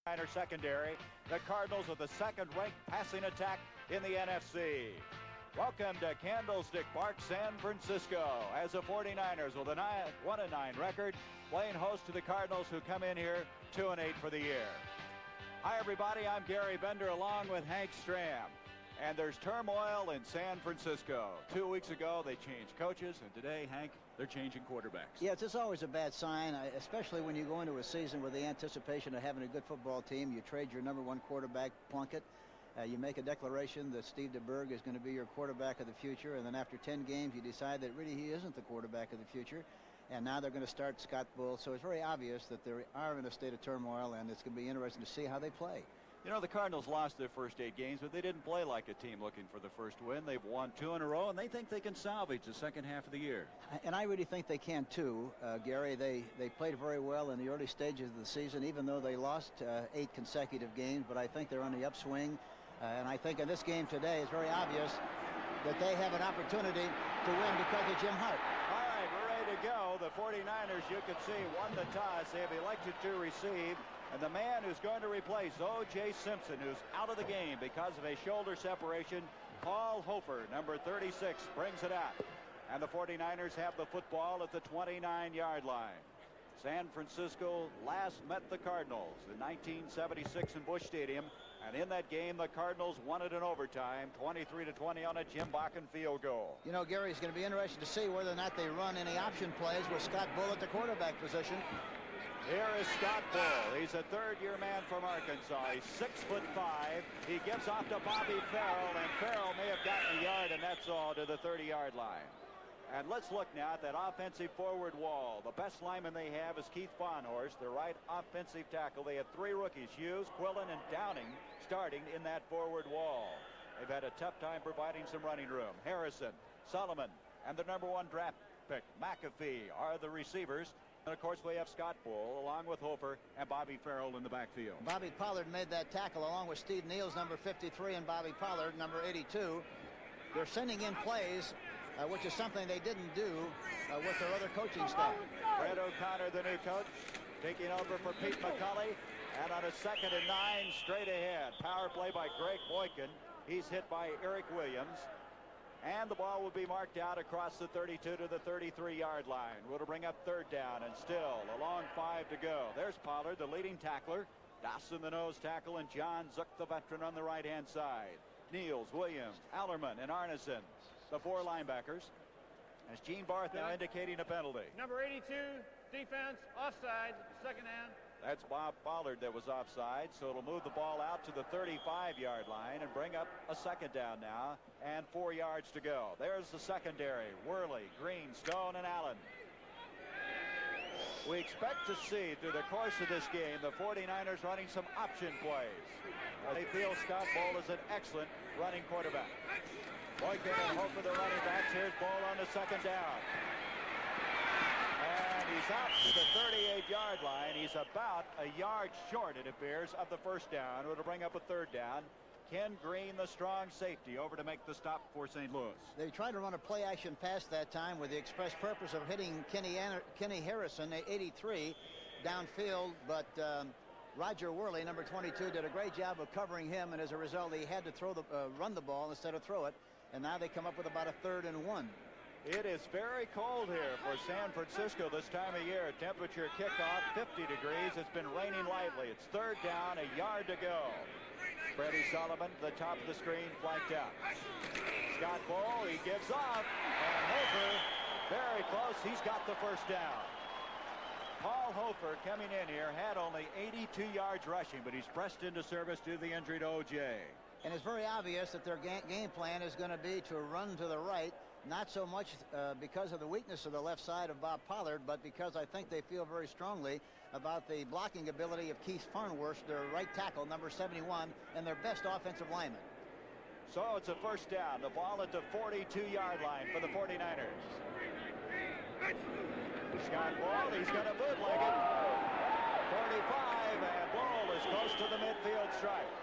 49er secondary. The Cardinals with the second-ranked passing attack in the NFC. Welcome to Candlestick Park, San Francisco, as the 49ers with a 1-9 record, playing host to the Cardinals, who come in here 2-8 for the year. Hi, everybody. I'm Gary Bender along with Hank Stram. And there's turmoil in San Francisco. 2 weeks ago, they changed coaches, and today, Hank, they're changing quarterbacks. Yeah, it's just always a bad sign, especially when you go into a season with the anticipation of having a good football team. You trade your #1 quarterback, Plunkett. You make a declaration that Steve DeBerg is going to be your quarterback of the future, and then after 10 games, you decide that really he isn't the quarterback of the future. And now they're going to start Scott Bull. So it's very obvious that they are in a state of turmoil, and it's going to be interesting to see how they play. You know, the Cardinals lost their first 8 games, but they didn't play like a team looking for the first win. They've won 2 in a row, and they think they can salvage the second half of the year. And I really think they can, too, Gary. They played very well in the early stages of the season, even though they lost 8 consecutive games. But I think they're on the upswing. And I think in this game today, it's very obvious that they have an opportunity to win because of Jim Hart. All right, we're ready to go. The 49ers, you can see, won the toss. They have elected to receive. And the man who's going to replace O.J. Simpson, who's out of the game because of a shoulder separation, Paul Hofer, number 36, brings it out. And the 49ers have the football at the 29-yard line. San Francisco last met the Cardinals in 1976 in Busch Stadium. And in that game, the Cardinals won it in overtime, 23-20 on a Jim Bakken field goal. You know, Gary, it's going to be interesting to see whether or not they run any option plays with Scott Bull at the quarterback position. Here is Scott Bull. He's a third-year man from Arkansas. He's 6'5". He gives off to Bobby Farrell, and Farrell may have gotten a yard, and that's all, to the 30-yard line. And let's look now at that offensive forward wall. The best lineman they have is Keith Bonhorst, the right offensive tackle. They have 3 rookies, Hughes, Quillen, and Downing, starting in that forward wall. They've had a tough time providing some running room. Harrison, Solomon, and the #1 draft pick, McAfee, are the receivers. And, of course, we have Scott Bull along with Hofer and Bobby Farrell in the backfield. Bobby Pollard made that tackle along with Steve Neal's number 53 and Bobby Pollard, number 82. They're sending in plays, which is something they didn't do with their other coaching staff. Fred O'Connor, the new coach, taking over for Pete McCulley. And on a 2nd and 9, straight ahead. Power play by Greg Boykin. He's hit by Eric Williams. And the ball will be marked out across the 32 to the 33-yard line. We'll bring up 3rd down, and still a long 5 to go. There's Pollard, the leading tackler. Dawson, the nose tackle, and John Zook, the veteran, on the right-hand side. Niels, Williams, Allerman, and Arneson, the 4 linebackers. As Gene Barth now indicating a penalty. Number 82, defense, offside, 2nd down. That's Bob Pollard that was offside, so it'll move the ball out to the 35-yard line and bring up a 2nd down now, and 4 yards to go. There's the secondary: Worley, Green, Stone, and Allen. We expect to see through the course of this game the 49ers running some option plays. They feel Scott Bull is an excellent running quarterback. Boykin and Hope for the running backs. Here's Bull on the 2nd down. And he's out to the 38-yard line. He's about a yard short, it appears, of the 1st down. It'll bring up a 3rd down. Ken Green, the strong safety, over to make the stop for St. Louis. They tried to run a play-action pass that time with the express purpose of hitting Kenny Harrison, 83, downfield, but Roger Worley, number 22, did a great job of covering him, and as a result, he had to run the ball instead of throw it, and now they come up with about a 3rd and 1. It is very cold here for San Francisco this time of year. Temperature kickoff 50 degrees. It's been raining lightly. It's 3rd down, a yard to go. Freddie Solomon to the top of the screen, flanked out. Scott Bull, he gives off, and Hofer very close. He's got the 1st down. Paul Hofer, coming in here, had only 82 yards rushing, but he's pressed into service due to the injury to O.J. And it's very obvious that their game plan is going to be to run to the right, not so much because of the weakness of the left side of Bob Pollard, but because I think they feel very strongly about the blocking ability of Keith Farnworth, their right tackle, number 71, and their best offensive lineman. So it's a 1st down. The ball at the 42-yard line for the 49ers. Scott Bull, he's going to bootleg it. 45, and Bull is close to the midfield stripe.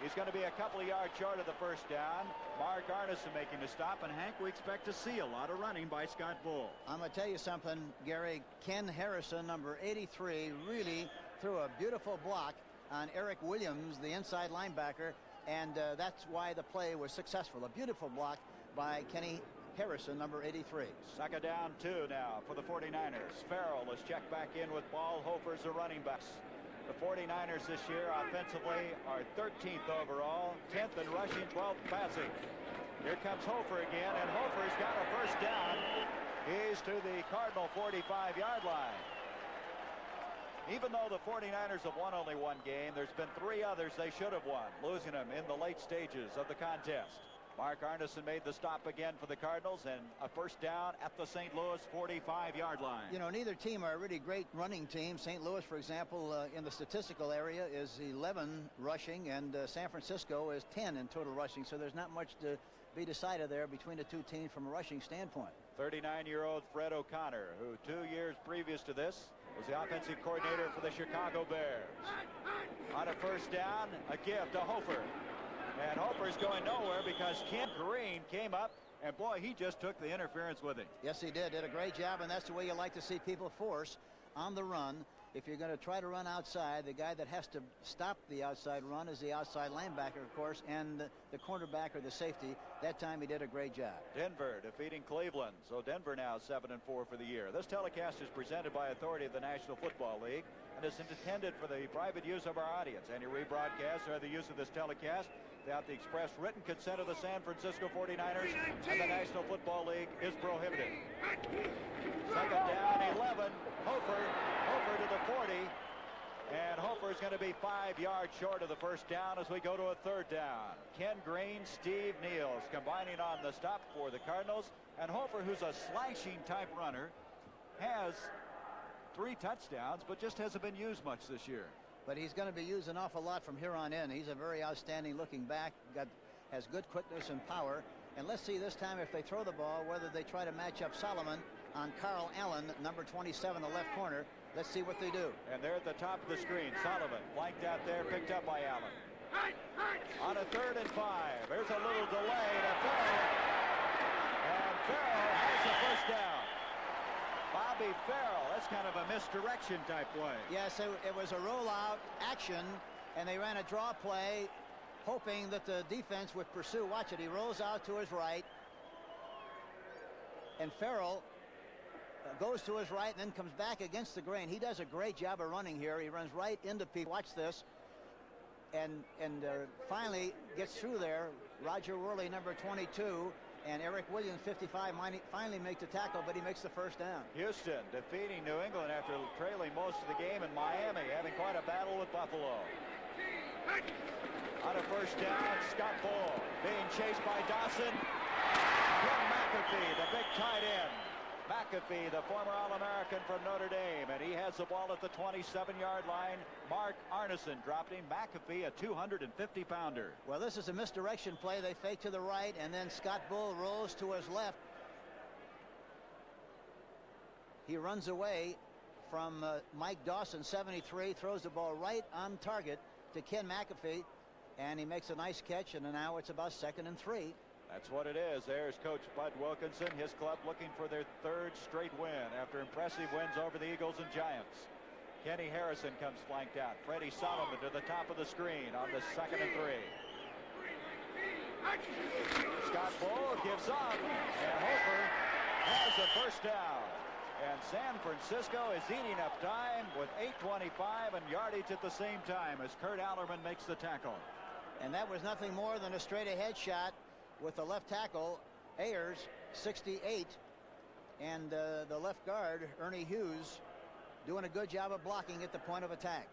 He's going to be a couple of yards short of the 1st down. Mark Arneson making the stop, and Hank, we expect to see a lot of running by Scott Bull. I'm going to tell you something, Gary. Ken Harrison, number 83, really threw a beautiful block on Eric Williams, the inside linebacker, and that's why the play was successful. A beautiful block by Kenny Harrison, number 83. Second down 2 now for the 49ers. Farrell is checked back in with ball. Hofer's the running backs. The 49ers this year offensively are 13th overall, 10th in rushing, 12th passing. Here comes Hofer again, and Hofer's got a first down. He's to the Cardinal 45-yard line. Even though the 49ers have won only one game, there's been 3 others they should have won, losing them in the late stages of the contest. Mark Arneson made the stop again for the Cardinals, and a first down at the St. Louis 45-yard line. You know, neither team are a really great running team. St. Louis, for example, in the statistical area is 11 rushing, and San Francisco is 10 in total rushing, so there's not much to be decided there between the two teams from a rushing standpoint. 39-year-old Fred O'Connor, who 2 years previous to this was the offensive coordinator for the Chicago Bears. On a first down, a give to Hofer. And Hofer's going nowhere because Ken Green came up, and boy, he just took the interference with him. Yes, he did a great job, and that's the way you like to see people force on the run. If you're going to try to run outside, the guy that has to stop the outside run is the outside linebacker, of course, and the cornerback or the safety. That time he did a great job. Denver defeating Cleveland, so Denver now 7-4 for the year. This telecast is presented by authority of the National Football League and is intended for the private use of our audience. Any rebroadcast or the use of this telecast without the express written consent of the San Francisco 49ers and the National Football League is prohibited. Second down, 11. Hofer to the 40. And Hofer is going to be 5 yards short of the first down as we go to a third down. Ken Green, Steve Niels combining on the stop for the Cardinals. And Hofer, who's a slashing type runner, has 3 touchdowns, but just hasn't been used much this year. But he's going to be used an awful lot from here on in. He's a very outstanding looking back, has good quickness and power. And let's see this time if they throw the ball, whether they try to match up Solomon on Carl Allen, number 27, the left corner. Let's see what they do. And they're at the top of the screen. Solomon flanked out there, picked up by Allen. On a 3rd and 5. There's a little delay to Farrell. And Farrell has the first down. Bobby Farrell, that's kind of a misdirection type play. Yes, it was a rollout action, and they ran a draw play, hoping that the defense would pursue. Watch it, he rolls out to his right, and Farrell goes to his right and then comes back against the grain. He does a great job of running here. He runs right into people. Watch this. And finally gets through there. Roger Worley, number 22, and Eric Williams, 55, finally make the tackle, but he makes the first down. Houston defeating New England after trailing most of the game, in Miami having quite a battle with Buffalo. On a first down, Scott Bull being chased by Dawson. Jim McAfee, the big tight end. McAfee, the former All-American from Notre Dame, and he has the ball at the 27-yard line. Mark Arneson dropped him. McAfee, a 250-pounder. Well, this is a misdirection play. They fake to the right, and then Scott Bull rolls to his left. He runs away from Mike Dawson, 73, throws the ball right on target to Ken McAfee, and he makes a nice catch, and now it's about 2nd and 3. That's what it is. There's Coach Bud Wilkinson, his club looking for their 3rd straight win after impressive wins over the Eagles and Giants. Kenny Harrison comes flanked out. Freddie Solomon to the top of the screen on the 2nd and 3. Scott Bull gives up, and Hofer has a first down. And San Francisco is eating up time with 8:25 and yardage at the same time as Kurt Allerman makes the tackle. And that was nothing more than a straight-ahead shot with the left tackle, Ayers, 68, and the left guard, Ernie Hughes, doing a good job of blocking at the point of attack.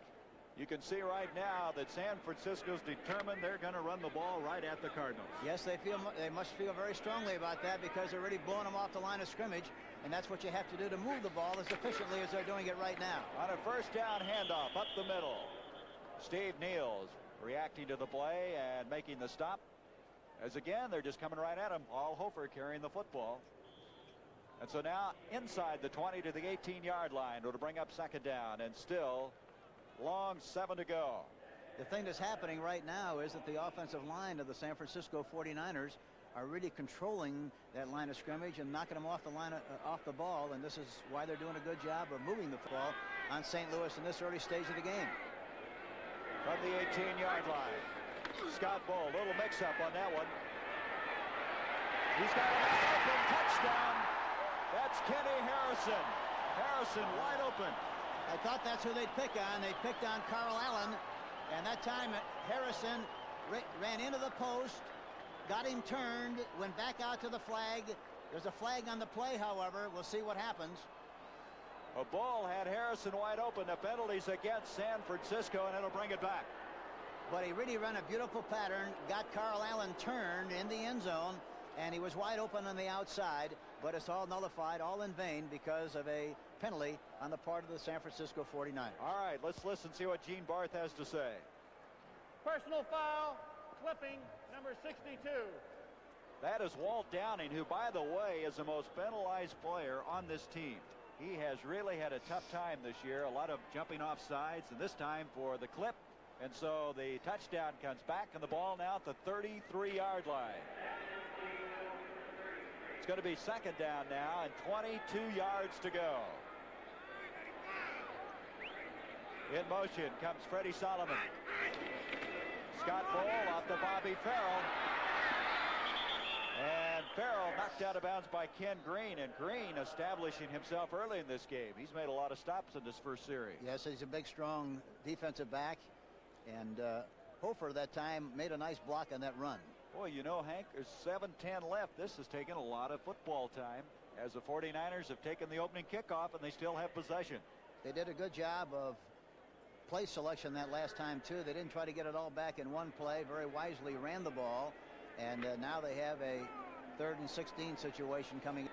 You can see right now that San Francisco's determined they're going to run the ball right at the Cardinals. Yes, they must feel very strongly about that because they're already blowing them off the line of scrimmage, and that's what you have to do to move the ball as efficiently as they're doing it right now. On a first down handoff up the middle, Steve Niels reacting to the play and making the stop. As again, they're just coming right at him. Paul Hofer carrying the football. And so now inside the 20 to the 18-yard line to bring up 2nd down, and still long 7 to go. The thing that's happening right now is that the offensive line of the San Francisco 49ers are really controlling that line of scrimmage and knocking them off the line off the ball, and this is why they're doing a good job of moving the ball on St. Louis in this early stage of the game. from the 18-yard line. Scott Bull, little mix-up on that one. He's got a man open, touchdown. That's Kenny Harrison. Harrison wide open. I thought that's who they'd pick on. They picked on Carl Allen, and that time Harrison ran into the post, got him turned, went back out to the flag. There's a flag on the play, however. We'll see what happens. A Bull had Harrison wide open. The penalties against San Francisco, and it'll bring it back. But he really ran a beautiful pattern, got Carl Allen turned in the end zone, and he was wide open on the outside, but it's all nullified, all in vain, because of a penalty on the part of the San Francisco 49ers. All right, let's listen, see what Gene Barth has to say. Personal foul, clipping, number 62. That is Walt Downing, who, by the way, is the most penalized player on this team. He has really had a tough time this year, a lot of jumping off sides, and this time for the clip. And so the touchdown comes back, and the ball now at the 33-yard line. It's going to be second down now, and 22 yards to go. In motion comes Freddie Solomon. Scott Bull off to Bobby Farrell. And Farrell knocked out of bounds by Ken Green, and Green establishing himself early in this game. He's made a lot of stops in this first series. Yes, he's a big, strong defensive back, and Hofer that time made a nice block on that run. Boy, you know, Hank, there's 7:10 left. This has taken a lot of football time, as the 49ers have taken the opening kickoff, and they still have possession. They did a good job of play selection that last time, too. They didn't try to get it all back in one play. Very wisely ran the ball. And now they have a 3rd and 16 situation coming.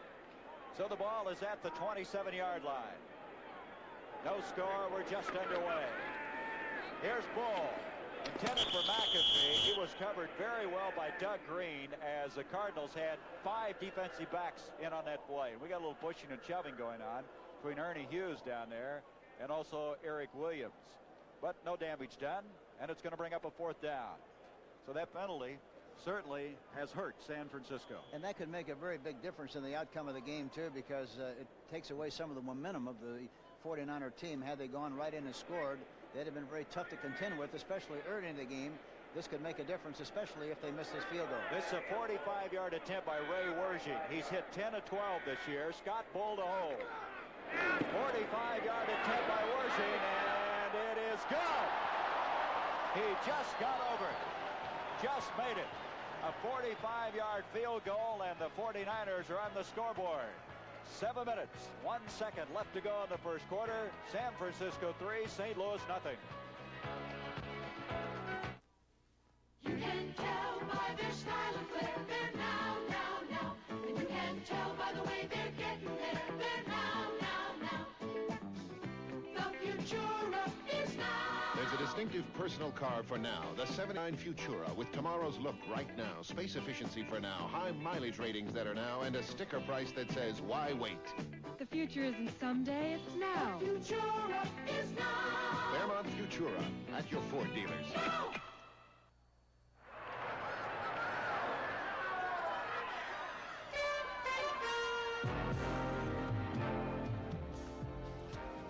So the ball is at the 27-yard line. No score. We're just underway. Here's Bull. Intended for McAfee. He was covered very well by Doug Green, as the Cardinals had 5 defensive backs in on that play. We got a little pushing and shoving going on between Ernie Hughes down there and also Eric Williams. But no damage done, and it's going to bring up a 4th down. So that penalty certainly has hurt San Francisco. And that could make a very big difference in the outcome of the game, too, because it takes away some of the momentum of the 49er team. Had they gone right in and scored, they'd have been very tough to contend with, especially early in the game. This could make a difference, especially if they miss this field goal. This is a 45-yard attempt by Ray Wershing. He's hit 10 of 12 this year. Scott Bull to hold. 45-yard attempt by Wershing, and it is good. He just got over it. Just made it. A 45-yard field goal, and the 49ers are on the scoreboard. 7 minutes, 1 second left to go in the first quarter. San Francisco 3, St. Louis nothing. You can tell by their style and flair. They're now. And you can tell by the way they're getting there. They're now. The Futura is now. There's a distinctive personal car for now. The 79 Futura with tomorrow's look right now. Space efficiency for now. High mileage ratings that are now. And a sticker price that says, why wait? The future isn't someday, it's now. The Futura is now. Fairmont Futura at your Ford dealers. Now.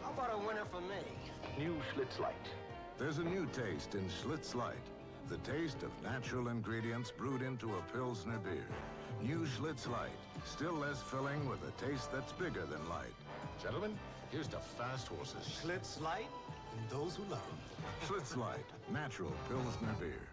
How about a winner for me? New Schlitz Light. There's a new taste in Schlitz Light. The taste of natural ingredients brewed into a Pilsner beer. New Schlitz Light. Still less filling with a taste that's bigger than light. Gentlemen, here's to fast horses. Schlitz Light and those who love them. Schlitz Light. Natural Pilsner beer.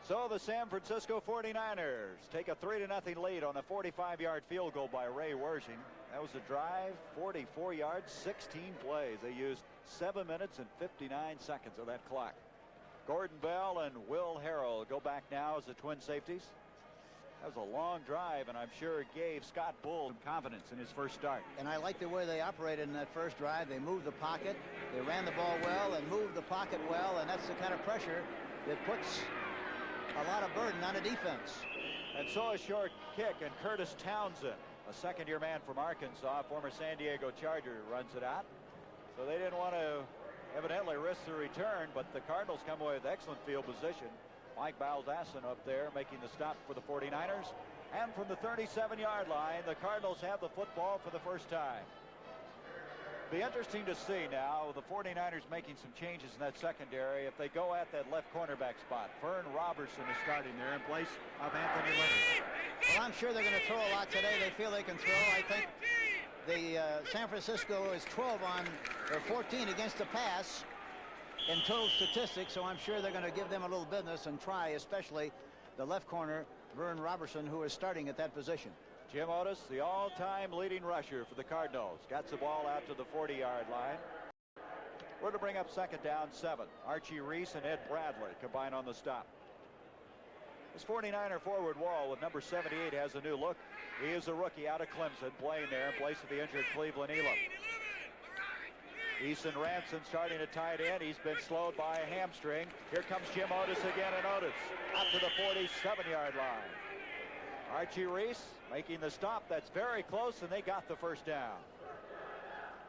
So the San Francisco 49ers take a 3-0 lead on a 45-yard field goal by Ray Wershing. That was a drive, 44 yards, 16 plays. They used 7 minutes and 59 seconds of that clock. Gordon Bell and Will Harrell go back now as the twin safeties. That was a long drive, and I'm sure it gave Scott Bull some confidence in his first start. And I like the way they operated in that first drive. They moved the pocket, they ran the ball well, and moved the pocket well, and that's the kind of pressure that puts a lot of burden on a defense. And so a short kick, and Curtis Townsend, a second-year man from Arkansas, former San Diego Charger, runs it out. So they didn't want to evidently risk the return, but the Cardinals come away with excellent field position. Mike Baldassen up there making the stop for the 49ers. And from the 37-yard line, the Cardinals have the football for the first time. Be interesting to see now the 49ers making some changes in that secondary if they go at that left cornerback spot. Vern Robertson is starting there in place of Anthony Leonard. Well, I'm sure they're going to throw a lot today. They feel they can throw. I think the San Francisco is 12 on or 14 against the pass in total statistics, so I'm sure they're going to give them a little business and try, especially the left corner, Vern Robertson, who is starting at that position. Jim Otis, the all-time leading rusher for the Cardinals, got the ball out to the 40-yard line. We're to bring up second down 7. Archie Reese and Ed Bradley combine on the stop. This 49er forward wall with number 78 has a new look. He is a rookie out of Clemson, playing there in place of the injured Cleveland Elam. Eason Ranson starting to tight end. He's been slowed by a hamstring. Here comes Jim Otis again, and Otis out to the 47-yard line. Archie Reese making the stop. That's very close, and they got the first down.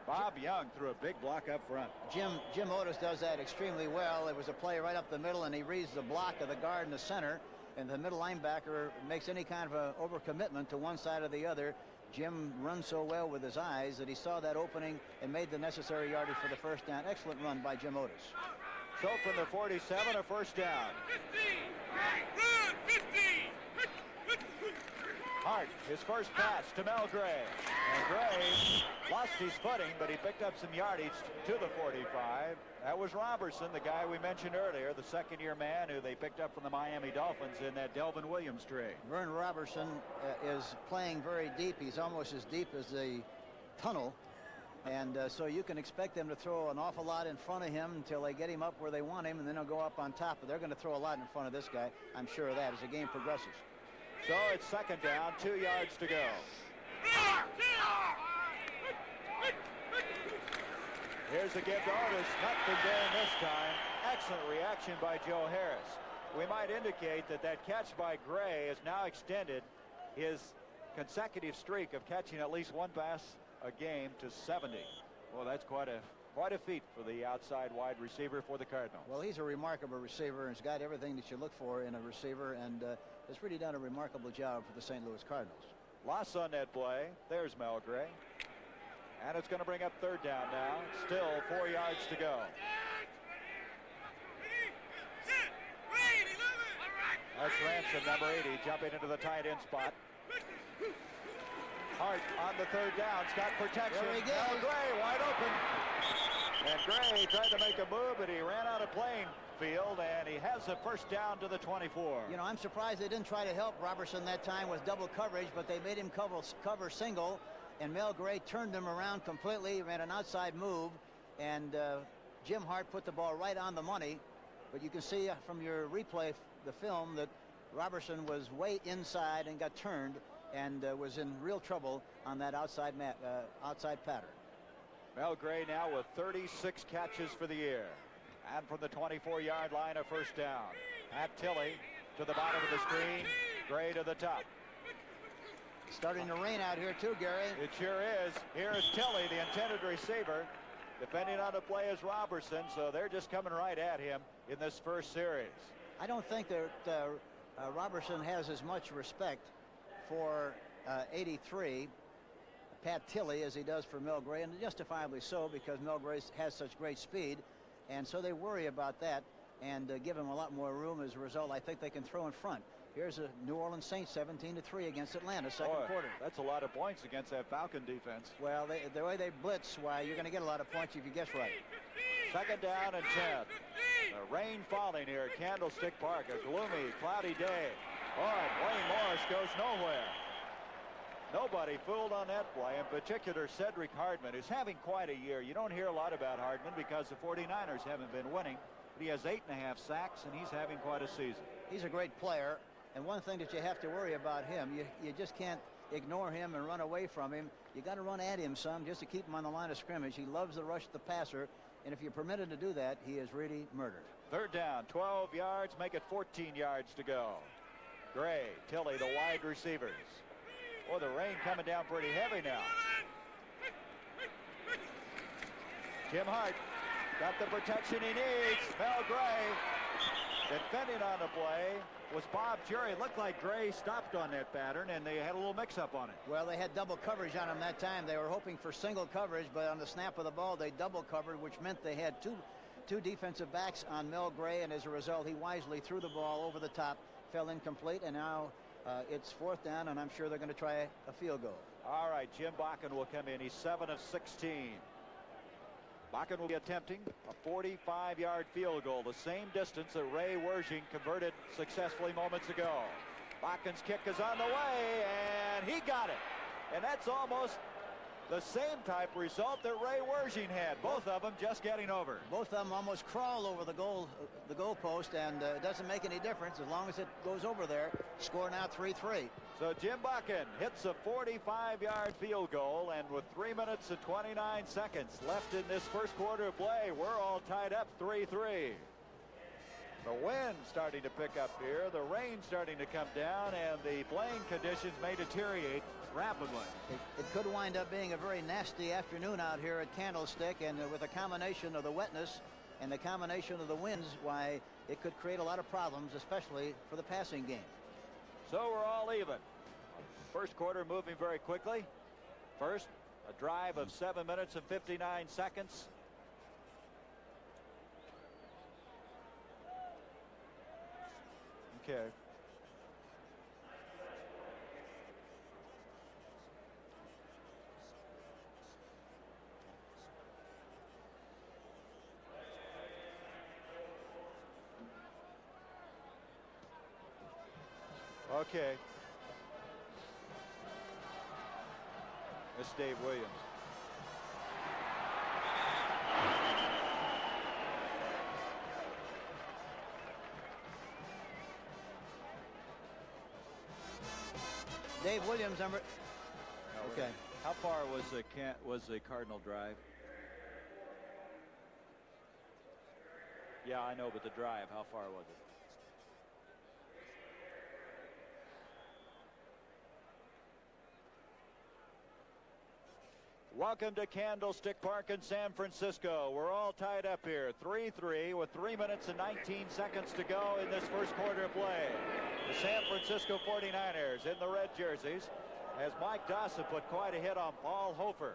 Bob Young threw a big block up front. Jim Otis does that extremely well. It was a play right up the middle, and he reads the block of the guard in the center, and the middle linebacker makes any kind of a overcommitment to one side or the other. Jim runs so well with his eyes that he saw that opening and made the necessary yardage for the first down. Excellent run by Jim Otis. So from the 47, a first down. 15. Hart, his first pass to Mel Gray. And Gray lost his footing, but he picked up some yardage to the 45. That was Robertson, the guy we mentioned earlier, the second-year man who they picked up from the Miami Dolphins in that Delvin Williams trade. Vern Robertson is playing very deep. He's almost as deep as the tunnel. And so you can expect them to throw an awful lot in front of him until they get him up where they want him, and then he'll go up on top. But they're going to throw a lot in front of this guy. I'm sure of that as the game progresses. So it's second down, 2 yards to go. Here's a give to Otis. Nothing there this time. Excellent reaction by Joe Harris. We might indicate that that catch by Gray has now extended his consecutive streak of catching at least one pass a game to 70. Well, that's quite a feat for the outside wide receiver for the Cardinals. Well, he's a remarkable receiver, and he's got everything that you look for in a receiver, and has really done a remarkable job for the St. Louis Cardinals. Loss on that play. There's Mel Gray. And it's going to bring up third down now. Still 4 yards to go. That's Ransom, number 80, jumping into the tight end spot. Hart on the third down. Got protection. There he Mel goes. Gray wide open. And Gray tried to make a move, but he ran out of playing field, and he has a first down to the 24. You know, I'm surprised they didn't try to help Robertson that time with double coverage, but they made him cover single, and Mel Gray turned him around completely, ran an outside move, and Jim Hart put the ball right on the money. But you can see from your replay, the film, that Robertson was way inside and got turned and was in real trouble on that outside pattern. Mel Gray now with 36 catches for the year. And from the 24-yard line, a first down. Pat Tilley to the bottom of the screen. Gray to the top. Starting to rain out here too, Gary. It sure is. Here is Tilley, the intended receiver. Defending on the play is Robertson, so they're just coming right at him in this first series. I don't think that Robertson has as much respect for 83, Pat Tilley, as he does for Mel Gray, and justifiably so, because Mel Gray has such great speed, and so they worry about that and give him a lot more room. As a result, I think they can throw in front. Here's a New Orleans Saints 17-3 against Atlanta, second quarter. That's a lot of points against that Falcon defense. Well, the way they blitz, why, you're going to get a lot of points if you guess right. Second down and 10. The rain falling here at Candlestick Park. A gloomy, cloudy day. Boy, Blaine Morris goes nowhere. Nobody fooled on that play, in particular Cedric Hardman, who's having quite a year. You don't hear a lot about Hardman because the 49ers haven't been winning. But he has 8.5 sacks, and he's having quite a season. He's a great player, and one thing that you have to worry about him, you just can't ignore him and run away from him. You got to run at him some just to keep him on the line of scrimmage. He loves to rush the passer, and if you're permitted to do that, he is really murdered. Third down, 12 yards, make it 14 yards to go. Gray, Tilley, the wide receivers. Oh, the rain coming down pretty heavy now. Jim Hart got the protection he needs. Mel Gray Defending on the play was Bob Jerry. It looked like Gray stopped on that pattern, and they had a little mix-up on it. Well, they had double coverage on him that time. They were hoping for single coverage, but on the snap of the ball, they double covered, which meant they had two defensive backs on Mel Gray, and as a result, he wisely threw the ball over the top, fell incomplete, and now it's 4th down, and I'm sure they're going to try a field goal. All right, Jim Bakken will come in. He's 7 of 16. Bakken will be attempting a 45-yard field goal, the same distance that Ray Wershing converted successfully moments ago. Bakken's kick is on the way, and he got it. And that's almost the same type result that Ray Wershing had. Both of them just getting over. Both of them almost crawl over the goalpost, and it doesn't make any difference as long as it goes over there. Score now 3-3. So Jim Bakken hits a 45-yard field goal, and with 3 minutes and 29 seconds left in this first quarter of play, we're all tied up 3-3. The wind starting to pick up here, the rain starting to come down, and the playing conditions may deteriorate rapidly. It could wind up being a very nasty afternoon out here at Candlestick, and with a combination of the wetness and the combination of the winds, why, it could create a lot of problems, especially for the passing game. So we're all even. First quarter moving very quickly. First, a drive of 7 minutes and 59 seconds. Okay. Okay. This is Dave Williams. Dave Williams, number. Okay. How far was the Cardinal drive? Yeah, I know, but the drive, how far was it? Welcome to Candlestick Park in San Francisco. We're all tied up here, 3-3, with 3 minutes and 19 seconds to go in this first quarter of play. The San Francisco 49ers in the red jerseys, as Mike Dawson put quite a hit on Paul Hofer.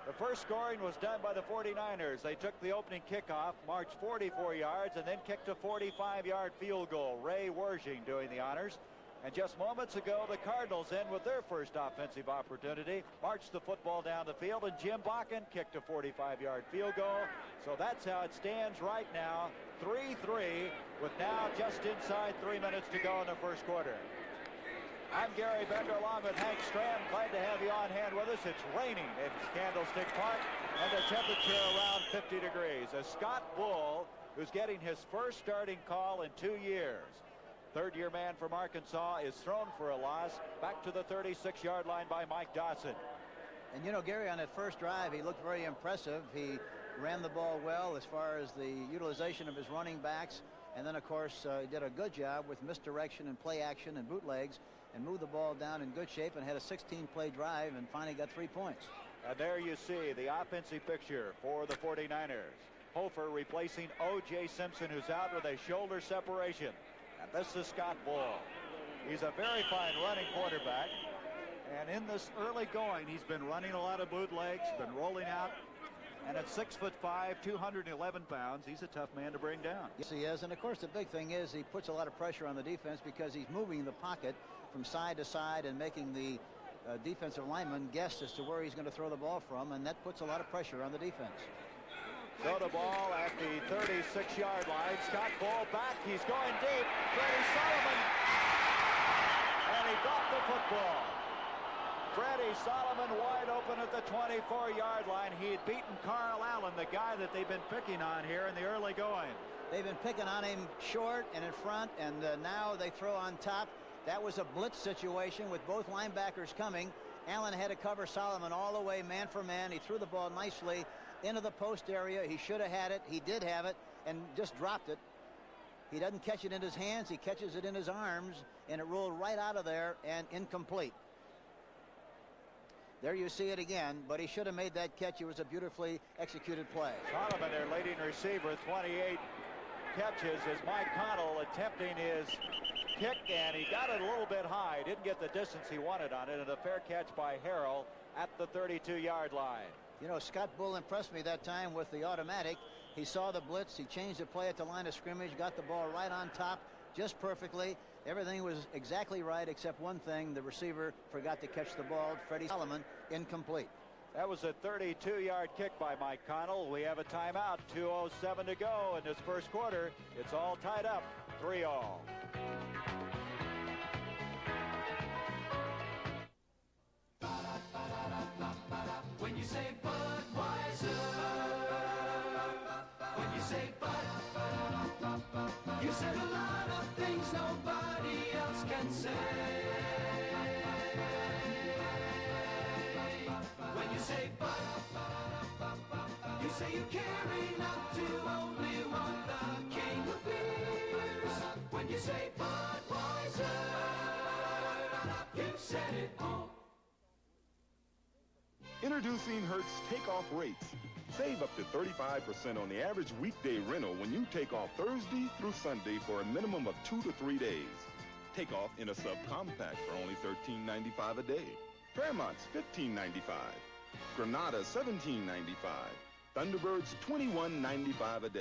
The first scoring was done by the 49ers. They took the opening kickoff, marched 44 yards, and then kicked a 45-yard field goal. Ray Wershing doing the honors. And just moments ago, the Cardinals in with their first offensive opportunity, marched the football down the field, and Jim Bakken kicked a 45-yard field goal. So that's how it stands right now, 3-3, with now just inside 3 minutes to go in the first quarter. I'm Gary Bender along with Hank Strand. Glad to have you on hand with us. It's raining in Candlestick Park, and the temperature around 50 degrees. As Scott Bull, who's getting his first starting call in 2 years. Third-year man from Arkansas is thrown for a loss. Back to the 36-yard line by Mike Dawson. And you know, Gary, on that first drive, he looked very impressive. He ran the ball well as far as the utilization of his running backs. And then, of course, he did a good job with misdirection and play action and bootlegs and moved the ball down in good shape and had a 16-play drive and finally got 3 points. And there you see the offensive picture for the 49ers. Hofer replacing O.J. Simpson, who's out with a shoulder separation. And this is Scott Bull. He's a very fine running quarterback. And in this early going, he's been running a lot of bootlegs, been rolling out. And at 6'5", 211 pounds, he's a tough man to bring down. Yes, he is. And, of course, the big thing is he puts a lot of pressure on the defense because he's moving the pocket from side to side and making the defensive lineman guess as to where he's going to throw the ball from. And that puts a lot of pressure on the defense. Throw the ball at the 36-yard line. Scott Bull back. He's going deep. Freddie Solomon. And he dropped the football. Freddie Solomon wide open at the 24-yard line. He had beaten Carl Allen, the guy that they've been picking on here in the early going. They've been picking on him short and in front, and now they throw on top. That was a blitz situation with both linebackers coming. Allen had to cover Solomon all the way, man for man. He threw the ball nicely into the post area. He should have had it. He did have it and just dropped it. He doesn't catch it in his hands. He catches it in his arms, and it rolled right out of there and incomplete. There you see it again, but he should have made that catch. It was a beautifully executed play. Solomon, their leading receiver, 28 catches as Mike Connell attempting his kick, and he got it a little bit high. Didn't get the distance he wanted on it, and a fair catch by Harrell at the 32-yard line. You know, Scott Bull impressed me that time with the automatic. He saw the blitz. He changed the play at the line of scrimmage, got the ball right on top just perfectly. Everything was exactly right except one thing. The receiver forgot to catch the ball. Freddie Solomon, incomplete. That was a 32-yard kick by Mike Connell. We have a timeout. 2:07 to go in this first quarter. It's all tied up. 3-all. When you say Budweiser, when you say Bud, you said a lot of things nobody else can say. When you say Bud, you say you care enough to only want the king of beers. When you say Budweiser, you've said it all. Introducing Hertz takeoff rates. Save up to 35% on the average weekday rental when you take off Thursday through Sunday for a minimum of 2 to 3 days. Take off in a subcompact for only $13.95 a day. Fairmont's $15.95. Granada $17.95. Thunderbird's $21.95 a day.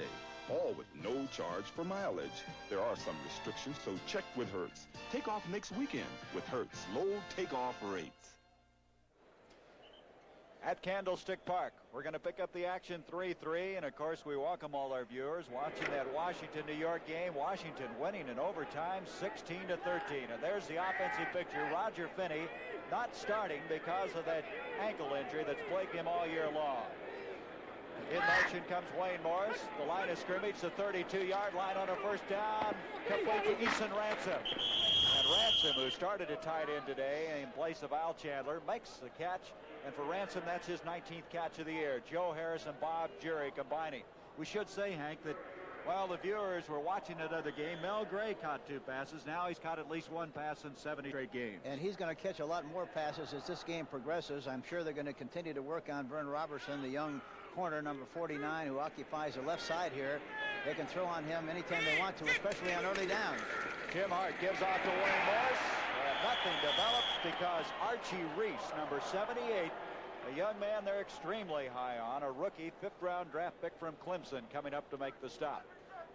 All with no charge for mileage. There are some restrictions, so check with Hertz. Take off next weekend with Hertz low takeoff rates. At Candlestick Park, we're going to pick up the action 3-3, and of course we welcome all our viewers watching that Washington-New York game. Washington winning in overtime 16-13, and there's the offensive picture. Roger Finney not starting because of that ankle injury that's plagued him all year long. In motion comes Wayne Morris. The line of scrimmage, the 32-yard line on a first down, complete to Eason Ransom. And Ransom, who started at tight end today in place of Al Chandler, makes the catch. And for Ransom, that's his 19th catch of the year. Joe Harris and Bob Jury combining. We should say, Hank, that while the viewers were watching another game, Mel Gray caught 2 passes. Now he's caught at least 1 pass in 70 straight games. And he's going to catch a lot more passes as this game progresses. I'm sure they're going to continue to work on Vern Robertson, the young corner, number 49, who occupies the left side here. They can throw on him anytime they want to, especially on early downs. Jim Hart gives off to Wayne Morris. Nothing develops because Archie Reese, number 78, a young man they're extremely high on, a rookie 5th-round draft pick from Clemson, coming up to make the stop.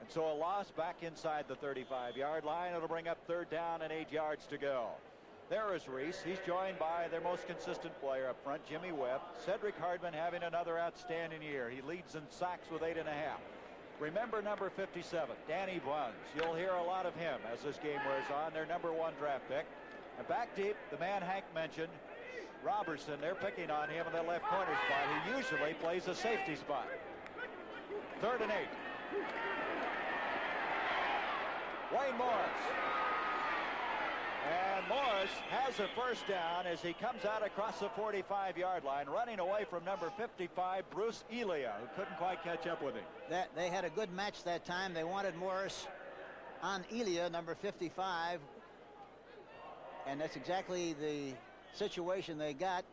And so a loss back inside the 35-yard line. It'll bring up 3rd down and 8 yards to go. There is Reese. He's joined by their most consistent player up front, Jimmy Webb. Cedric Hardman having another outstanding year. He leads in sacks with 8.5. Remember number 57, Danny Buns. You'll hear a lot of him as this game wears on. Their number 1 draft pick. And back deep, the man Hank mentioned, Robertson. They're picking on him in the left corner spot. He usually plays a safety spot. 3rd and 8. Wayne Morris. And Morris has a first down as he comes out across the 45-yard line, running away from number 55, Bruce Elia, who couldn't quite catch up with him. They had a good match that time. They wanted Morris on Elia, number 55. And that's exactly the situation they got.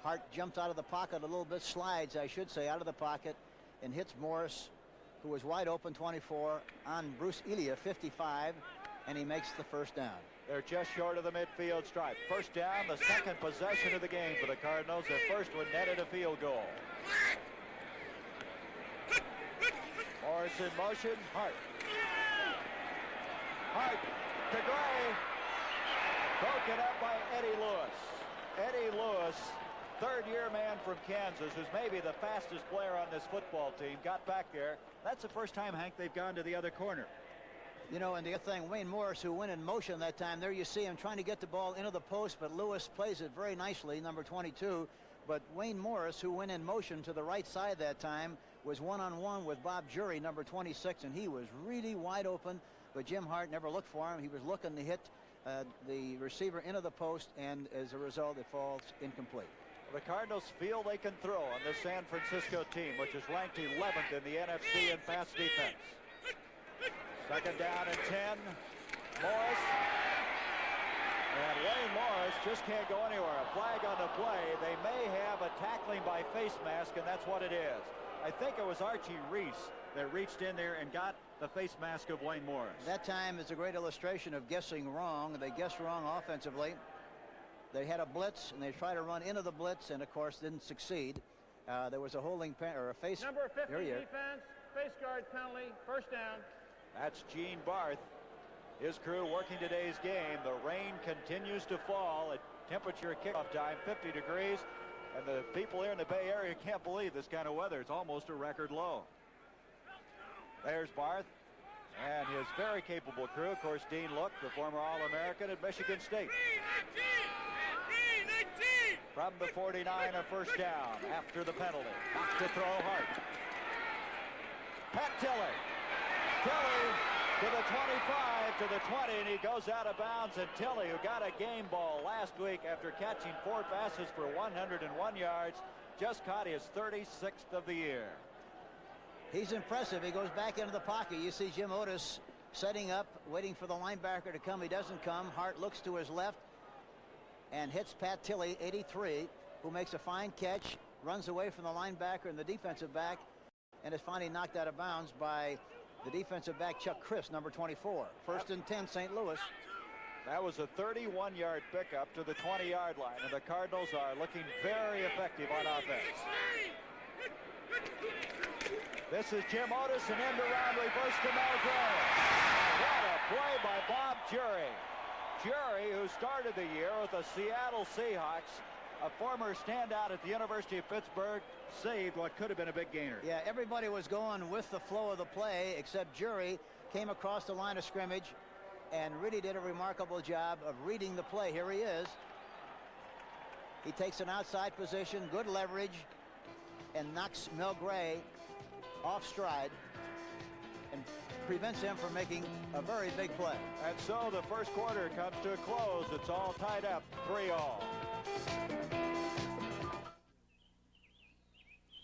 Hart jumps out of the pocket a little bit, slides, I should say, out of the pocket, and hits Morris, who was wide open, 24, on Bruce Elia, 55, and he makes the first down. They're just short of the midfield stripe. First down, the second possession of the game for the Cardinals. Their first one netted a field goal. Morris in motion. Hart. Hart to Gray. Broken up by Eddie Lewis. Eddie Lewis, 3rd-year man from Kansas, who's maybe the fastest player on this football team, got back there. That's the first time, Hank, they've gone to the other corner. You know, and the other thing, Wayne Morris, who went in motion that time, there you see him trying to get the ball into the post, but Lewis plays it very nicely, number 22. But Wayne Morris, who went in motion to the right side that time, was one-on-one with Bob Jury, number 26, and he was really wide open, but Jim Hart never looked for him. He was looking to hit the receiver into the post, and as a result, it falls incomplete. The Cardinals feel they can throw on the San Francisco team, which is ranked 11th in the NFC in pass defense. 2nd down and 10. Morris. And Wayne Morris just can't go anywhere. A flag on the play. They may have a tackling by face mask, and that's what it is. I think it was Archie Reese that reached in there and got the face mask of Wayne Morris. That time is a great illustration of guessing wrong. They guessed wrong offensively. They had a blitz, and they tried to run into the blitz, and of course didn't succeed. There was a holding or a face. Number 50 Here defense, face guard penalty, first down. That's Gene Barth. His crew working today's game. The rain continues to fall at temperature kickoff time, 50 degrees. And the people here in the Bay Area can't believe this kind of weather. It's almost a record low. There's Barth and his very capable crew. Of course, Dean Look, the former All-American at Michigan State. From the 49, a first down after the penalty. Back to throw Hart. Pat Tilley. Tilley to the 25, to the 20, and he goes out of bounds. And Tilley, who got a game ball last week after catching 4 passes for 101 yards, just caught his 36th of the year. He's impressive. He goes back into the pocket. You see Jim Otis setting up, waiting for the linebacker to come. He doesn't come. Hart looks to his left and hits Pat Tilley, 83, who makes a fine catch, runs away from the linebacker and the defensive back, and is finally knocked out of bounds by the defensive back Chuck Chris, number 24. First and 10, St. Louis. That was a 31-yard pickup to the 20-yard line, and the Cardinals are looking very effective on offense. This is Jim Otis, and end around reverse to Mel Gray. What a play by Bob Jury. Jury, who started the year with the Seattle Seahawks, a former standout at the University of Pittsburgh, saved what could have been a big gainer. Yeah, everybody was going with the flow of the play, except Jury came across the line of scrimmage and really did a remarkable job of reading the play. Here he is. He takes an outside position, good leverage, and knocks Mel Gray off stride and prevents him from making a very big play. And so the first quarter comes to a close. It's all tied up, 3-all.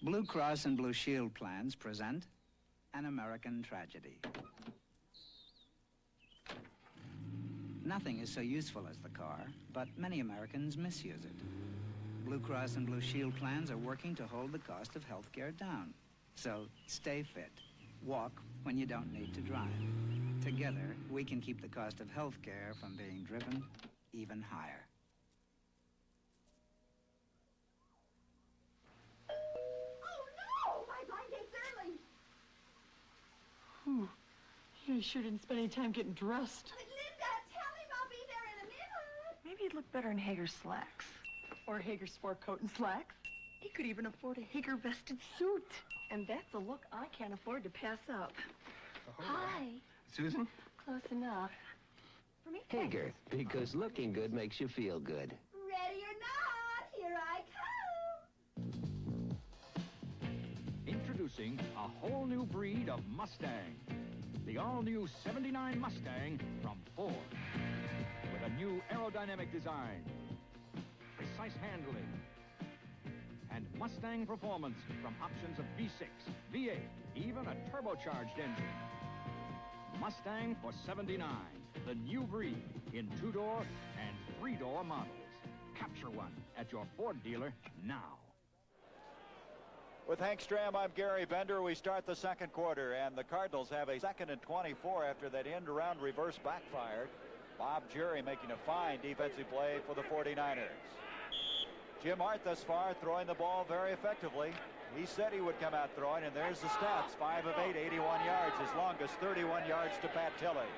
Blue Cross and Blue Shield plans present An American Tragedy. Nothing is so useful as the car, but many Americans misuse it. Blue Cross and Blue Shield plans are working to hold the cost of health care down. So stay fit. Walk when you don't need to drive. Together, we can keep the cost of health care from being driven even higher. Whew. You sure didn't spend any time getting dressed. Linda, tell him I'll be there in a minute. Maybe he'd look better in Hager slacks. Or Hager sport coat and slacks. He could even afford a Hager vested suit. And that's a look I can't afford to pass up. Oh, Hi. Susan? Close enough. For me? Hager, because looking good makes you feel good. Ready or not, here I come. Introducing a whole new breed of Mustang. The all-new 79 Mustang from Ford. With a new aerodynamic design, precise handling, and Mustang performance from options of V6, V8, even a turbocharged engine. Mustang for 79, the new breed in 2-door and 3-door models. Capture one at your Ford dealer now. With Hank Stram, I'm Gary Bender. We start the second quarter, and the Cardinals have a 2nd and 24 after that end-around reverse backfired. Bob Jury making a fine defensive play for the 49ers. Jim Hart thus far throwing the ball very effectively. He said he would come out throwing, and there's the stats. 5 of 8, 81 yards. His longest, 31 yards to Pat Tilley.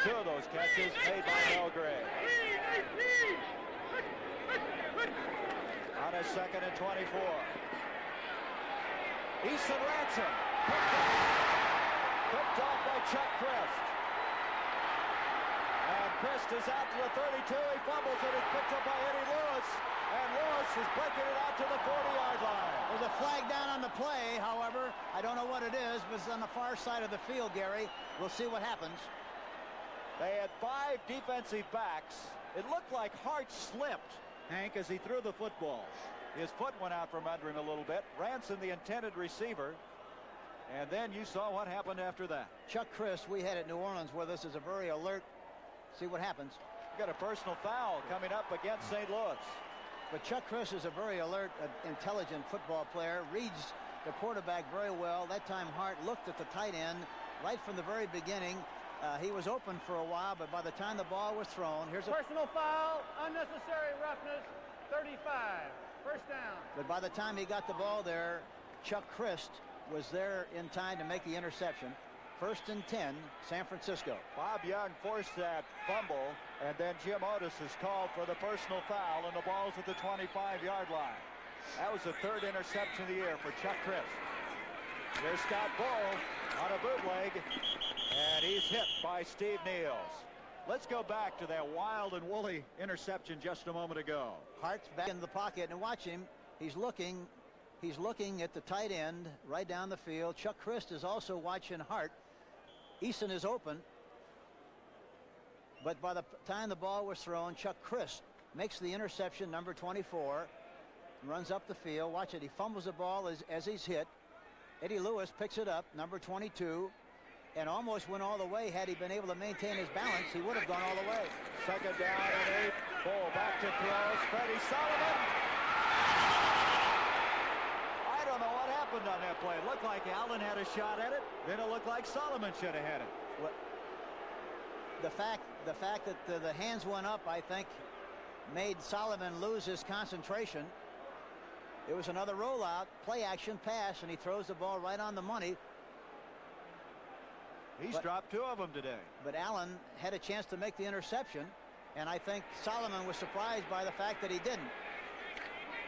2 of those catches made by Mel Gray. On a 2nd and 24. Easton Ransom. Picked off by Chuck Christ. And Christ is out to the 32. He fumbles it. It's picked up by Eddie Lewis. And Lewis is breaking it out to the 40-yard line. There's a flag down on the play, however. I don't know what it is, but it's on the far side of the field, Gary. We'll see what happens. They had 5 defensive backs. It looked like Hart slipped, Hank, as he threw the football. His foot went out from under him a little bit. Ransom, the intended receiver. And then you saw what happened after that. Chuck Christ, we had at New Orleans with us, is a very alert. See what happens. Got a personal foul coming up against St. Louis. But Chuck Christ is a very alert, intelligent football player. Reads the quarterback very well. That time Hart looked at the tight end right from the very beginning. He was open for a while, but by the time the ball was thrown, here's a personal foul, unnecessary roughness, 35, first down. But by the time he got the ball there, Chuck Christ was there in time to make the interception. 1st and 10, San Francisco. Bob Young forced that fumble, and then Jim Otis is called for the personal foul, and the ball's at the 25-yard line. That was the 3rd interception of the year for Chuck Christ. Here's Scott Bull on a bootleg, and he's hit by Steve Niels. Let's go back to that wild and woolly interception just a moment ago. Hart's back in the pocket, and watch him. He's looking at the tight end right down the field. Chuck Christ is also watching Hart. Eason is open, but by the time the ball was thrown, Chuck Christ makes the interception, number 24, runs up the field. Watch it. He fumbles the ball as he's hit. Eddie Lewis picks it up, number 22, and almost went all the way. Had he been able to maintain his balance, he would have gone all the way. 2nd down and 8. Bull back to throws. Freddie Sullivan. I don't know what happened on that play. It looked like Allen had a shot at it. Then it looked like Solomon should have had it. Well, the fact that the hands went up, I think, made Solomon lose his concentration. It was another rollout, play action pass, and he throws the ball right on the money. He's dropped 2 of them today. But Allen had a chance to make the interception, and I think Solomon was surprised by the fact that he didn't.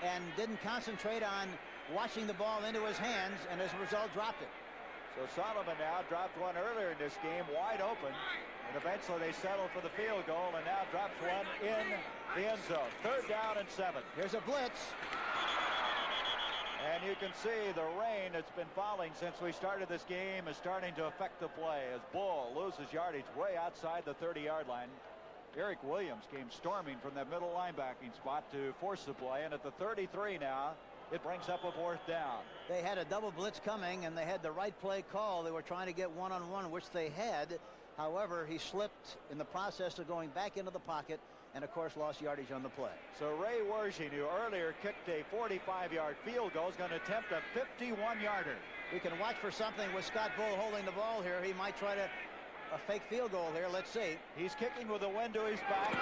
And didn't concentrate on watching the ball into his hands, and as a result dropped it. So Solomon now dropped one earlier in this game, wide open, and eventually they settled for the field goal, and now drops one in the end zone. 3rd down and 7. Here's a blitz. And you can see the rain that's been falling since we started this game is starting to affect the play as Bull loses yardage way outside the 30-yard line. Eric Williams came storming from that middle linebacking spot to force the play, and at the 33 now, it brings up a 4th down. They had a double blitz coming, and they had the right play call. They were trying to get one-on-one, which they had. However, he slipped in the process of going back into the pocket, and of course lost yardage on the play. So Ray Wershing, who earlier kicked a 45-yard field goal, is going to attempt a 51-yarder. We can watch for something with Scott Bull holding the ball here. He might try to a fake field goal here. Let's see. He's kicking with the wind to his back.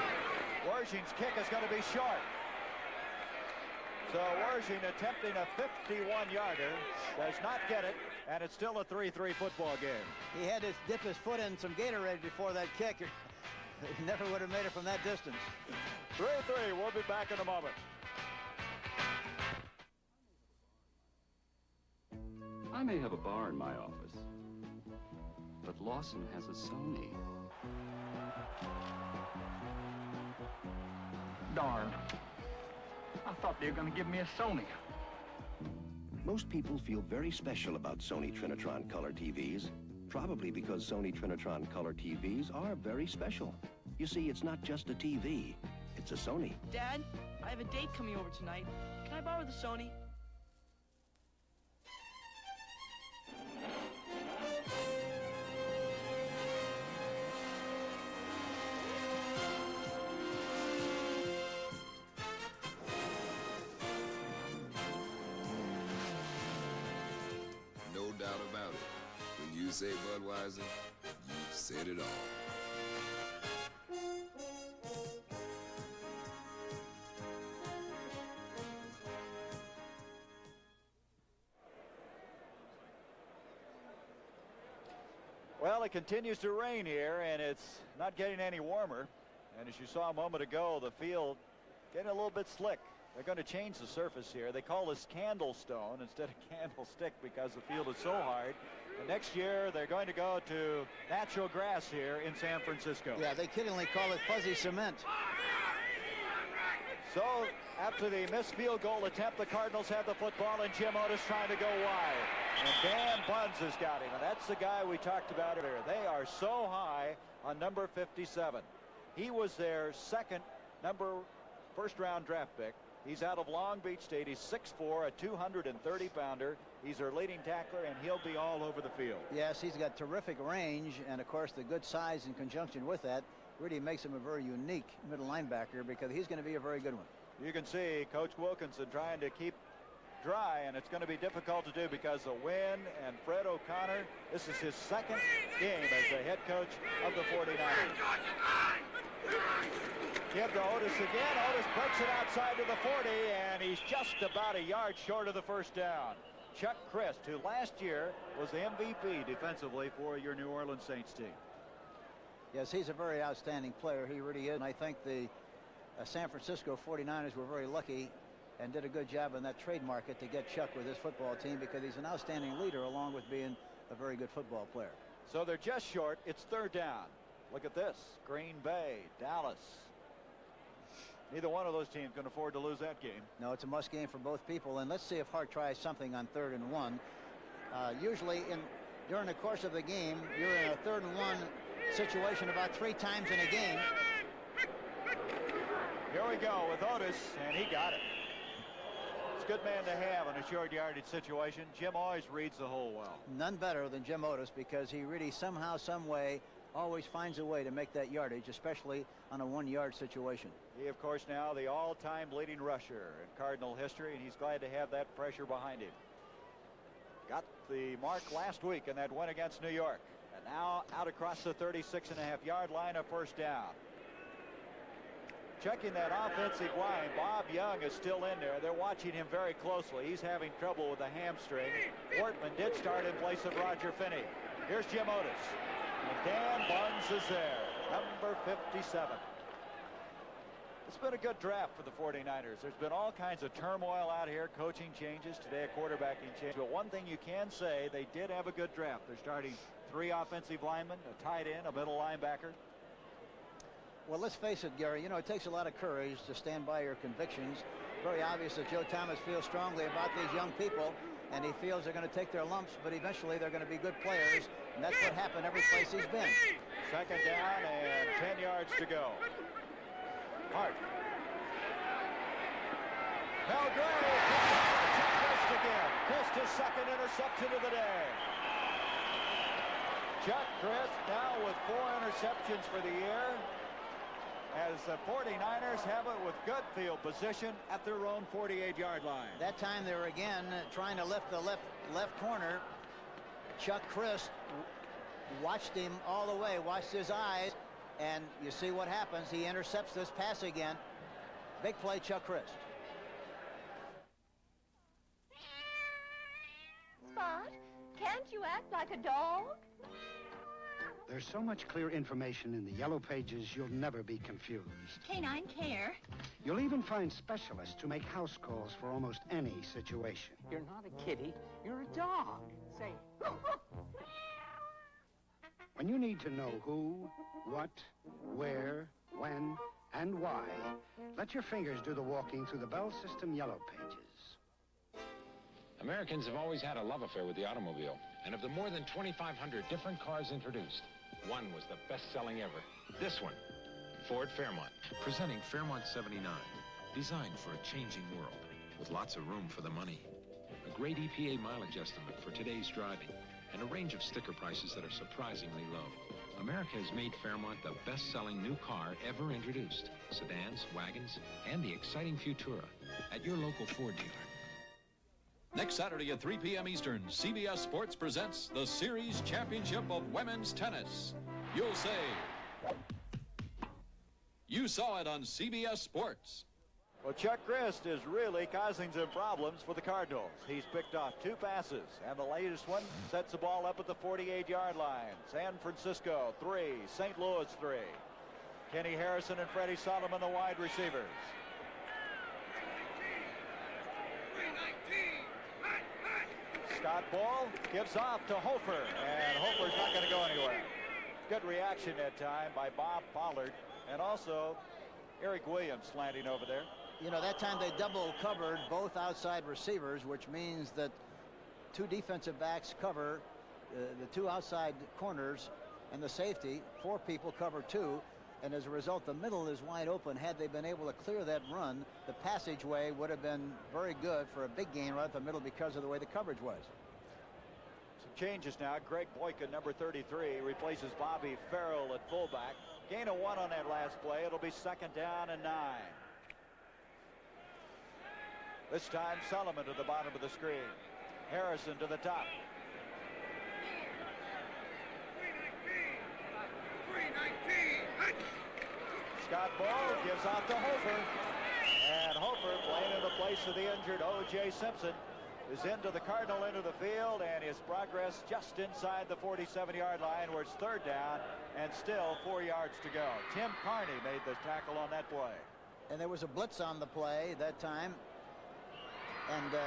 Wershing's kick is going to be short. So Wershing attempting a 51-yarder, does not get it, and it's still a 3-3 football game. He had to dip his foot in some Gatorade before that kick. He never would have made it from that distance. 3-3. We'll be back in a moment. I may have a bar in my office, but Lawson has a Sony. Darn. I thought they were going to give me a Sony. Most people feel very special about Sony Trinitron Color TVs. Probably because Sony Trinitron Color TVs are very special. You see, it's not just a TV, it's a Sony. Dad, I have a date coming over tonight. Can I borrow the Sony? No doubt about it. When you say Budweiser, you've said it all. Well, it continues to rain here, and it's not getting any warmer. And as you saw a moment ago, the field getting a little bit slick. They're going to change the surface here. They call this candlestone instead of candlestick because the field is so hard. And next year, they're going to go to natural grass here in San Francisco. Yeah, they kiddingly call it fuzzy cement. So, after the missed field goal attempt, the Cardinals have the football, and Jim Otis trying to go wide. And Dan Buns has got him, and that's the guy we talked about earlier. They are so high on number 57. He was their second first-round draft pick. He's out of Long Beach State. He's 6'4", a 230-pounder. He's their leading tackler, and he'll be all over the field. Yes, he's got terrific range, and of course the good size in conjunction with that really makes him a very unique middle linebacker because he's going to be a very good one. You can see Coach Wilkinson trying to keep dry, and it's going to be difficult to do because of wind. And Fred O'Connor, this is his second game as the head coach of the 49ers. Give to Otis again. Otis breaks it outside to the 40, and he's just about a yard short of the first down. Chuck Christ, who last year was the MVP defensively for your New Orleans Saints team. Yes, he's a very outstanding player. He really is. And I think the San Francisco 49ers were very lucky and did a good job in that trade market to get Chuck with his football team, because he's an outstanding leader along with being a very good football player. So they're just short. It's third down. Look at this. Green Bay, Dallas. Neither one of those teams can afford to lose that game. No, it's a must game for both people. And let's see if Hart tries something on 3rd and 1. Usually during the course of the game, you're in a 3rd and 1 situation about 3 times in a game. Here we go with Otis, and he got it. It's a good man to have in a short yardage situation. Jim always reads the hole well. None better than Jim Otis, because he really somehow, some way, always finds a way to make that yardage, especially on a 1-yard situation. He, of course, now the all-time leading rusher in Cardinal history, and he's glad to have that pressure behind him. Got the mark last week in that win against New York. And now out across the 36.5-yard line, a first down. Checking that offensive line, Bob Young is still in there. They're watching him very closely. He's having trouble with a hamstring. Wortman did start in place of Roger Finney. Here's Jim Otis. And Dan Buns is there, number 57. It's been a good draft for the 49ers. There's been all kinds of turmoil out here, coaching changes, today a quarterbacking change. But one thing you can say, they did have a good draft. They're starting 3 offensive linemen, a tight end, a middle linebacker. Well, let's face it, Gary, you know, it takes a lot of courage to stand by your convictions. Very obvious that Joe Thomas feels strongly about these young people, and he feels they're going to take their lumps, but eventually they're going to be good players, and that's what happened every place he's been. Second down and 10 yards to go. Hart. Mel Gray Christ again. Christ, his second interception of the day. Chuck Christ now with 4 interceptions for the year, as the 49ers have it with good field position at their own 48-yard line. That time they were again trying to lift the left corner. Chuck Christ watched him all the way, watched his eyes, and you see what happens. He intercepts this pass again. Big play, Chuck Christ. Spot, can't you act like a dog? There's so much clear information in the yellow pages, you'll never be confused. Canine care. You'll even find specialists who make house calls for almost any situation. You're not a kitty, you're a dog. Say, When you need to know who, what, where, when, and why, let your fingers do the walking through the Bell System yellow pages. Americans have always had a love affair with the automobile, and of the more than 2,500 different cars introduced, one was the best-selling ever. This one, Ford Fairmont. Presenting Fairmont 79, designed for a changing world, with lots of room for the money. A great EPA mileage estimate for today's driving, and a range of sticker prices that are surprisingly low. America has made Fairmont the best-selling new car ever introduced. Sedans, wagons, and the exciting Futura at your local Ford dealer. Next Saturday at 3 p.m. Eastern, CBS Sports presents the Series Championship of Women's Tennis. You'll say, you saw it on CBS Sports. Well, Chuck Christ is really causing some problems for the Cardinals. He's picked off 2 passes, and the latest one sets the ball up at the 48-yard line. San Francisco 3, St. Louis 3. Kenny Harrison and Freddie Solomon, the wide receivers. Scott Ball gives off to Hofer, and Hofer's not going to go anywhere. Good reaction that time by Bob Pollard, and also Eric Williams slanting over there. You know, that time they double covered both outside receivers, which means that 2 defensive backs cover the 2 outside corners, and the safety, 4 people cover 2. And as a result, the middle is wide open. Had they been able to clear that run, the passageway would have been very good for a big gain right at the middle because of the way the coverage was. Some changes now. Greg Boykin, number 33, replaces Bobby Farrell at fullback. Gain of 1 on that last play. It'll be 2nd down and 9. This time Solomon to the bottom of the screen. Harrison to the top. Scott Bull gives off to Hofer. And Hofer, playing in the place of the injured O.J. Simpson, is into the Cardinal end of the field, and his progress just inside the 47-yard line, where it's third down and still 4 yards to go. Tim Carney made the tackle on that play. And there was a blitz on the play that time, and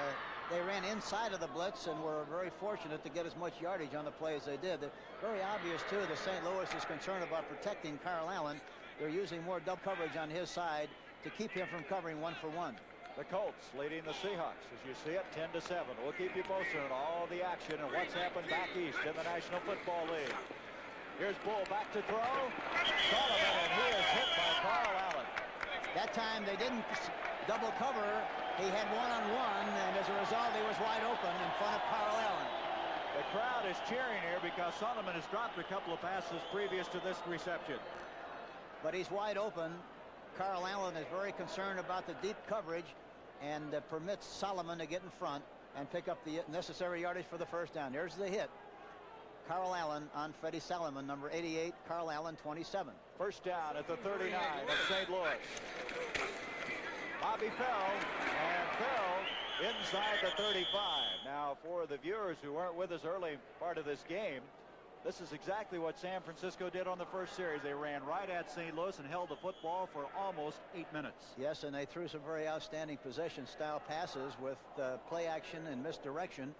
they ran inside of the blitz and were very fortunate to get as much yardage on the play as they did. They're very obvious, too, that St. Louis is concerned about protecting Carl Allen. They're using more double coverage on his side to keep him from covering 1-for-1. The Colts leading the Seahawks, as you see it, 10-7. We'll keep you posted on all the action and what's happened back east in the National Football League. Here's Bull back to throw. Solomon, and he is hit by Carl Allen. That time they didn't double cover. He had one-on-one, and as a result, he was wide open in front of Carl Allen. The crowd is cheering here because Solomon has dropped a couple of passes previous to this reception. But he's wide open. Carl Allen is very concerned about the deep coverage and permits Solomon to get in front and pick up the necessary yardage for the first down. There's the hit. Carl Allen on Freddie Solomon, number 88, Carl Allen, 27. First down at the 39 of St. Louis. Bobby fell, and fell inside the 35. Now, for the viewers who weren't with us early part of this game, this is exactly what San Francisco did on the first series. They ran right at St. Louis and held the football for almost 8 minutes. Yes, and they threw some very outstanding possession-style passes with play action and misdirection,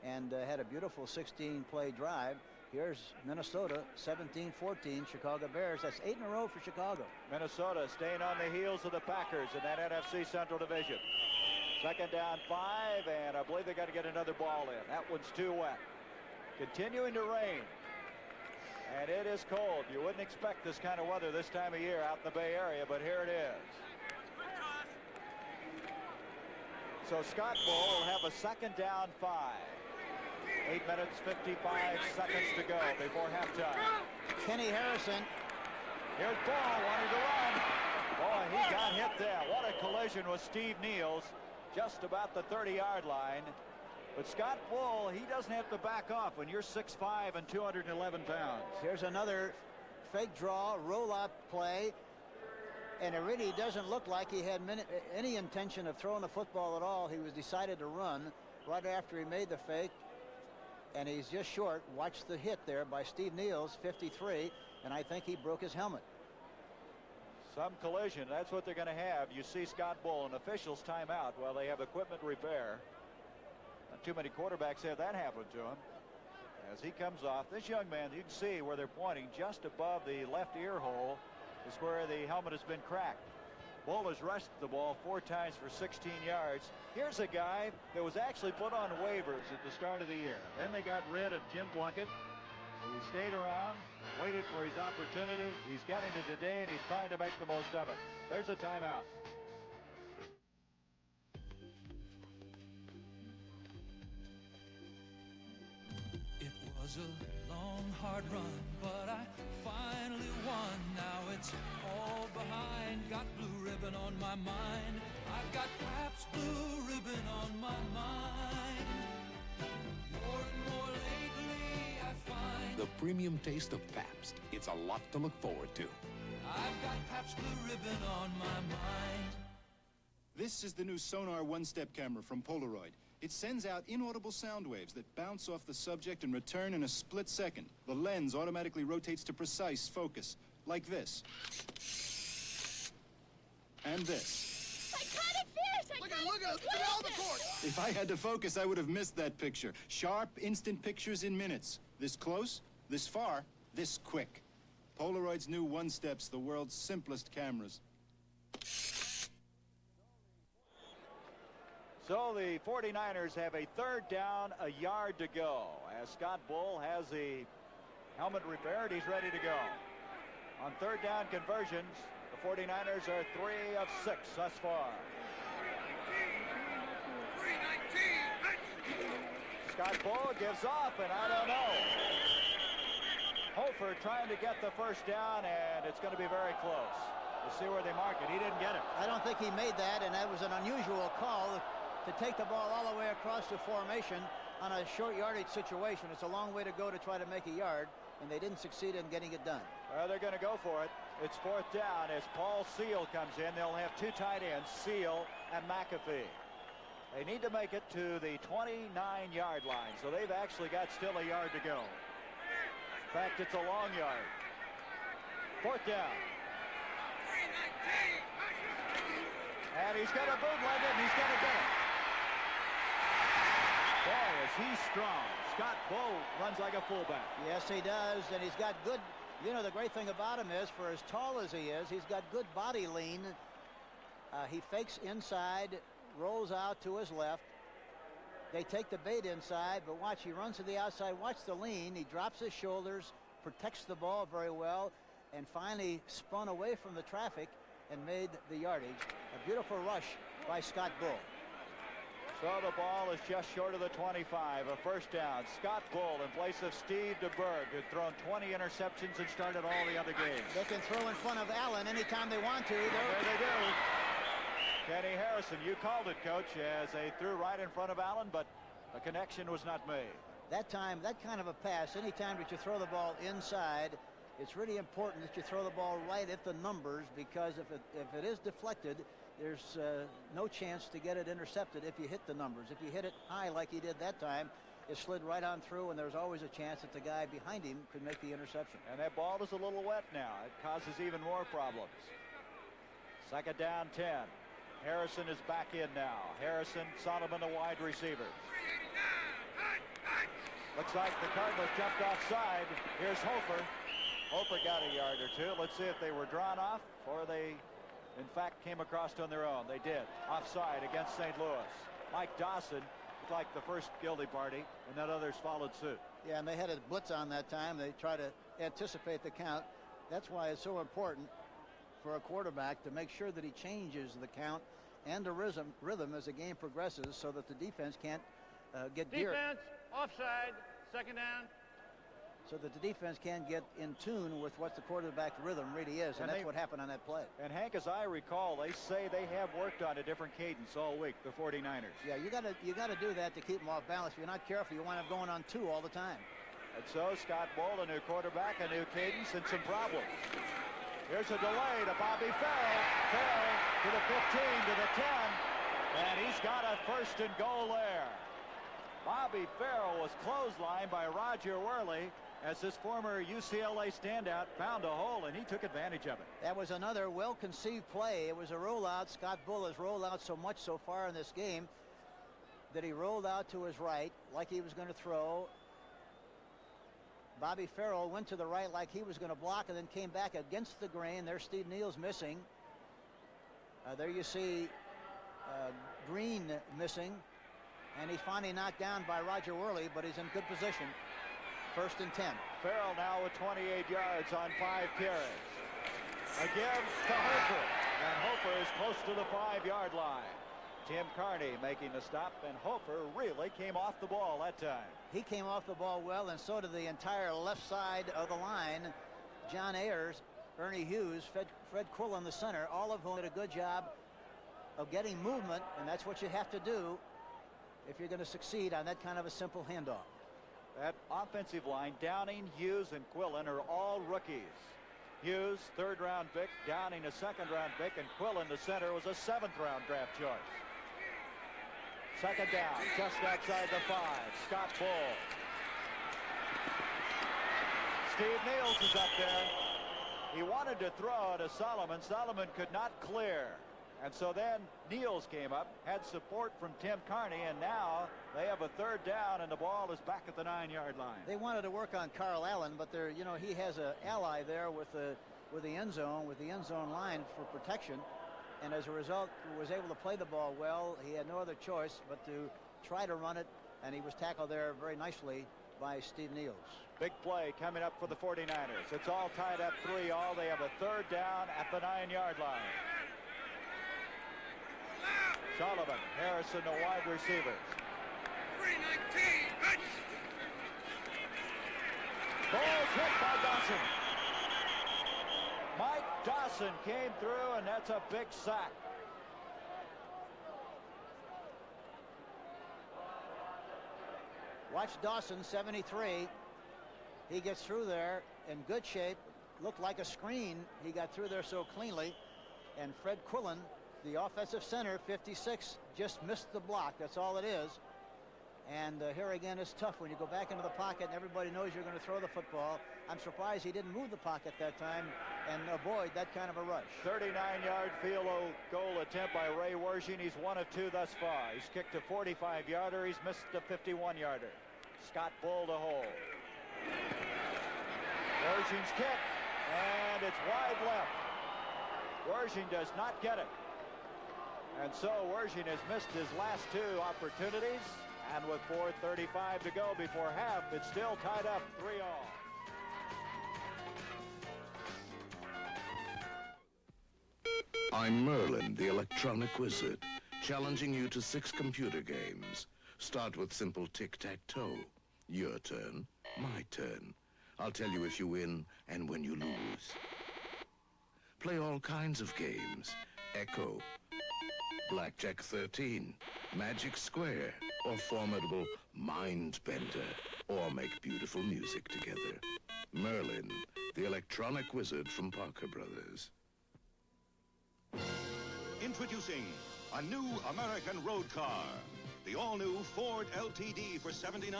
and had a beautiful 16-play drive. Here's Minnesota, 17-14, Chicago Bears. That's 8 in a row for Chicago. Minnesota staying on the heels of the Packers in that NFC Central Division. Second down 5, and I believe they got to get another ball in. That one's too wet. Continuing to rain. And it is cold. You wouldn't expect this kind of weather this time of year out in the Bay Area, but here it is. So Scott Bull will have a second down 5. 8 minutes, 55 seconds to go before halftime. Kenny Harrison. Here's Bull wanting to run. Boy, he got hit there. What a collision with Steve Niels just about the 30-yard line. But Scott Bull, he doesn't have to back off when you're 6'5" and 211 pounds. Here's another fake draw, roll-out play. And it really doesn't look like he had any intention of throwing the football at all. He was decided to run right after he made the fake. And he's just short. Watch the hit there by Steve Niels, 53. And I think he broke his helmet. Some collision. That's what they're going to have. You see Scott Bull, an official's timeout while they have equipment repair. Not too many quarterbacks have that happen to him. As he comes off, this young man, you can see where they're pointing just above the left ear hole is where the helmet has been cracked. Bull has rushed the ball 4 times for 16 yards. Here's a guy that was actually put on waivers at the start of the year. Then they got rid of Jim Plunkett. He stayed around, waited for his opportunity. He's getting it today, and he's trying to make the most of it. There's a timeout. It was a long, hard run, but I finally won. Now it's all behind. Got blue ribbon on my mind. I've got Pabst Blue Ribbon on my mind. More and more lately I find The premium taste of Pabst. It's a lot to look forward to. I've got Pabst Blue Ribbon on my mind. This is the new Sonar one-step camera from Polaroid. It sends out inaudible sound waves that bounce off the subject and return in a split second. The lens automatically rotates to precise focus, like this. And this. I caught it fierce! Look at all the court! If I had to focus, I would have missed that picture. Sharp, instant pictures in minutes. This close, this far, this quick. Polaroid's new one-step's the world's simplest cameras. So the 49ers have a third down, a yard to go. As Scott Bull has the helmet repaired, he's ready to go. On third down conversions, the 49ers are 3 of 6 thus far. Scott Bull gives off, and I don't know. Hofer trying to get the first down, and it's going to be very close. We'll see where they mark it. He didn't get it. I don't think he made that, and that was an unusual call. to take the ball all the way across the formation on a short yardage situation. It's a long way to go to try to make a yard, and they didn't succeed in getting it done. Well, they're going to go for it. It's 4th down as Paul Seal comes in. They'll have 2 tight ends, Seal and McAfee. They need to make it to the 29-yard line, so they've actually got still a yard to go. In fact, it's a long yard. 4th down. And he's going to bootleg it, and he's going to get it. Boy, is he strong. Scott Bull runs like a fullback. Yes, he does, and he's got good, you know, the great thing about him is, for as tall as he is, he's got good body lean. He fakes inside, rolls out to his left. They take the bait inside, but watch, he runs to the outside. Watch the lean. He drops his shoulders, protects the ball very well, and finally spun away from the traffic and made the yardage. A beautiful rush by Scott Bull. So the ball is just short of the 25, a 1st down. Scott Bull in place of Steve DeBerg, who'd thrown 20 interceptions and started all the other games. They can throw in front of Allen anytime they want to. There they do. Kenny Harrison, you called it, Coach, as they threw right in front of Allen, but the connection was not made. That time, that kind of a pass, anytime that you throw the ball inside, it's really important that you throw the ball right at the numbers, because if it is deflected, there's no chance to get it intercepted if you hit the numbers. If you hit it high like he did that time, it slid right on through, and there's always a chance that the guy behind him could make the interception. And that ball is a little wet now. It causes even more problems. 2nd down, 10. Harrison is back in now. Harrison, Solomon, the wide receivers. Looks like the Cardinals jumped offside. Here's Hofer. Hofer got a yard or 2. Let's see if they were drawn off or they, in fact, came across on their own. They did. Offside against St. Louis. Mike Dawson looked like the first guilty party, and then others followed suit. Yeah, and they had a blitz on that time. They try to anticipate the count. That's why it's so important for a quarterback to make sure that he changes the count and the rhythm as the game progresses, so that the defense can't get geared. Defense, offside, 2nd down. So that the defense can get in tune with what the quarterback rhythm really is, and that's what happened on that play. And Hank, as I recall, they say they have worked on a different cadence all week, the 49ers. Yeah, you got to do that to keep them off balance. If you're not careful, you wind up going on 2 all the time. And so Scott Bull, a new quarterback, a new cadence, and some problems. Here's a delay to Bobby Farrell. Farrell to the 15, to the 10, and he's got a 1st and goal there. Bobby Farrell was clotheslined by Roger Worley as this former UCLA standout found a hole, and he took advantage of it. That was another well-conceived play. It was a rollout. Scott Bull has rolled out so much so far in this game that he rolled out to his right like he was going to throw. Bobby Farrell went to the right like he was going to block, and then came back against the grain. There's Steve Neal's missing. There you see Green missing, and he's finally knocked down by Roger Worley, but he's in good position. 1st and 10. Farrell now with 28 yards on 5 carries. Again to Hofer, and Hofer is close to the 5-yard line. Tim Carney making the stop, and Hofer really came off the ball that time. He came off the ball well, and so did the entire left side of the line. John Ayers, Ernie Hughes, Fred Quill in the center, all of whom did a good job of getting movement, and that's what you have to do if you're going to succeed on that kind of a simple handoff. That offensive line, Downing, Hughes, and Quillen are all rookies. Hughes, 3rd-round pick, Downing, a 2nd-round pick, and Quillen, the center, was a 7th-round draft choice. 2nd down, just outside the 5. Scott Bull. Steve Neal's is up there. He wanted to throw to Solomon. Solomon could not clear. And so then Neal's came up, had support from Tim Carney, and now they have a 3rd down, and the ball is back at the 9-yard line. They wanted to work on Carl Allen, but there, you know, he has an ally there with the end zone line for protection, and as a result was able to play the ball well. He had no other choice but to try to run it, and he was tackled there very nicely by Steve Neal's. Big play coming up for the 49ers. It's all tied up 3-all. They have a 3rd down at the 9-yard line. Sullivan, Harrison, the wide receivers. 319. Ball's hit by Dawson. Mike Dawson came through, and that's a big sack. Watch Dawson, 73. He gets through there in good shape. Looked like a screen. He got through there so cleanly. And Fred Quillen, the offensive center, 56, just missed the block. That's all it is. And here again, it's tough when you go back into the pocket and everybody knows you're going to throw the football. I'm surprised he didn't move the pocket that time and avoid that kind of a rush. 39-yard field goal attempt by Ray Wershing. He's 1 of 2 thus far. He's kicked a 45-yarder. He's missed a 51-yarder. Scott Bull to hold. Wershing's kick, and it's wide left. Wershing does not get it. And so Wershing has missed his last 2 opportunities. And with 4:35 to go before half, it's still tied up 3-all. I'm Merlin, the electronic wizard, challenging you to 6 computer games. Start with simple tic-tac-toe. Your turn, my turn. I'll tell you if you win and when you lose. Play all kinds of games. Echo, Blackjack 13, Magic Square, or formidable Mind Bender, or make beautiful music together. Merlin, the electronic wizard from Parker Brothers. Introducing a new American road car. The all-new Ford LTD for $79,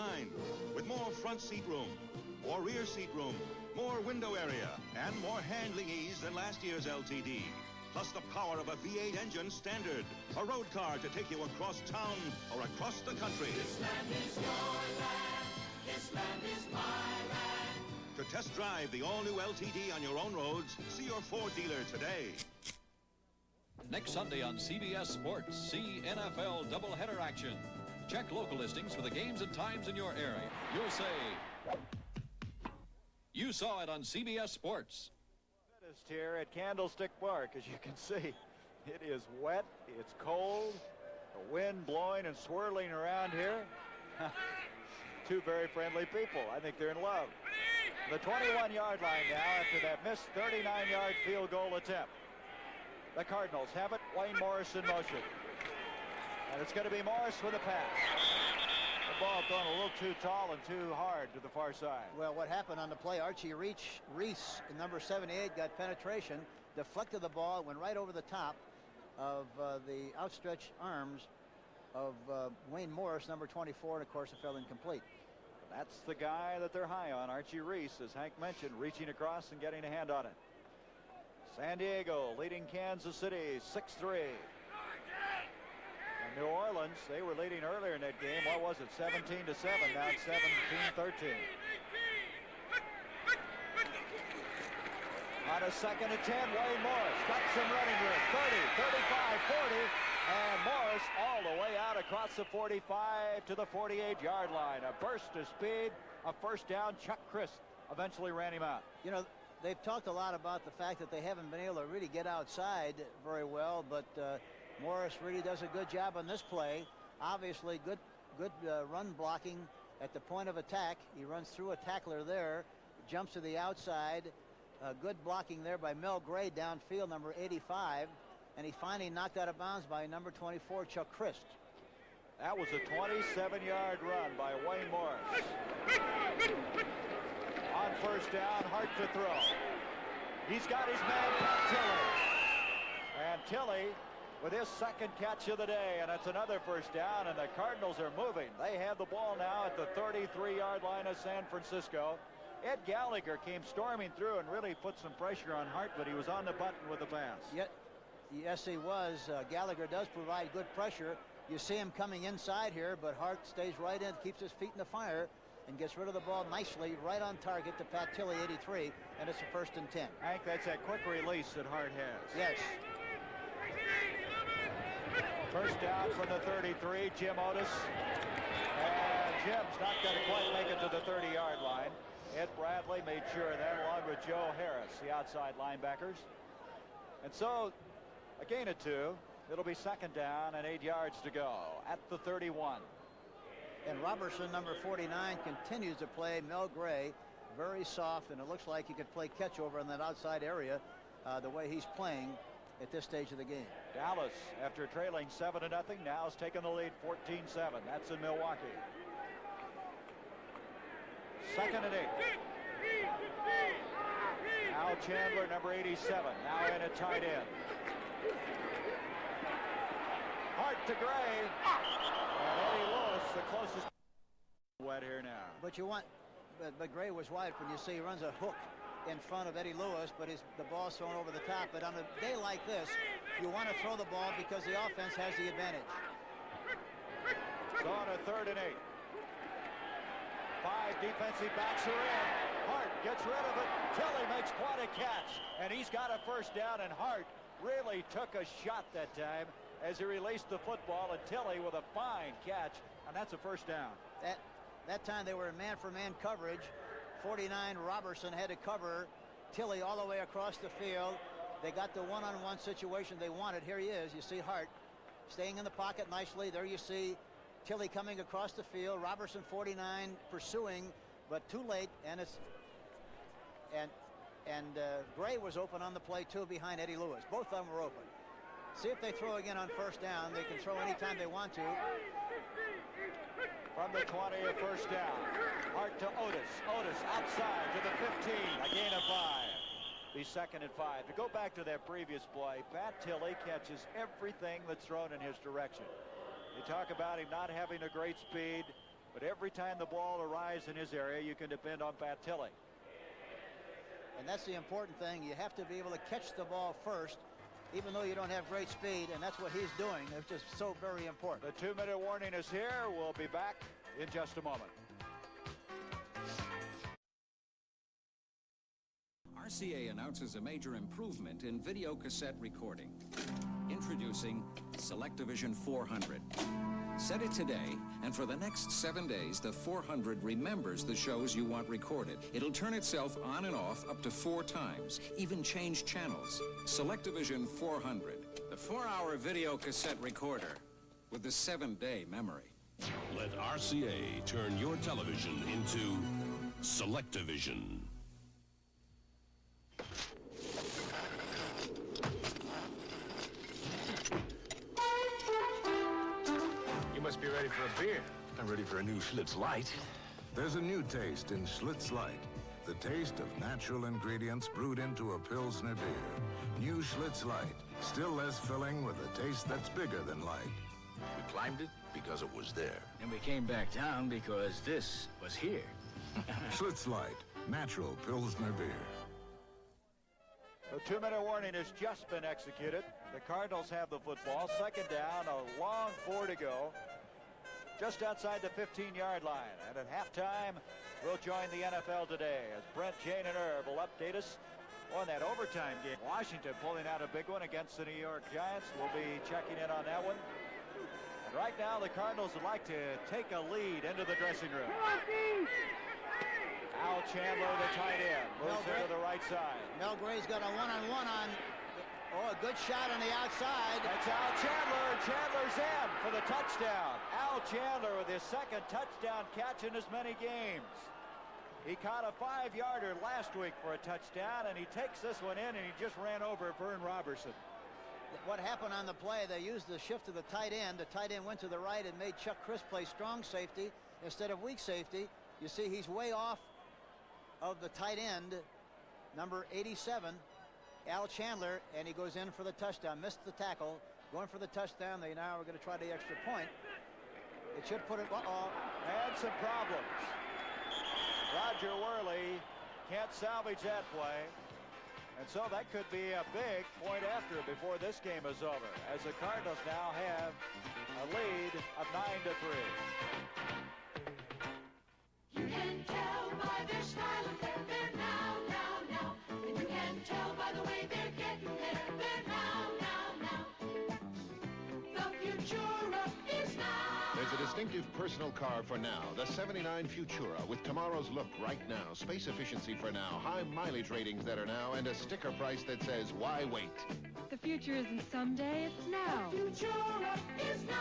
with more front seat room, more rear seat room, more window area, and more handling ease than last year's LTD. Plus the power of a V8 engine standard. A road car to take you across town or across the country. This land is your land. This land is my land. To test drive the all-new LTD on your own roads, see your Ford dealer today. Next Sunday on CBS Sports, see NFL doubleheader action. Check local listings for the games and times in your area. You'll say, you saw it on CBS Sports. Here at Candlestick Park, as you can see, it is wet, it's cold, the wind blowing and swirling around here. 2 very friendly people. I think they're in love. The 21-yard line now after that missed 39-yard field goal attempt. The Cardinals have it. Wayne Morris in motion. And it's going to be Morris with a pass. The ball thrown a little too tall and too hard to the far side. Well, what happened on the play, Archie Reese, number 78, got penetration, deflected the ball, went right over the top of the outstretched arms of Wayne Morris, number 24, and of course it fell incomplete. That's the guy that they're high on, Archie Reese, as Hank mentioned, reaching across and getting a hand on it. San Diego leading Kansas City 6-3. New Orleans, they were leading earlier in that game. What was it, 17-7? Now it's 17-13. On a 2nd and 10, Wayne Morris got some running room. 30, 35, 40, and Morris all the way out across the 45 to the 48-yard line. A burst of speed, a first down. Chuck Christ eventually ran him out. You know, they've talked a lot about the fact that they haven't been able to really get outside very well, but Morris really does a good job on this play. Obviously, good run blocking at the point of attack. He runs through a tackler there, jumps to the outside. Good blocking there by Mel Gray downfield, number 85, and he finally knocked out of bounds by number 24, Chuck Christ. That was a 27-yard run by Wayne Morris. On first down, Hart to throw. He's got his man, Pat Tilley. And Tilley with his 2nd catch of the day, and that's another first down, and the Cardinals are moving. They have the ball now at the 33-yard line of San Francisco. Ed Gallagher came storming through and really put some pressure on Hart, but he was on the button with the pass. Yes, he was. Gallagher does provide good pressure. You see him coming inside here, but Hart stays right in, keeps his feet in the fire, and gets rid of the ball nicely, right on target to Pat Tilley, 83, and it's a 1st and 10. Hank, that's that quick release that Hart has. Yes. First down from the 33, Jim Otis. And Jim's not going to quite make it to the 30-yard line. Ed Bradley made sure of that, along with Joe Harris, the outside linebackers. And so, a gain of 2. It'll be 2nd down and 8 yards to go at the 31. And Robertson, number 49, continues to play Mel Gray very soft, and it looks like he could play catch over in that outside area the way he's playing at this stage of the game. Dallas, after trailing 7-0, now has taken the lead 14-7. That's in Milwaukee. 2nd and 8. Al Chandler, number 87, now in at tight end. Hart to Gray. And Eddie Lewis, the closest. Wet here now. But you want, but Gray was wide when you see he runs a hook in front of Eddie Lewis, but the ball's thrown over the top. But on a day like this, you want to throw the ball because the offense has the advantage. So on a 3rd and 8. 5 defensive backs are in. Hart gets rid of it. Tilley makes quite a catch, and he's got a first down, and Hart really took a shot that time as he released the football, and Tilley with a fine catch, and that's a first down. That time they were in man-for-man coverage. 49 Robertson had to cover Tilley all the way across the field. They got the one-on-one situation they wanted. Here he is. You see Hart staying in the pocket nicely. There you see Tilley coming across the field. Robertson 49 pursuing, but too late, and Gray was open on the play too behind Eddie Lewis. Both of them were open. See if they throw again on first down. They can throw anytime they want to. From the 20, a first down. Hart to Otis. Otis outside to the 15. A gain of 5. Be 2nd and 5. To go back to that previous play, Pat Tilley catches everything that's thrown in his direction. You talk about him not having a great speed, but every time the ball arrives in his area, you can depend on Pat Tilley. And that's the important thing. You have to be able to catch the ball first, even though you don't have great speed, and that's what he's doing. It's just so very important. The 2-minute warning is here. We'll be back in just a moment. RCA announces a major improvement in video cassette recording. Introducing SelectaVision 400. Set it today, and for the next 7 days, the 400 remembers the shows you want recorded. It'll turn itself on and off up to 4 times, even change channels. SelectaVision 400, the 4-hour video cassette recorder with the 7-day memory. Let RCA turn your television into SelectaVision. You must be ready for a beer. I'm ready for a new Schlitz Light. There's a new taste in Schlitz Light. The taste of natural ingredients brewed into a Pilsner beer. New Schlitz Light. Still less filling with a taste that's bigger than light. We climbed it because it was there. And we came back down because this was here. Schlitz Light. Natural Pilsner beer. The 2-minute warning has just been executed. The Cardinals have the football. 2nd down, a long 4 to go. Just outside the 15-yard line. And at halftime, we'll join the NFL today as Brent, Jane, and Irv will update us on that overtime game. Washington pulling out a big one against the New York Giants. We'll be checking in on that one. And right now, the Cardinals would like to take a lead into the dressing room. Al Chandler, the tight end, moves into the right side. Mel Gray's got a one-on-one on. Oh, a good shot on the outside. That's Al Chandler. Chandler's in for the touchdown. Al Chandler with his 2nd touchdown catch in as many games. He caught a 5-yarder last week for a touchdown, and he takes this one in, and he just ran over Vern Robertson. What happened on the play, they used the shift to the tight end. The tight end went to the right and made Chuck Chris play strong safety instead of weak safety. You see he's way off of the tight end, number 87, Al Chandler, and he goes in for the touchdown. Missed the tackle, going for the touchdown. They now are going to try the extra point. It should put it, and some problems. Roger Worley can't salvage that play, and so that could be a big point after before this game is over, as the Cardinals now have a lead of 9-3. You can tell by their style of play, they're now. And you can tell by the way they're getting there, they're now. The Futura is now. There's a distinctive personal car for now, the 79 Futura, with tomorrow's look right now, space efficiency for now, high mileage ratings that are now, and a sticker price that says, why wait? The future isn't someday, it's now. The Futura is now.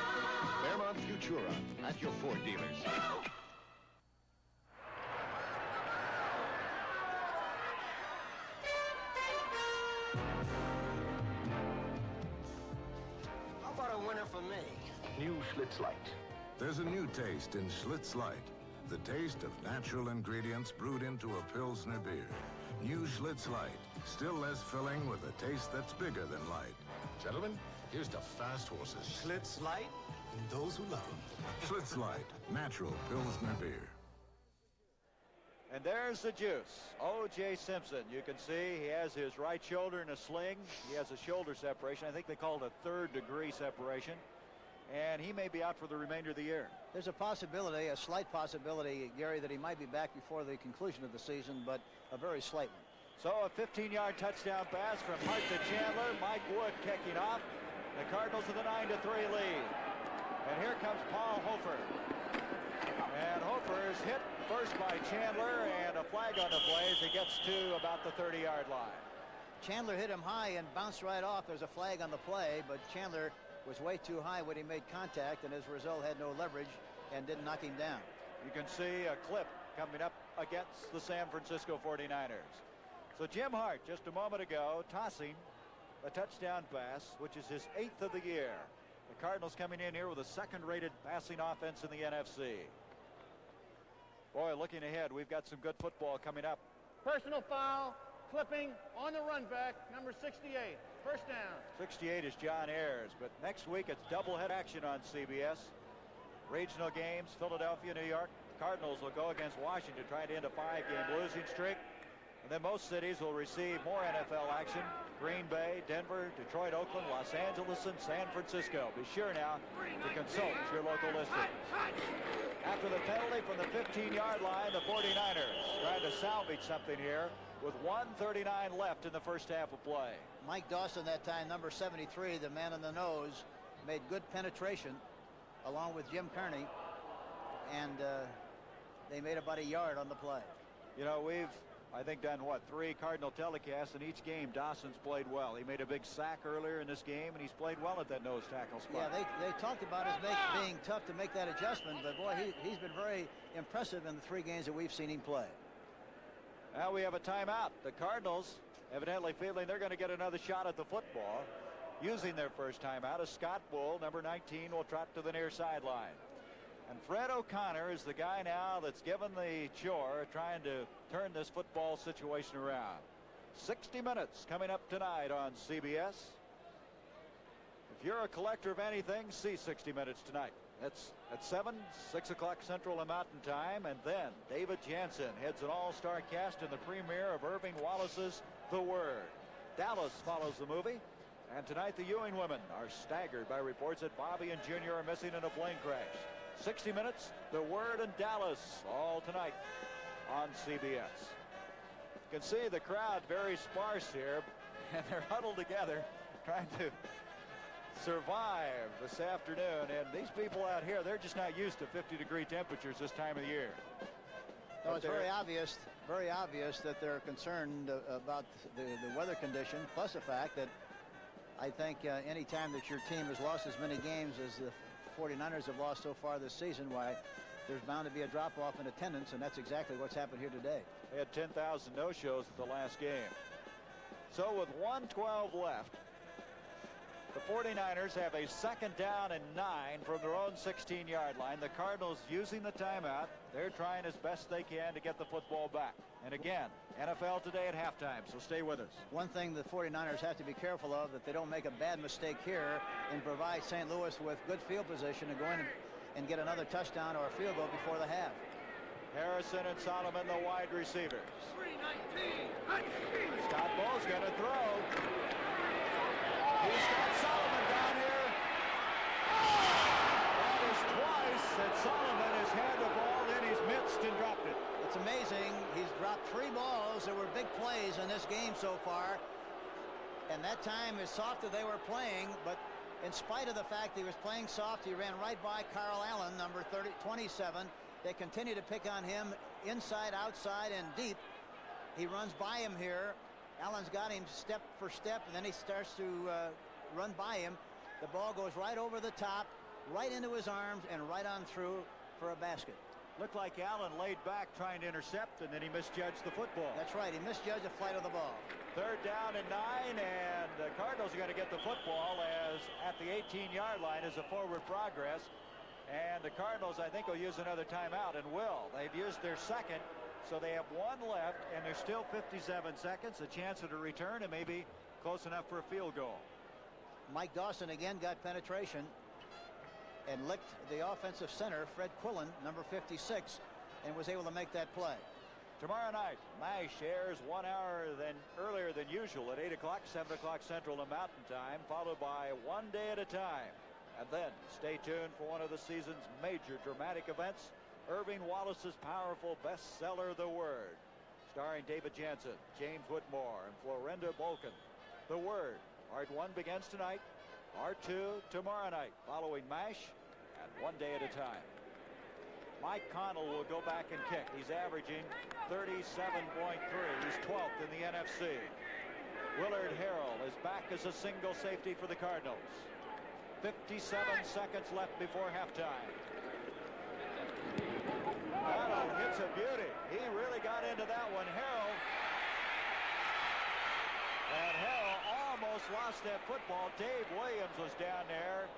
Fairmont Futura, at your Ford dealers. Now. How about a winner for me? New Schlitz Light. There's a new taste in Schlitz Light. The taste of natural ingredients brewed into a Pilsner beer. New Schlitz Light. Still less filling with a taste that's bigger than light. Gentlemen, here's to fast horses. Schlitz Light and those who love them. Schlitz Light. Natural Pilsner beer. And there's the juice. O.J. Simpson. You can see he has his right shoulder in a sling. He has a shoulder separation. I think they call it a third-degree separation. And he may be out for the remainder of the year. There's a possibility, a slight possibility, Gary, that he might be back before the conclusion of the season, but a very slight one. So a 15-yard touchdown pass from Hart to Chandler. Mike Wood kicking off. The Cardinals with a 9-3 lead. And here comes Paul Hofer. And Hofer is hit first by Chandler, and a flag on the play as he gets to about the 30-yard line. Chandler hit him high and bounced right off. There's a flag on the play, but Chandler was way too high when he made contact, and as a result had no leverage and didn't knock him down. You can see a clip coming up against the San Francisco 49ers. So Jim Hart just a moment ago tossing a touchdown pass, which is his 8th of the year. The Cardinals coming in here with a second-rated passing offense in the NFC. Boy, looking ahead, we've got some good football coming up. Personal foul, clipping on the run back, number 68. First down. 68 is John Ayers, but next week it's doublehead action on CBS. Regional games, Philadelphia, New York. Cardinals will go against Washington, trying to end a 5-game losing streak. And then most cities will receive more NFL action. Green Bay, Denver, Detroit, Oakland, Los Angeles, and San Francisco. Be sure now to consult your local listing. After the penalty from the 15-yard line, the 49ers trying to salvage something here with 1:39 left in the first half of play. Mike Dawson that time, number 73, the man on the nose, made good penetration along with Jim Kearney, and they made about a yard on the play. You know, we've, I think, done, what, 3 Cardinal telecasts. In each game, Dawson's played well. He made a big sack earlier in this game, and he's played well at that nose tackle spot. Yeah, they talked about his being tough to make that adjustment, but, boy, he's been very impressive in the 3 games that we've seen him play. Now we have a timeout. The Cardinals evidently feeling they're going to get another shot at the football. Using their first timeout, as Scott Bull, number 19, will trot to the near sideline. And Fred O'Connor is the guy now that's given the chore trying to turn this football situation around. 60 minutes coming up tonight on CBS. If you're a collector of anything, see 60 Minutes tonight. That's at 7, 6 o'clock Central and Mountain Time. And then David Jansen heads an all-star cast in the premiere of Irving Wallace's The Word. Dallas follows the movie. And tonight the Ewing women are staggered by reports that Bobby and Junior are missing in a plane crash. 60 Minutes, The Word, and Dallas, all tonight on CBS. You can see the crowd very sparse here, and they're huddled together trying to survive this afternoon. And these people out here, they're just not used to 50-degree temperatures this time of the year. No, it's very obvious that they're concerned about the weather condition, plus the fact that I think any time that your team has lost as many games as the 49ers have lost so far this season, why, there's bound to be a drop-off in attendance, and that's exactly what's happened here today. They had 10,000 no-shows at the last game. So with 1:12 left, the 49ers have a 2nd down and 9 from their own 16-yard line. The Cardinals using the timeout. They're trying as best they can to get the football back. And again, NFL today at halftime, so stay with us. One thing the 49ers have to be careful of, that they don't make a bad mistake here and provide St. Louis with good field position to go in and get another touchdown or a field goal before the half. Harrison and Solomon, the wide receivers. Scott Bull's going to throw. He's got Solomon down here. That is twice that Solomon has had the ball in his midst and dropped it. It's amazing. He's dropped 3 balls. There were big plays in this game so far. And that time, as soft as they were playing, but in spite of the fact he was playing soft, he ran right by Carl Allen, number 27. They continue to pick on him inside, outside, and deep. He runs by him here. Allen's got him step for step, and then he starts to run by him. The ball goes right over the top, right into his arms, and right on through for a basket. Looked like Allen laid back trying to intercept, and then he misjudged the football. That's right. He misjudged the flight of the ball. 3rd down and 9, and the Cardinals are going to get the football as at the 18-yard line as a forward progress. And the Cardinals, I think, will use another timeout, and will. They've used their second, so they have one left, and there's still 57 seconds, a chance at a return, and maybe close enough for a field goal. Mike Dawson again got penetration and licked the offensive center, Fred Quillen, number 56, and was able to make that play. Tomorrow night, MASH airs 1 hour earlier than usual at 8 o'clock, 7 o'clock Central and Mountain Time, followed by One Day at a Time. And then stay tuned for one of the season's major dramatic events, Irving Wallace's powerful bestseller, The Word, starring David Jansen, James Whitmore, and Florinda Bolkin. The Word, Part 1 begins tonight, Part 2 tomorrow night, following MASH and One Day at a Time. Mike Connell will go back and kick. He's averaging 37.3. He's 12th in the NFC. Willard Harrell is back as a single safety for the Cardinals. 57 seconds left before halftime. Connell hits a beauty. He really got into that one. Harrell almost lost that football. Dave Williams was down there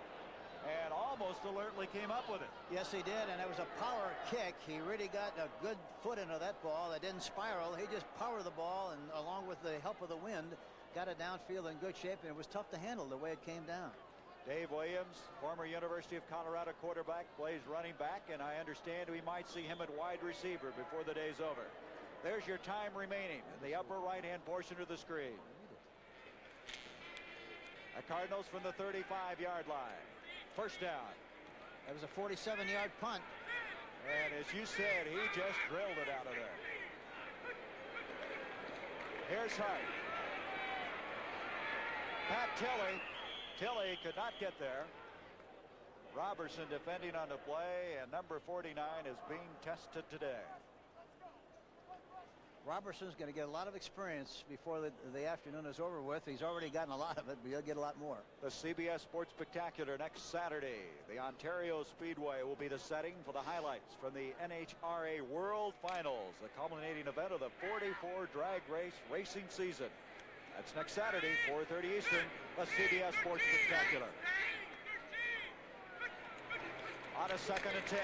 and almost alertly came up with it. Yes, he did, and it was a power kick. He really got a good foot into that ball. That didn't spiral. He just powered the ball, and along with the help of the wind, got it downfield in good shape, and it was tough to handle the way it came down. Dave Williams, former University of Colorado quarterback, plays running back, and I understand we might see him at wide receiver before the day's over. There's your time remaining in the upper right-hand portion of the screen. The Cardinals from the 35-yard line. First down. That was a 47-yard punt. And as you said, he just drilled it out of there. Here's Hart. Pat Tilley. Tilley could not get there. Robertson defending on the play, and number 49 is being tested today. Robertson's going to get a lot of experience before the afternoon is over with. He's already gotten a lot of it, but he'll get a lot more. The CBS Sports Spectacular next Saturday. The Ontario Speedway will be the setting for the highlights from the NHRA World Finals, the culminating event of the 44 drag race racing season. That's next Saturday, 4:30 Eastern, the CBS Sports Spectacular. On a 2nd and 10.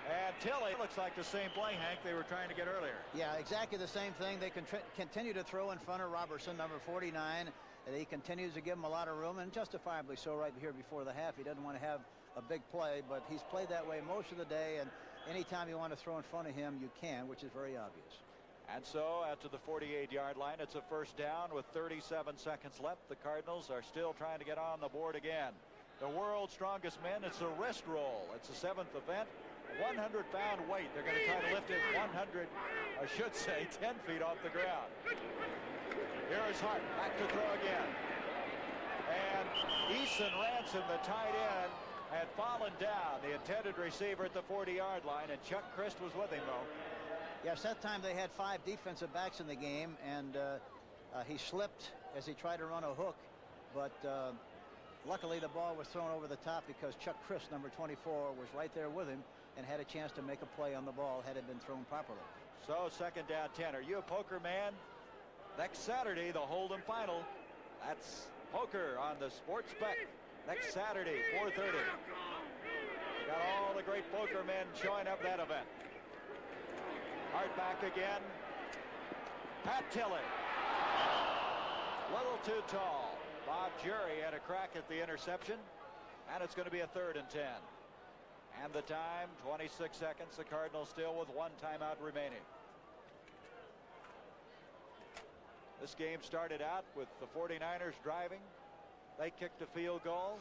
And Tilley looks like the same play, Hank, they were trying to get earlier. Yeah, exactly the same thing. They continue to throw in front of Robertson, number 49. And he continues to give him a lot of room, and justifiably so right here before the half. He doesn't want to have a big play, but he's played that way most of the day, and anytime you want to throw in front of him, you can, which is very obvious. And so, after the 48-yard line, it's a first down with 37 seconds left. The Cardinals are still trying to get on the board again. The world's strongest men, it's a wrist roll. It's the 7th event. 100-pound weight. They're going to try to lift it 100, I should say, 10 feet off the ground. Here is Hart, back to throw again. And Eason Ransom, the tight end, had fallen down, the intended receiver at the 40-yard line, and Chuck Christ was with him, though. Yes, that time they had 5 defensive backs in the game, and he slipped as he tried to run a hook, but luckily the ball was thrown over the top because Chuck Christ, number 24, was right there with him and had a chance to make a play on the ball had it been thrown properly. So, 2nd down 10. Are you a poker man? Next Saturday, the Hold'em final. That's poker on the Sports Spec. Next Saturday, 4:30. Got all the great poker men showing up that event. Hart back again. Pat Tilley. Little too tall. Bob Jury had a crack at the interception, and it's going to be a 3rd and 10. And the time, 26 seconds. The Cardinals still with 1 timeout remaining. This game started out with the 49ers driving. They kicked a field goal.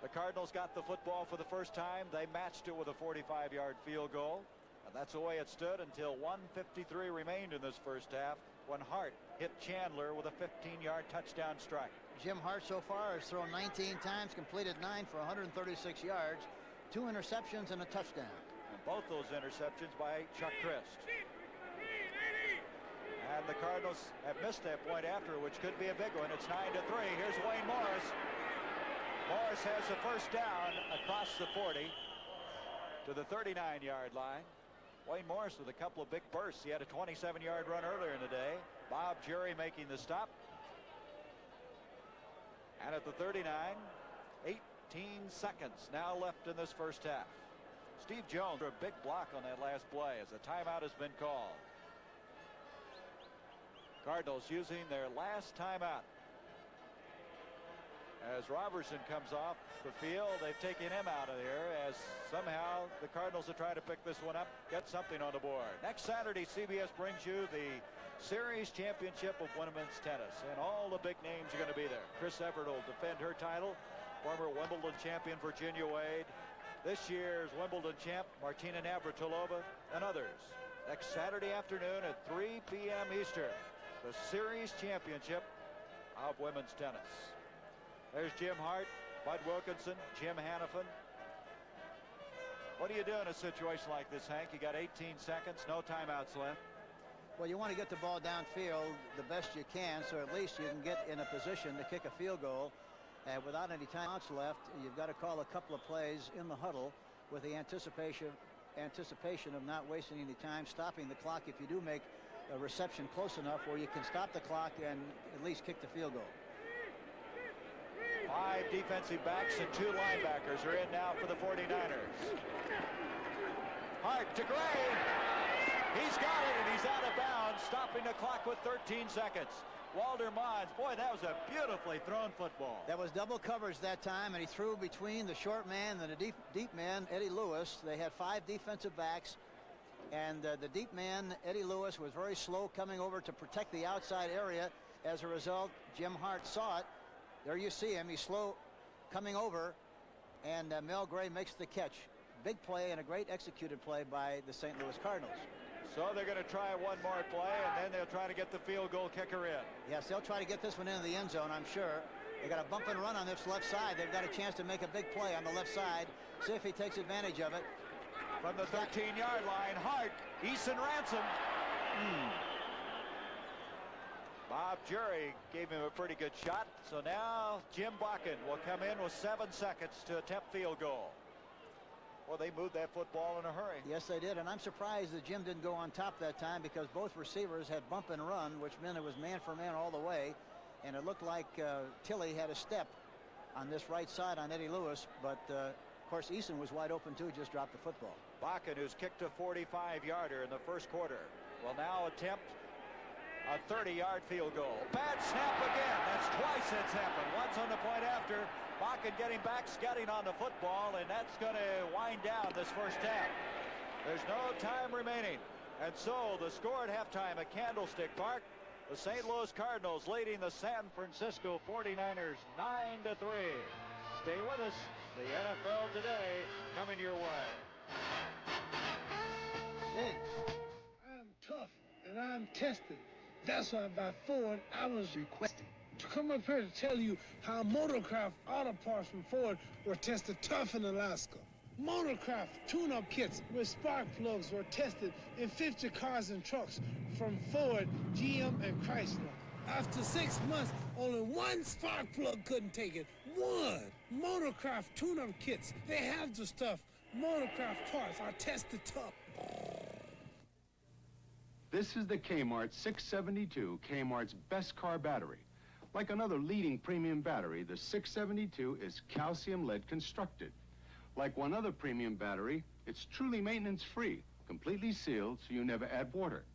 The Cardinals got the football for the first time. They matched it with a 45-yard field goal. And that's the way it stood until 1:53 remained in this first half when Hart hit Chandler with a 15-yard touchdown strike. Jim Hart so far has thrown 19 times, completed 9 for 136 yards, 2 interceptions and a touchdown. And both those interceptions by Chuck Christ. And the Cardinals have missed that point after, which could be a big one. It's 9-3. Here's Wayne Morris. Morris has the first down across the 40 to the 39-yard line. Wayne Morris with a couple of big bursts. He had a 27-yard run earlier in the day. Bob Jury making the stop. And at the 39, seconds now left in this first half. Steve Jones for a big block on that last play as a timeout has been called. Cardinals using their last timeout. As Robertson comes off the field, they've taken him out of here as somehow the Cardinals will try to pick this one up, get something on the board. Next Saturday, CBS brings you the Series Championship of Women's Tennis, and all the big names are going to be there. Chris Evert will defend her title. Former Wimbledon champion Virginia Wade. This year's Wimbledon champ Martina Navratilova and others. Next Saturday afternoon at 3 p.m. Eastern, the Series Championship of Women's Tennis. There's Jim Hart, Bud Wilkinson, Jim Hannafin. What do you do in a situation like this, Hank? You got 18 seconds, no timeouts left. Well, you want to get the ball downfield the best you can, so at least you can get in a position to kick a field goal. Without any timeouts left, you've got to call a couple of plays in the huddle with the anticipation of not wasting any time, stopping the clock if you do make a reception close enough where you can stop the clock and at least kick the field goal. 5 defensive backs and 2 linebackers are in now for the 49ers. Hart to Gray. He's got it, and he's out of bounds, stopping the clock with 13 seconds. Walter Mons, boy, that was a beautifully thrown football. That was double coverage that time, and he threw between the short man and the deep man, Eddie Lewis. They had 5 defensive backs, and the deep man, Eddie Lewis, was very slow coming over to protect the outside area. As a result, Jim Hart saw it. There you see him. He's slow coming over, and Mel Gray makes the catch. Big play and a great executed play by the St. Louis Cardinals. So they're going to try one more play, and then they'll try to get the field goal kicker in. Yes, they'll try to get this one into the end zone, I'm sure. They got a bump and run on this left side. They've got a chance to make a big play on the left side. See if he takes advantage of it. From the 13-yard line, Hart, Eason Ransom. Bob Jury gave him a pretty good shot. So now Jim Bakken will come in with 7 seconds to attempt field goal. Well, they moved that football in a hurry. Yes, they did, and I'm surprised that Jim didn't go on top that time because both receivers had bump and run, which meant it was man for man all the way, and it looked like Tilley had a step on this right side on Eddie Lewis, but of course Eason was wide open too, just dropped the football. Bakken, who's kicked a 45-yarder in the first quarter, will now attempt a 30-yard field goal. Bad snap again. That's twice it's happened. Once on the point after. Bakken getting back, scutting on the football, and that's going to wind down this first half. There's no time remaining. And so the score at halftime at Candlestick Park, the St. Louis Cardinals leading the San Francisco 49ers 9-3. Stay with us. The NFL Today coming your way. Hey, I'm tough and I'm tested. That's why by Ford I was requested to come up here to tell you how Motorcraft auto parts from Ford were tested tough in Alaska. Motorcraft tune-up kits with spark plugs were tested in 50 cars and trucks from Ford, GM, and Chrysler. After 6 months, only one spark plug couldn't take it. One! Motorcraft tune-up kits, they have the stuff. Motorcraft parts are tested tough. This is the Kmart 672, Kmart's best car battery. Like another leading premium battery, the 672 is calcium lead constructed. Like one other premium battery, it's truly maintenance-free, completely sealed so you never add water.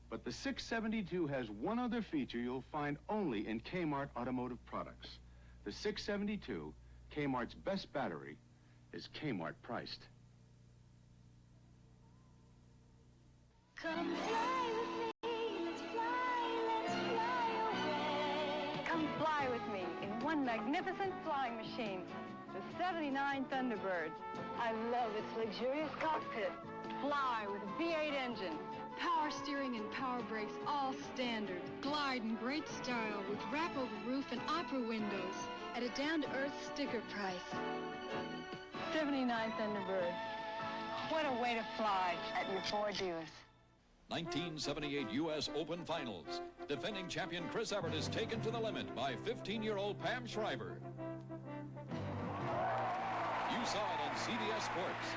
But the 672 has one other feature you'll find only in Kmart automotive products. The 672, Kmart's best battery, is Kmart priced. Come fly with me, let's fly away. Come fly with me in one magnificent flying machine, the 79 Thunderbird. I love its luxurious cockpit. Fly with a V8 engine. Power steering and power brakes, all standard. Glide in great style with wrap-over roof and opera windows at a down-to-earth sticker price. 79 Thunderbird. What a way to fly at your Ford dealers. 1978 U.S. Open Finals. Defending champion Chris Evert is taken to the limit by 15-year-old Pam Shriver. You saw it on CBS Sports.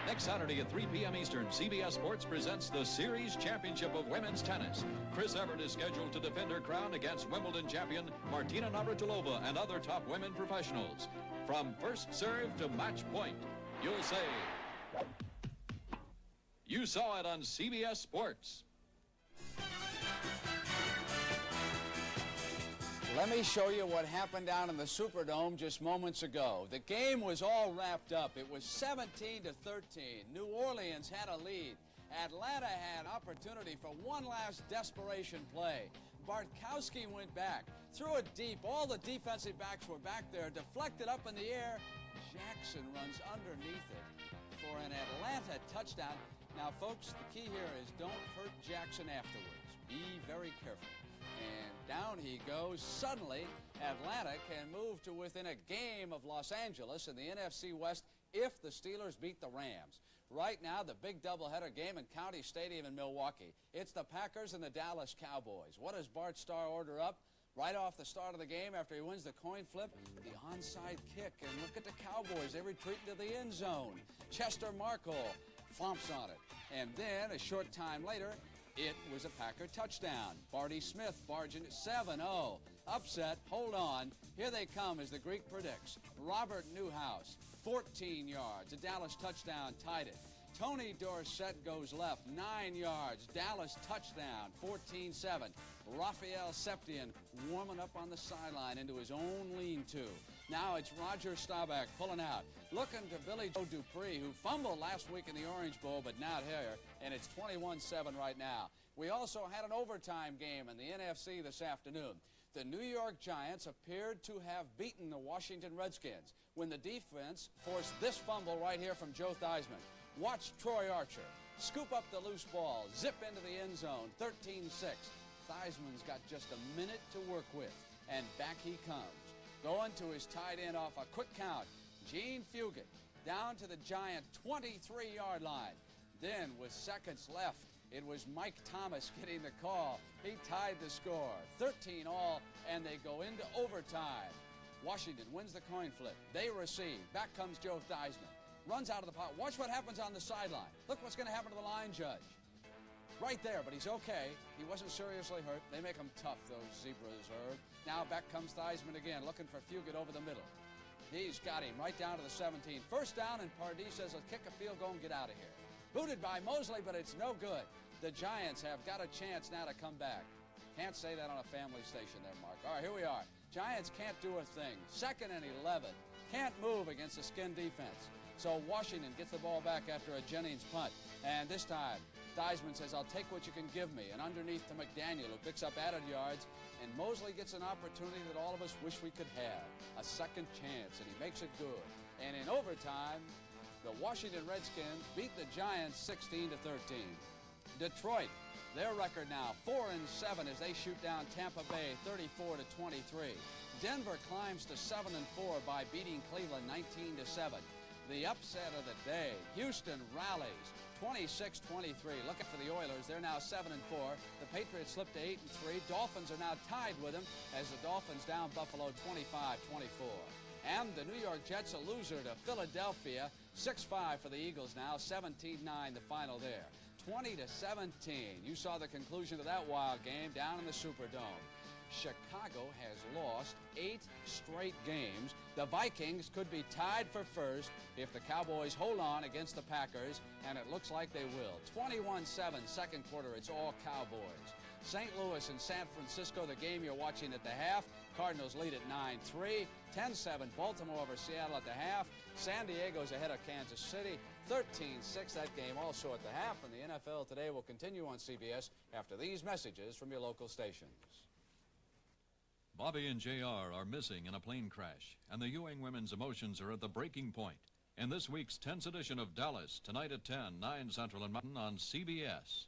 Next Saturday at 3 p.m. Eastern, CBS Sports presents the Series Championship of Women's Tennis. Chris Evert is scheduled to defend her crown against Wimbledon champion Martina Navratilova and other top women professionals. From first serve to match point, you'll say, you saw it on CBS Sports. Let me show you what happened down in the Superdome just moments ago. The game was all wrapped up. It was 17-13. New Orleans had a lead. Atlanta had an opportunity for one last desperation play. Bartkowski went back, threw it deep. All the defensive backs were back there, deflected up in the air. Jackson runs underneath it for an Atlanta touchdown. Now, folks, the key here is don't hurt Jackson afterwards. Be very careful. And down he goes. Suddenly, Atlanta can move to within a game of Los Angeles in the NFC West if the Steelers beat the Rams. Right now, the big doubleheader game in County Stadium in Milwaukee. It's the Packers and the Dallas Cowboys. What does Bart Starr order up? Right off the start of the game, after he wins the coin flip, the onside kick. And look at the Cowboys. They retreat into the end zone. Chester Markle flumps on it. And then, a short time later, it was a Packer touchdown. Barty Smith barging it 7-0. Upset, hold on. Here they come as the Greek predicts. Robert Newhouse, 14 yards. A Dallas touchdown tied it. Tony Dorsett goes left, 9 yards. Dallas touchdown, 14-7. Raphael Septien warming up on the sideline into his own lean-to. Now it's Roger Staubach pulling out. Looking to Billy Joe Dupree, who fumbled last week in the Orange Bowl, but not here, and it's 21-7 right now. We also had an overtime game in the NFC this afternoon. The New York Giants appeared to have beaten the Washington Redskins when the defense forced this fumble right here from Joe Theismann. Watch Troy Archer scoop up the loose ball, zip into the end zone, 13-6. Theismann's got just a minute to work with, and back he comes. Going to his tight end off a quick count, Gene Fugit, down to the Giant 23-yard line. Then, with seconds left, it was Mike Thomas getting the call. He tied the score, 13 all, and they go into overtime. Washington wins the coin flip. They receive. Back comes Joe Theismann. Runs out of the pot. Watch what happens on the sideline. Look what's going to happen to the line judge. Right there, but he's okay. He wasn't seriously hurt. They make him tough, those Zebras, Herb. Now back comes Theismann again, looking for Fugit over the middle. He's got him right down to the 17. First down, and Pardee says, let's kick a field goal and get out of here. Booted by Mosley, but it's no good. The Giants have got a chance now to come back. Can't say that on a family station there, Mark. All right, here we are. Giants can't do a thing. 2nd and 11. Can't move against the skin defense. So Washington gets the ball back after a Jennings punt. And this time, Theismann says, I'll take what you can give me. And underneath to McDaniel, who picks up added yards. And Mosley gets an opportunity that all of us wish we could have. A second chance, and he makes it good. And in overtime, the Washington Redskins beat the Giants 16-13. Detroit, their record now 4-7 as they shoot down Tampa Bay 34-23. Denver climbs to 7-4 by beating Cleveland 19-7. The upset of the day, Houston rallies 26-23. Looking for the Oilers. They're now 7-4. The Patriots slipped to 8-3. Dolphins are now tied with them as the Dolphins down Buffalo 25-24. And the New York Jets a loser to Philadelphia. 6-5 for the Eagles now. 17-9 the final there. 20-17. You saw the conclusion of that wild game down in the Superdome. Chicago has lost 8 straight games. The Vikings could be tied for first if the Cowboys hold on against the Packers, and it looks like they will. 21-7, second quarter, it's all Cowboys. St. Louis and San Francisco, the game you're watching at the half. Cardinals lead at 9-3. 10-7, Baltimore over Seattle at the half. San Diego's ahead of Kansas City. 13-6, that game also at the half. And the NFL Today will continue on CBS after these messages from your local stations. Bobby and JR are missing in a plane crash, and the Ewing women's emotions are at the breaking point. In this week's 10th edition of Dallas, tonight at 10, 9 Central and Mountain on CBS.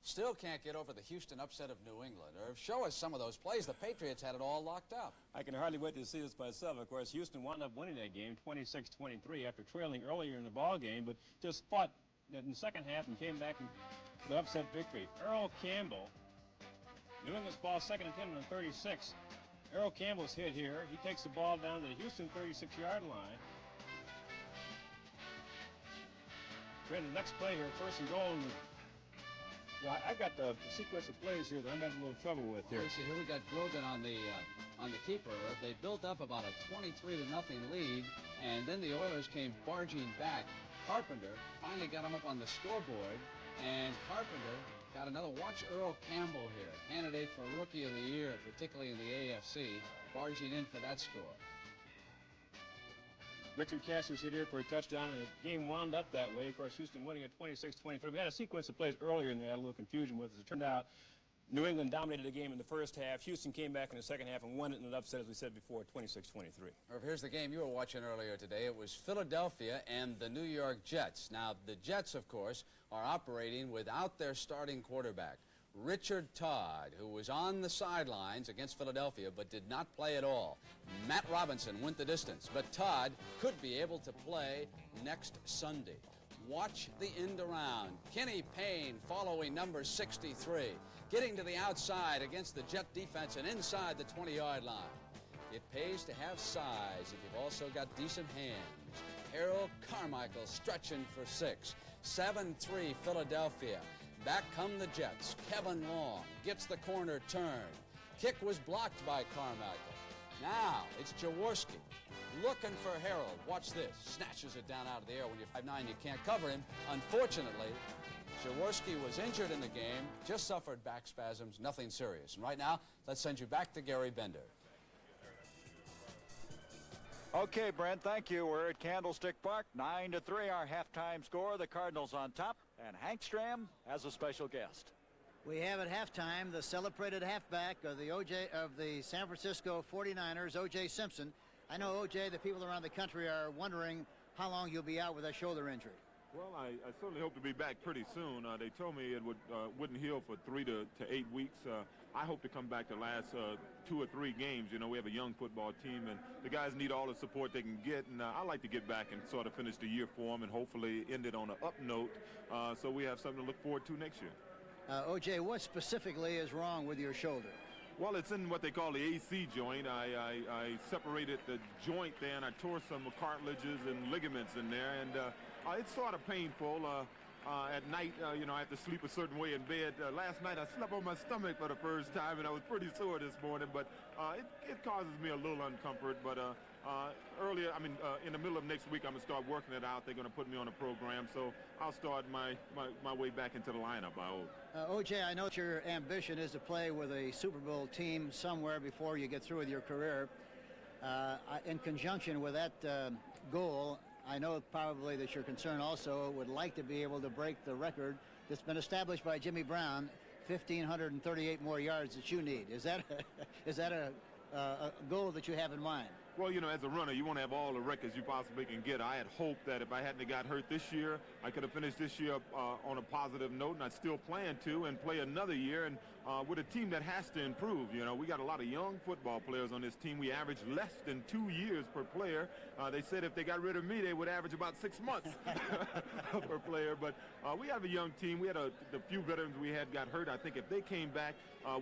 Still can't get over the Houston upset of New England. Or show us some of those plays. The Patriots had it all locked up. I can hardly wait to see this myself. Of course, Houston wound up winning that game 26-23 after trailing earlier in the ball game, but just fought in the second half and came back with an upset victory. Earl Campbell, New England's ball, second and 10 on the 36. Earl Campbell's hit here. He takes the ball down to the Houston 36-yard line. We're in the next play here, first and goal. Well, I got the sequence of plays here that I'm having a little trouble with here. See, here we got Grogan on the keeper. They built up about a 23-0 lead, and then the Oilers came barging back. Carpenter finally got him up on the scoreboard, and Carpenter got another. Watch Earl Campbell here, candidate for Rookie of the Year, particularly in the AFC, barging in for that score. Richard Castor's hit here for a touchdown, and the game wound up that way. Of course, Houston winning at 26-23. We had a sequence of plays earlier, and they had a little confusion with it. As it turned out, New England dominated the game in the first half. Houston came back in the second half and won it in an upset, as we said before, 26-23. Here's the game you were watching earlier today. It was Philadelphia and the New York Jets. Now, the Jets, of course, are operating without their starting quarterback, Richard Todd, who was on the sidelines against Philadelphia but did not play at all. Matt Robinson went the distance, but Todd could be able to play next Sunday. Watch the end around. Kenny Payne following number 63, getting to the outside against the Jet defense and inside the 20-yard line. It pays to have size if you've also got decent hands. Harold Carmichael stretching for 6. 7-3 Philadelphia. Back come the Jets. Kevin Long gets the corner turn. Kick was blocked by Carmichael. Now it's Jaworski looking for Harold. Watch this. Snatches it down out of the air. When you're 5'9", you can't cover him. Unfortunately, Jaworski was injured in the game, just suffered back spasms, nothing serious. And right now, let's send you back to Gary Bender. Okay, Brent, thank you. We're at Candlestick Park, 9-3, our halftime score. The Cardinals on top, and Hank Stram has a special guest. We have at halftime the celebrated halfback of the San Francisco 49ers, O.J. Simpson. I know, O.J., the people around the country are wondering how long you'll be out with that shoulder injury. Well, I certainly hope to be back pretty soon. They told me it wouldn't heal for 3 to 8 weeks. I hope to come back the last 2 or 3 games. You know, we have a young football team, and the guys need all the support they can get. And I like to get back and sort of finish the year for them and hopefully end it on an up note so we have something to look forward to next year. O.J., what specifically is wrong with your shoulder? Well, it's in what they call the AC joint. I separated the joint there, and I tore some cartilages and ligaments in there, and it's sort of painful. At night, you know, I have to sleep a certain way in bed. Last night, I slept on my stomach for the first time, and I was pretty sore this morning, but it causes me a little uncomfort. But in the middle of next week, I'm going to start working it out. They're going to put me on a program, so I'll start my way back into the lineup, I hope. O.J., I know that your ambition is to play with a Super Bowl team somewhere before you get through with your career. In conjunction with that goal, I know probably that your concern also would like to be able to break the record that's been established by Jimmy Brown, 1,538 more yards that you need. Is that a goal that you have in mind? Well, you know, as a runner, you want to have all the records you possibly can get. I had hoped that if I hadn't got hurt this year, I could have finished this year on a positive note, and I still plan to and play another year. And with a team that has to improve, you know, we got a lot of young football players on this team. We average less than 2 years per player. They said if they got rid of me, they would average about 6 months per player. But we have a young team. We had the few veterans we had got hurt. I think if they came back,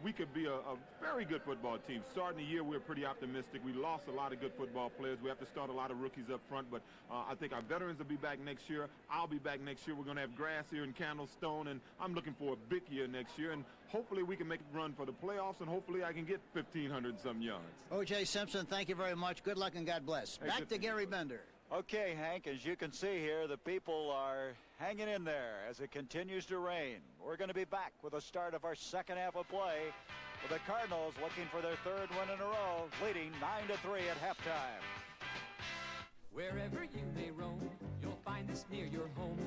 we could be a very good football team. Starting the year, we were pretty optimistic. We lost a lot of good football players. We have to start a lot of rookies up front, but I think our veterans will be back next year. I'll be back next year. We're going to have grass here in Candlestone, and I'm looking for a big year next year, and hopefully we can make a run for the playoffs, and hopefully I can get 1,500-some yards. O.J. Simpson, thank you very much. Good luck and God bless. Back to Gary Bender. Okay, Hank, as you can see here, the people are hanging in there as it continues to rain. We're going to be back with the start of our second half of play, with the Cardinals looking for their 3rd win in a row, leading 9-3 at halftime. Wherever you may roam, you'll find this near your home.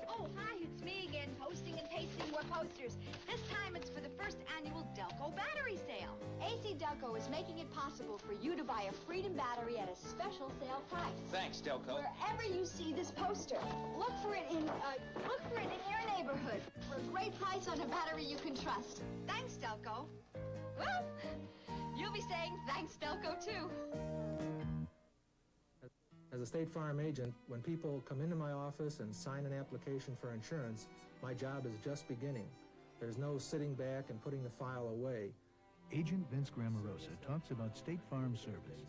Oh, hi, it's me again, posting and pasting more posters. This time it's for the first annual Delco battery sale. AC Delco is making it possible for you to buy a Freedom battery at a special sale price. Thanks, Delco. Wherever you see this poster, look for it in your neighborhood for a great price on a battery you can trust. Thanks, Delco. Well, you'll be saying thanks, Delco, too. As a State Farm agent, when people come into my office and sign an application for insurance, my job is just beginning. There's no sitting back and putting the file away. Agent Vince Grammarosa talks about State Farm service.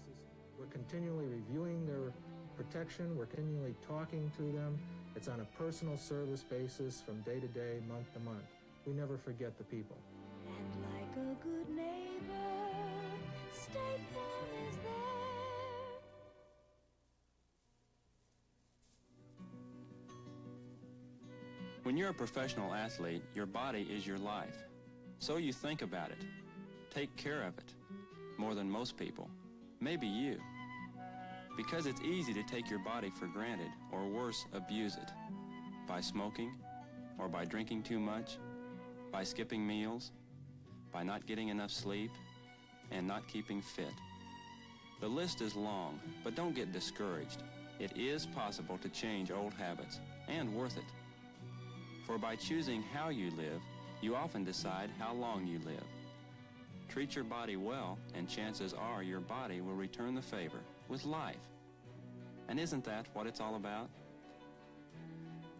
We're continually reviewing their protection. We're continually talking to them. It's on a personal service basis from day to day, month to month. We never forget the people. And like a good neighbor, State Farm is there. When you're a professional athlete, your body is your life. So you think about it. Take care of it. More than most people. Maybe you. Because it's easy to take your body for granted, or worse, abuse it. By smoking, or by drinking too much, by skipping meals, by not getting enough sleep, and not keeping fit. The list is long, but don't get discouraged. It is possible to change old habits, and worth it. For by choosing how you live, you often decide how long you live. Treat your body well, and chances are your body will return the favor with life. And isn't that what it's all about?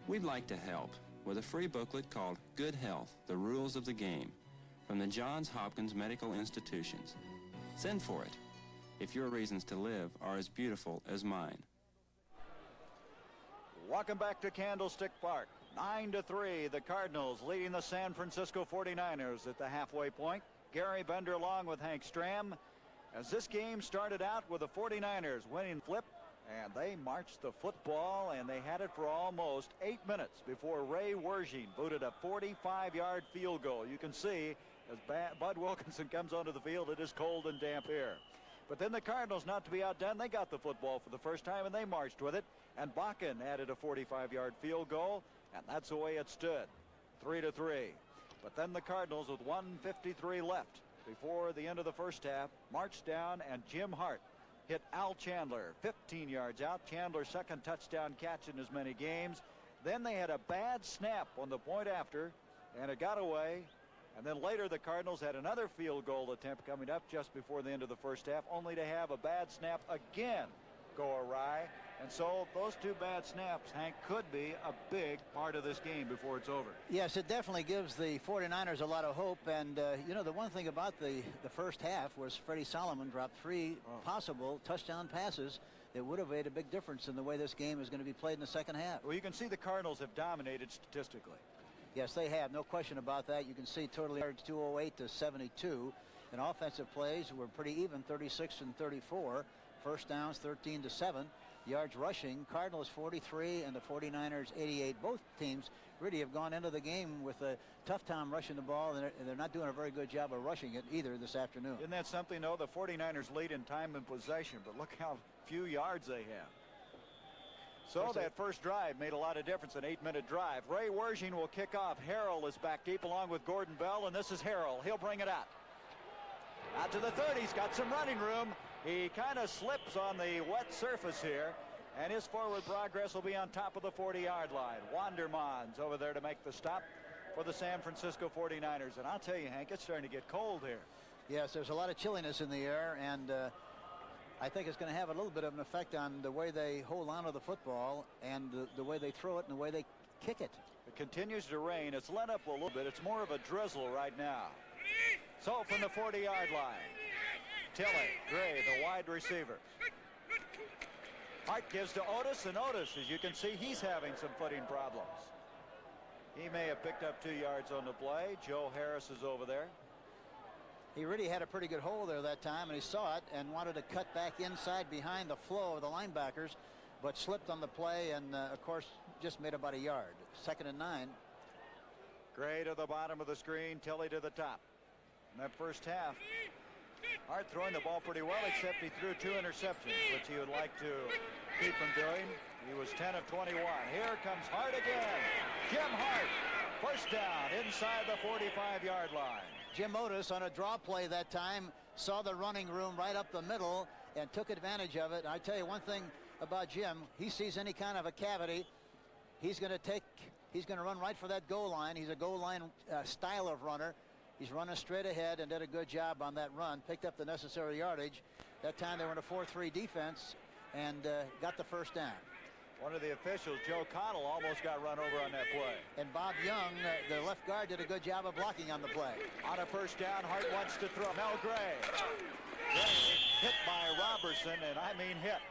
We'd like to help with a free booklet called Good Health, The Rules of the Game from the Johns Hopkins Medical Institutions. Send for it if your reasons to live are as beautiful as mine. Welcome back to Candlestick Park. 9-3, the Cardinals leading the San Francisco 49ers at the halfway point. Gary Bender along with Hank Stram. As this game started out with the 49ers winning flip, and they marched the football, and they had it for almost 8 minutes before Ray Wershing booted a 45-yard field goal. You can see as Bud Wilkinson comes onto the field, it is cold and damp here. But then the Cardinals, not to be outdone, they got the football for the first time, and they marched with it. And Bakken added a 45-yard field goal, and that's the way it stood, 3-3. But then the Cardinals, with 1:53 left before the end of the first half, marched down, and Jim Hart hit Al Chandler 15 yards out. Chandler's second touchdown catch in as many games. Then they had a bad snap on the point after, and it got away. And then later the Cardinals had another field goal attempt coming up just before the end of the first half, only to have a bad snap again go awry. And so those two bad snaps, Hank, could be a big part of this game before it's over. Yes, it definitely gives the 49ers a lot of hope. And, you know, the one thing about the first half was Freddie Solomon dropped three possible touchdown passes that would have made a big difference in the way this game is going to be played in the second half. Well, you can see the Cardinals have dominated statistically. Yes, they have. No question about that. You can see total yards 208 to 72. And offensive plays were pretty even, 36 and 34. First downs 13 to 7. Yards rushing, Cardinals 43 and the 49ers 88. Both teams really have gone into the game with a tough time rushing the ball, and they're not doing a very good job of rushing it either this afternoon. Isn't that something, though? The 49ers lead in time and possession, but look how few yards they have. So that first drive made a lot of difference, an 8-minute drive. Ray Wershing will kick off. Harrell is back deep along with Gordon Bell, and this is Harrell. He'll bring it out. Out to the 30. He's got some running room. He kind of slips on the wet surface here, and his forward progress will be on top of the 40-yard line. Wanderman's over there to make the stop for the San Francisco 49ers. And I'll tell you, Hank, it's starting to get cold here. Yes, there's a lot of chilliness in the air, and I think it's going to have a little bit of an effect on the way they hold on to the football and the way they throw it and the way they kick it. It continues to rain. It's let up a little bit. It's more of a drizzle right now. So from the 40-yard line, Tilley, Gray, the wide receiver. Hart gives to Otis, and Otis, as you can see, he's having some footing problems. He may have picked up 2 yards on the play. Joe Harris is over there. He really had a pretty good hole there that time, and he saw it and wanted to cut back inside behind the flow of the linebackers, but slipped on the play and, of course, just made about a yard. 2nd and 9. Gray to the bottom of the screen, Tilley to the top. In that first half, Hart throwing the ball pretty well, except he threw 2 interceptions, which he would like to keep from doing. He was 10 of 21. Here comes Hart again. Jim Hart, first down inside the 45-yard line. Jim Otis on a draw play that time saw the running room right up the middle and took advantage of it. I tell you one thing about Jim, he sees any kind of a cavity, he's going to run right for that goal line. He's a goal line style of runner. He's running straight ahead and did a good job on that run, picked up the necessary yardage. That time they were in a 4-3 defense, and got the first down. One of the officials, Joe Connell, almost got run over on that play. And Bob Young, the left guard, did a good job of blocking on the play. On a first down, Hart wants to throw. Mel Gray. Gray hit by Robertson, and I mean hit.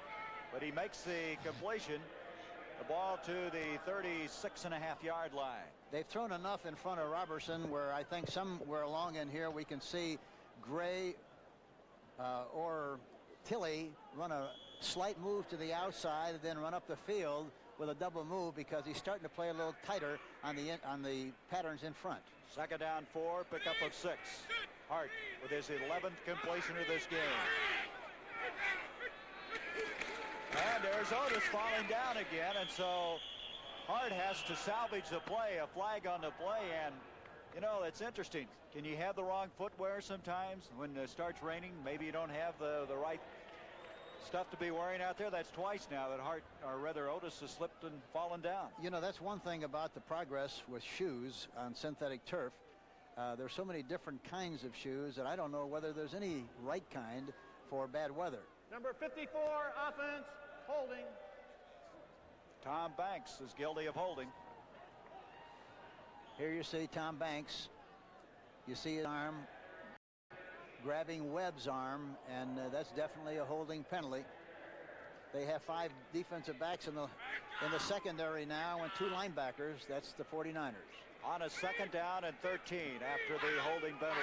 But he makes the completion. The ball to the 36.5-yard line. They've thrown enough in front of Robertson where I think somewhere along in here we can see Gray or Tilley run a slight move to the outside and then run up the field with a double move because he's starting to play a little tighter on the patterns in front. Second down 4, pickup of 6. Hart with his 11th completion of this game. And there's Otis falling down again, and so Hart has to salvage the play, a flag on the play, and you know, it's interesting. Can you have the wrong footwear sometimes when it starts raining? Maybe you don't have the right stuff to be wearing out there. That's twice now that Hart, or rather Otis, has slipped and fallen down. You know, that's one thing about the progress with shoes on synthetic turf. There's so many different kinds of shoes that I don't know whether there's any right kind for bad weather. Number 54, offense, holding. Tom Banks is guilty of holding. Here you see Tom Banks. You see his arm grabbing Webb's arm, and that's definitely a holding penalty. They have 5 defensive backs in the secondary now and 2 linebackers. That's the 49ers. On a second down and 13 after the holding penalty.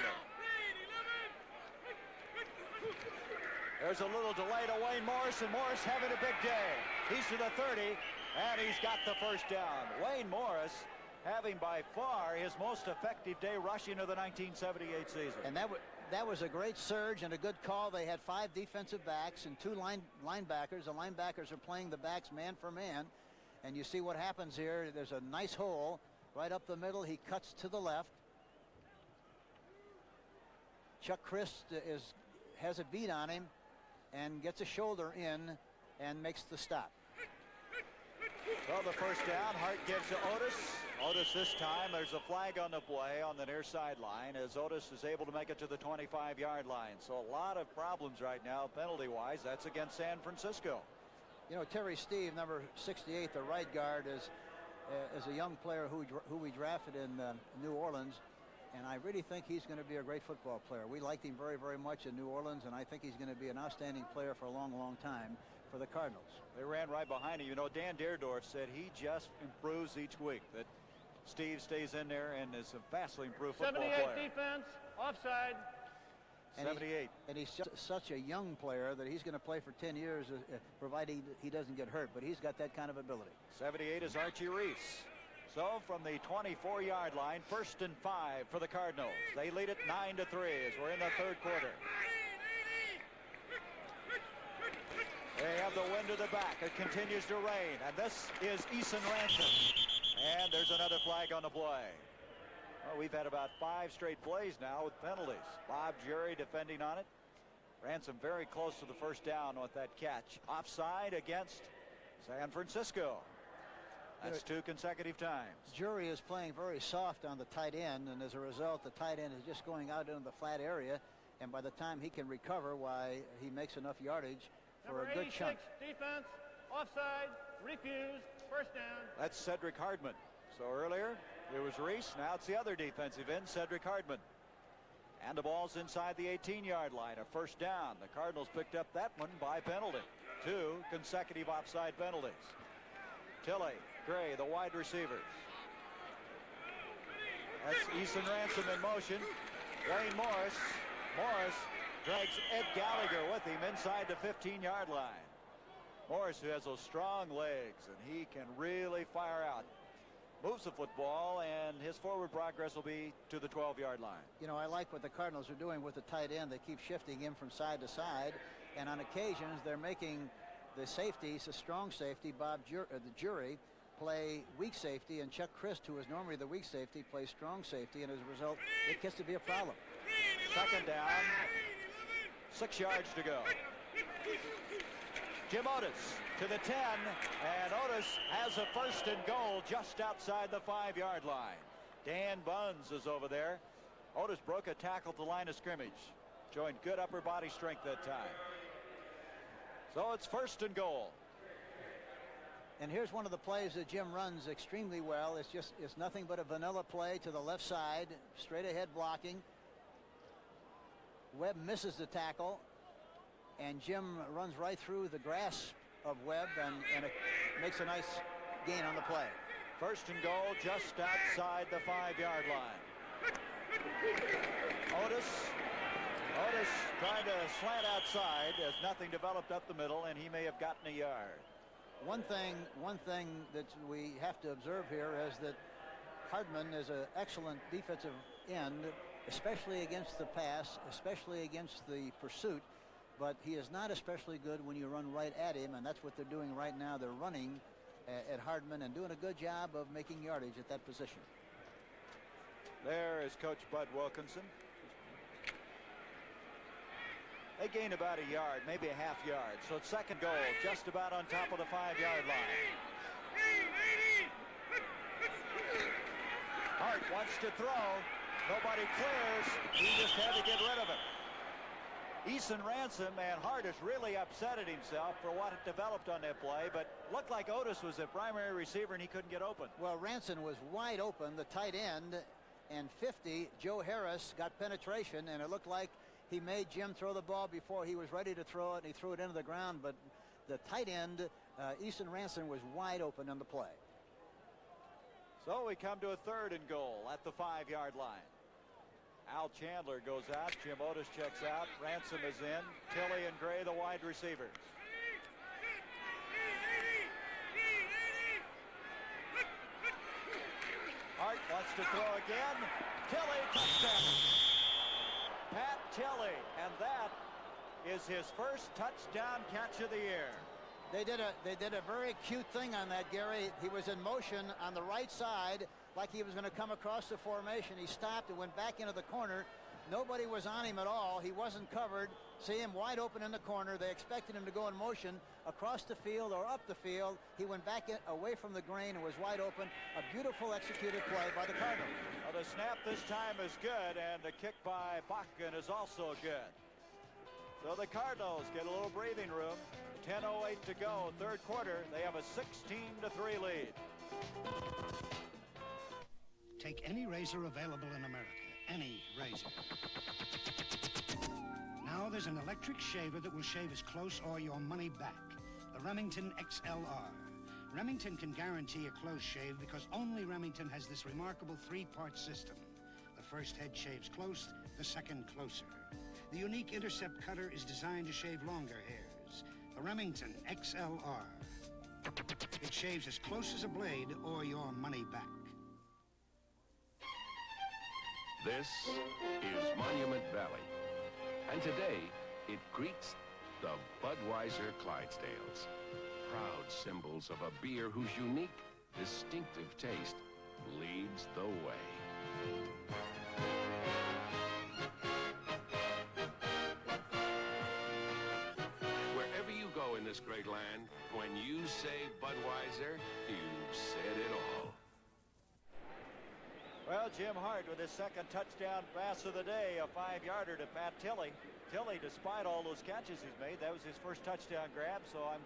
There's a little delay to Wayne Morris, and Morris having a big day. He's to the 30, and he's got the first down. Wayne Morris having by far his most effective day rushing of the 1978 season. And that was a great surge and a good call. They had 5 defensive backs and 2 linebackers. The linebackers are playing the backs man for man. And you see what happens here. There's a nice hole right up the middle. He cuts to the left. Chuck Christ has a beat on him and gets a shoulder in and makes the stop. Well, the first down, Hart gives to Otis. Otis this time, there's a flag on the play on the near sideline as Otis is able to make it to the 25-yard line. So a lot of problems right now, penalty-wise. That's against San Francisco. You know, Terry Steve, number 68, the right guard, is a young player who we drafted in New Orleans. And I really think he's going to be a great football player. We liked him very, very much in New Orleans, and I think he's going to be an outstanding player for a long, long time for the Cardinals. They ran right behind him. You know, Dan Deerdorf said he just improves each week, that Steve stays in there and is a vastly improved football 78 player. defense, offside. And 78. He's such a young player that he's going to play for 10 years, provided he doesn't get hurt. But he's got that kind of ability. 78 is Archie Reese. So from the 24-yard line, 1st and 5 for the Cardinals. They lead it 9-3 as we're in the 3rd quarter. They have the wind to the back. It continues to rain. And this is Eason Ransom. And there's another flag on the play. Well, we've had about 5 straight plays now with penalties. Bob Jury defending on it. Ransom very close to the first down with that catch. Offside against San Francisco. That's 2 consecutive times. Jury is playing very soft on the tight end, and as a result, the tight end is just going out into the flat area. And by the time he can recover, why, he makes enough yardage for Number a good 86, chunk. defense, offside, refused, first down. That's Cedric Hardman. So earlier it was Reese. Now it's the other defensive end, Cedric Hardman. And the ball's inside the 18-yard line. A first down. The Cardinals picked up that one by penalty. 2 consecutive offside penalties. Tilley, Gray, the wide receivers. That's Eason Ransom in motion. Wayne Morris. Morris drags Ed Gallagher with him inside the 15-yard line. Morris, who has those strong legs, and he can really fire out. Moves the football, and his forward progress will be to the 12-yard line. You know, I like what the Cardinals are doing with the tight end. They keep shifting him from side to side, and on occasions they're making the safeties, a strong safety, the Jury, play weak safety, and Chuck Christ, who is normally the weak safety, plays strong safety, and as a result, it gets to be a problem. Second down, 6 yards to go. Jim Otis to the 10, and Otis has a 1st and goal just outside the 5-yard line. Dan Buns is over there. Otis broke a tackle at the line of scrimmage, showing good upper body strength that time. So it's 1st and goal. And here's one of the plays that Jim runs extremely well. It's nothing but a vanilla play to the left side, straight ahead blocking. Webb misses the tackle, and Jim runs right through the grasp of Webb and it makes a nice gain on the play. 1st and goal just outside the 5-yard line. Otis trying to slant outside as nothing developed up the middle, and he may have gotten a yard. One thing that we have to observe here is that Hardman is an excellent defensive end, especially against the pass, especially against the pursuit, but he is not especially good when you run right at him, and that's what they're doing right now. They're running at Hardman and doing a good job of making yardage at that position. There is Coach Bud Wilkinson. They gain about a yard, maybe a half yard. So it's 2nd goal, just about on top of the 5-yard line. Hart wants to throw. Nobody clears. He just had to get rid of it. Eason Ransom, and Hart is really upset at himself for what developed on that play, but looked like Otis was the primary receiver and he couldn't get open. Well, Ransom was wide open, the tight end, and 50, Joe Harris, got penetration, and it looked like he made Jim throw the ball before he was ready to throw it, and he threw it into the ground, but the tight end, Eason Ransom, was wide open on the play. So we come to a 3rd and goal at the 5-yard line. Al Chandler goes out. Jim Otis checks out. Ransom is in. Tilley and Gray, the wide receivers. Hart wants to throw again. Tilley, touchdown. Pat Tilley, and that is his first touchdown catch of the year. They did a very cute thing on that, Gary. He was in motion on the right side like he was going to come across the formation. He stopped and went back into the corner. Nobody was on him at all. He wasn't covered. See him wide open in the corner. They expected him to go in motion across the field or up the field. He went back away from the grain and was wide open. A beautiful executed play by the Cardinals. Well, the snap this time is good, and the kick by Bachkin is also good. So the Cardinals get a little breathing room. 10:08 to go, 3rd quarter. They have a 16-3 lead. Take any razor available in America. Any razor. Now there's an electric shaver that will shave as close or your money back. The Remington XLR. Remington can guarantee a close shave because only Remington has this remarkable 3-part system. The first head shaves close, the second closer. The unique intercept cutter is designed to shave longer hairs. The Remington XLR. It shaves as close as a blade or your money back. This is Monument Valley. And today, it greets the Budweiser Clydesdales. Proud symbols of a beer whose unique, distinctive taste leads the way. Wherever you go in this great land, when you say Budweiser, you've said it all. Well, Jim Hart with his 2nd touchdown pass of the day, a 5-yarder to Pat Tilley. Tilley, despite all those catches he's made, that was his first touchdown grab, so I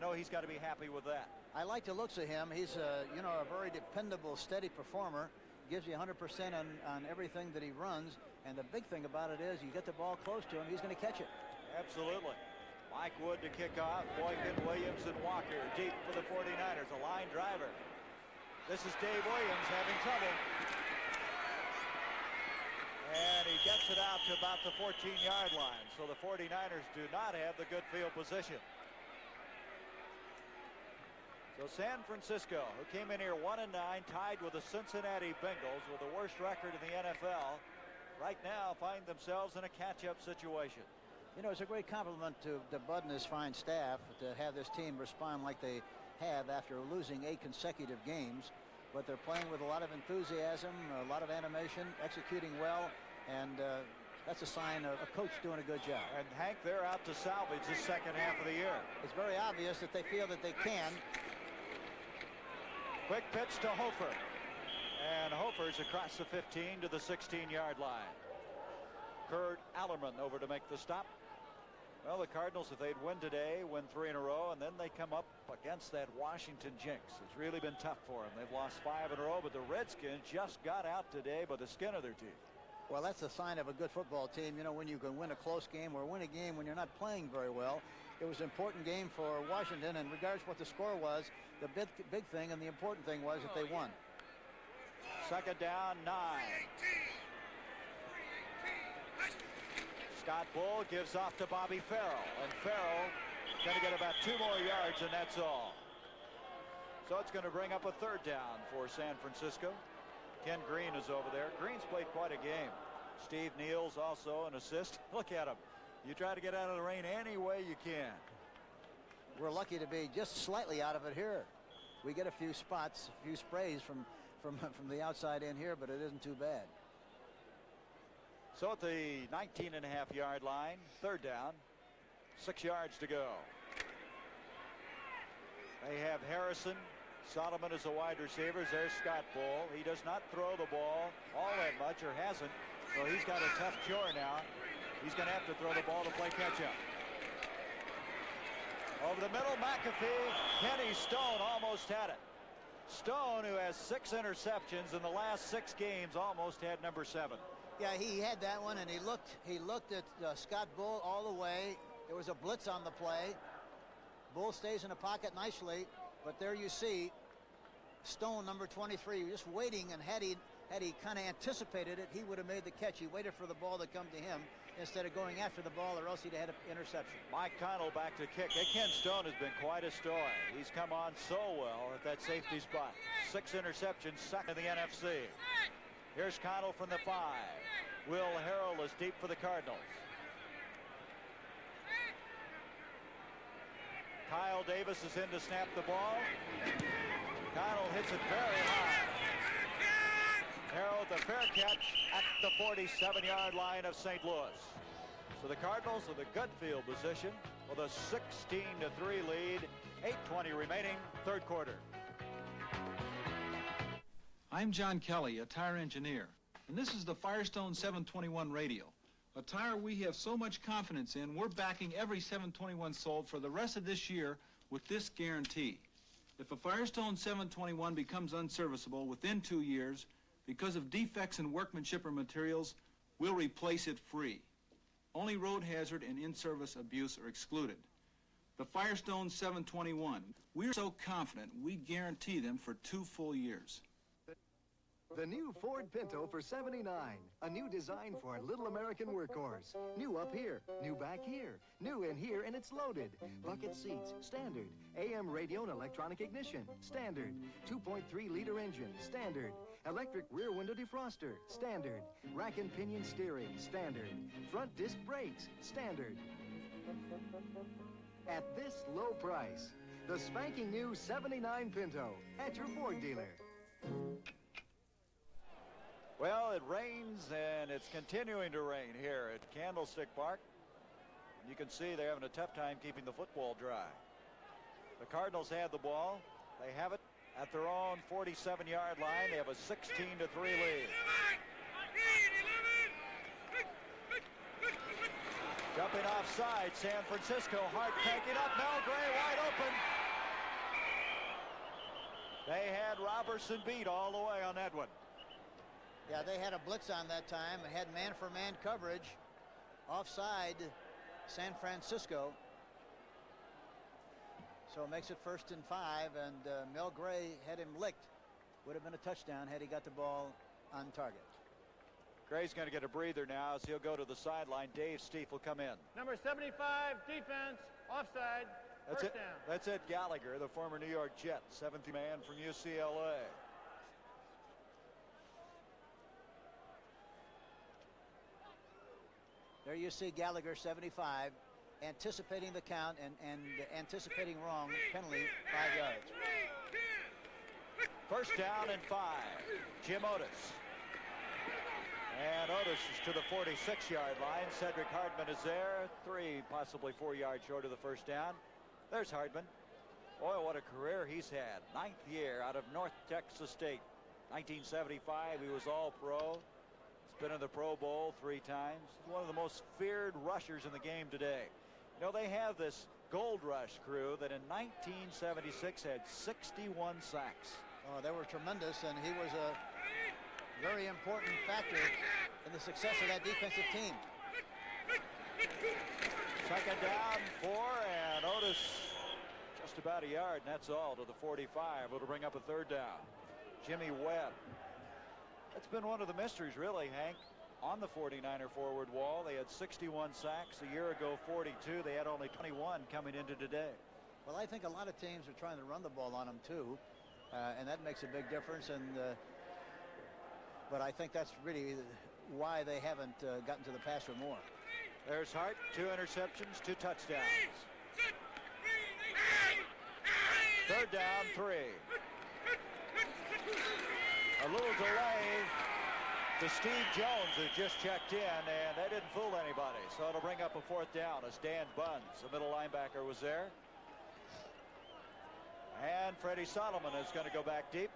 know he's got to be happy with that. I like the looks of him. He's a very dependable, steady performer. Gives you 100% on everything that he runs, and the big thing about it is you get the ball close to him, he's going to catch it. Absolutely. Mike Wood to kick off. Boykin, Williams, and Walker deep for the 49ers, a line driver. This is Dave Williams having trouble. And he gets it out to about the 14-yard line. So the 49ers do not have the good field position. So San Francisco, who came in here 1-9, tied with the Cincinnati Bengals with the worst record in the NFL, right now find themselves in a catch-up situation. You know, it's a great compliment to Bud and his fine staff to have this team respond like they have after losing 8 consecutive games. But they're playing with a lot of enthusiasm, a lot of animation, executing well, and that's a sign of a coach doing a good job. And Hank, they're out to salvage the second half of the year. It's very obvious that they feel that they can. Quick pitch to Hofer. And Hofer's across the 15 to the 16-yard line. Kurt Allerman over to make the stop. Well, the Cardinals, if they'd win today, win 3 in a row, and then they come up against that Washington jinx. It's really been tough for them. They've lost 5 in a row, but the Redskins just got out today by the skin of their teeth. Well, that's a sign of a good football team. You know, when you can win a close game or win a game when you're not playing very well. It was an important game for Washington, and regardless what the score was, the big thing and the important thing was that they won. 2nd down, 9. Scott Bull gives off to Bobby Farrell, and Farrell going to get about 2 more yards, and that's all. So it's going to bring up a 3rd down for San Francisco. Ken Green is over there. Green's played quite a game. Steve Neal's also an assist. Look at him. You try to get out of the rain any way you can. We're lucky to be just slightly out of it here. We get a few spots, a few sprays from the outside in here, but it isn't too bad. So at the 19.5-yard line, 3rd down, 6 yards to go. They have Harrison. Solomon is a wide receiver. There's Scott Bull. He does not throw the ball all that much, or hasn't, so he's got a tough chore now. He's going to have to throw the ball to play catch-up. Over the middle, McAfee. Kenny Stone almost had it. Stone, who has 6 interceptions in the last 6 games, almost had number 7. Yeah, he had that one, and he looked at Scott Bull all the way. There was a blitz on the play. Bull stays in the pocket nicely, but there you see Stone, number 23, just waiting, and had he kind of anticipated it, he would have made the catch. He waited for the ball to come to him instead of going after the ball, or else he'd had an interception. Mike Connell back to kick. Ken Stone has been quite a story. He's come on so well at that safety spot. 6 interceptions, 2nd in the NFC. Here's Connell from the 5. Will Harrell is deep for the Cardinals. Kyle Davis is in to snap the ball. Connell hits it very high. Harrell with a fair catch at the 47-yard line of St. Louis. So the Cardinals with a good field position with a 16-3 lead. 8:20 remaining, 3rd quarter. I'm John Kelly, a tire engineer, and this is the Firestone 721 radio. A tire we have so much confidence in, we're backing every 721 sold for the rest of this year with this guarantee. If a Firestone 721 becomes unserviceable within 2 years because of defects in workmanship or materials, we'll replace it free. Only road hazard and in-service abuse are excluded. The Firestone 721, we're so confident we guarantee them for 2 full years. The new Ford Pinto for $79. A new design for a little American workhorse. New up here, new back here, new in here, and it's loaded. Bucket seats, standard. AM radio and electronic ignition, standard. 2.3-liter engine, standard. Electric rear window defroster, standard. Rack and pinion steering, standard. Front disc brakes, standard. At this low price, the spanking new 79 Pinto at your Ford dealer. Well, it rains, and it's continuing to rain here at Candlestick Park. You can see they're having a tough time keeping the football dry. The Cardinals had the ball. They have it at their own 47-yard line. They have a 16-3 lead. Jumping offside, San Francisco. Hart cranking up. Mel Gray wide open. They had Robertson beat all the way on that one. Yeah, they had a blitz on that time and had man-for-man coverage. Offside, San Francisco. So it makes it 1st and 5, and Mel Gray had him licked. Would have been a touchdown had he got the ball on target. Gray's going to get a breather now as he'll go to the sideline. Dave Steefe will come in. Number 75, defense, offside, first down. That's Ed Gallagher, the former New York Jet, 7th man from UCLA. There you see Gallagher, 75, anticipating the count and anticipating wrong. Penalty, 5 yards. 1st down and 5. Jim Otis. And Otis is to the 46-yard line. Cedric Hardman is there. 3, possibly 4 yards short of the 1st down. There's Hardman. Boy, what a career he's had. 9th year out of North Texas State. 1975, he was all-pro. Been in the Pro Bowl 3 times. He's one of the most feared rushers in the game today. You know, they have this Gold Rush crew that in 1976 had 61 sacks. Oh, they were tremendous, and he was a very important factor in the success of that defensive team. Second down, 4, and Otis just about a yard, and that's all, to the 45. It'll bring up a third down. Jimmy Webb. That's been one of the mysteries, really, Hank, on the 49er forward wall. They had 61 sacks a year ago, 42. They had only 21 coming into today. Well, I think a lot of teams are trying to run the ball on them, too, and that makes a big difference. But I think that's really why they haven't gotten to the passer more. There's Hart, 2 interceptions, 2 touchdowns. Third down, 3. A little delay to Steve Jones, who just checked in, and that didn't fool anybody. So it'll bring up a fourth down as Dan Bunz, the middle linebacker, was there. And Freddie Solomon is going to go back deep.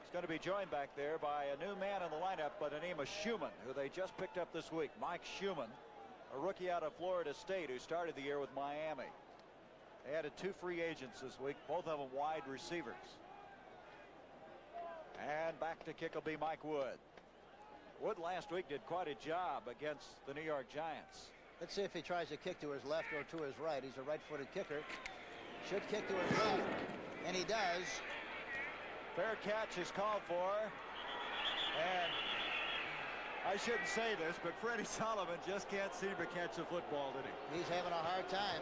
He's going to be joined back there by a new man in the lineup by the name of Schumann, who they just picked up this week. Mike Schumann, a rookie out of Florida State who started the year with Miami. They added 2 free agents this week, both of them wide receivers. And back to kick will be Mike Wood. Wood last week did quite a job against the New York Giants. Let's see if he tries to kick to his left or to his right. He's a right-footed kicker. Should kick to his left, and he does. Fair catch is called for. And I shouldn't say this, but Freddie Solomon just can't seem to catch a football, did he? He's having a hard time.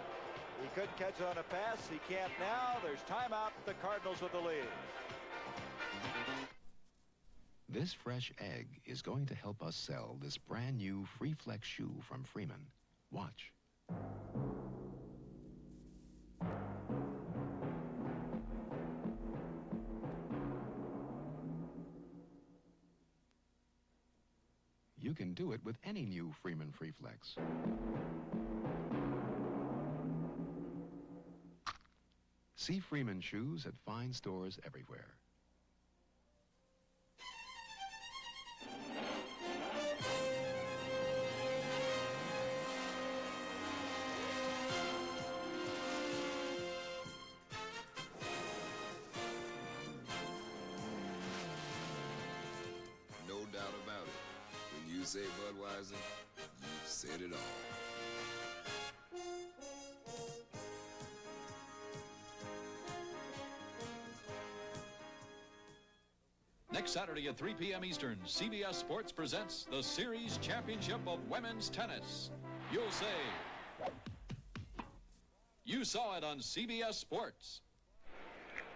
He couldn't catch it on a pass. He can't now. There's timeout. The Cardinals with the lead. This fresh egg is going to help us sell this brand new Free Flex shoe from Freeman. Watch. You can do it with any new Freeman Free Flex. See Freeman shoes at fine stores everywhere. No doubt about it. When you say Budweiser, you've said it all. Next Saturday at 3 p.m. Eastern, CBS Sports presents the Series Championship of Women's Tennis. You'll say, you saw it on CBS Sports.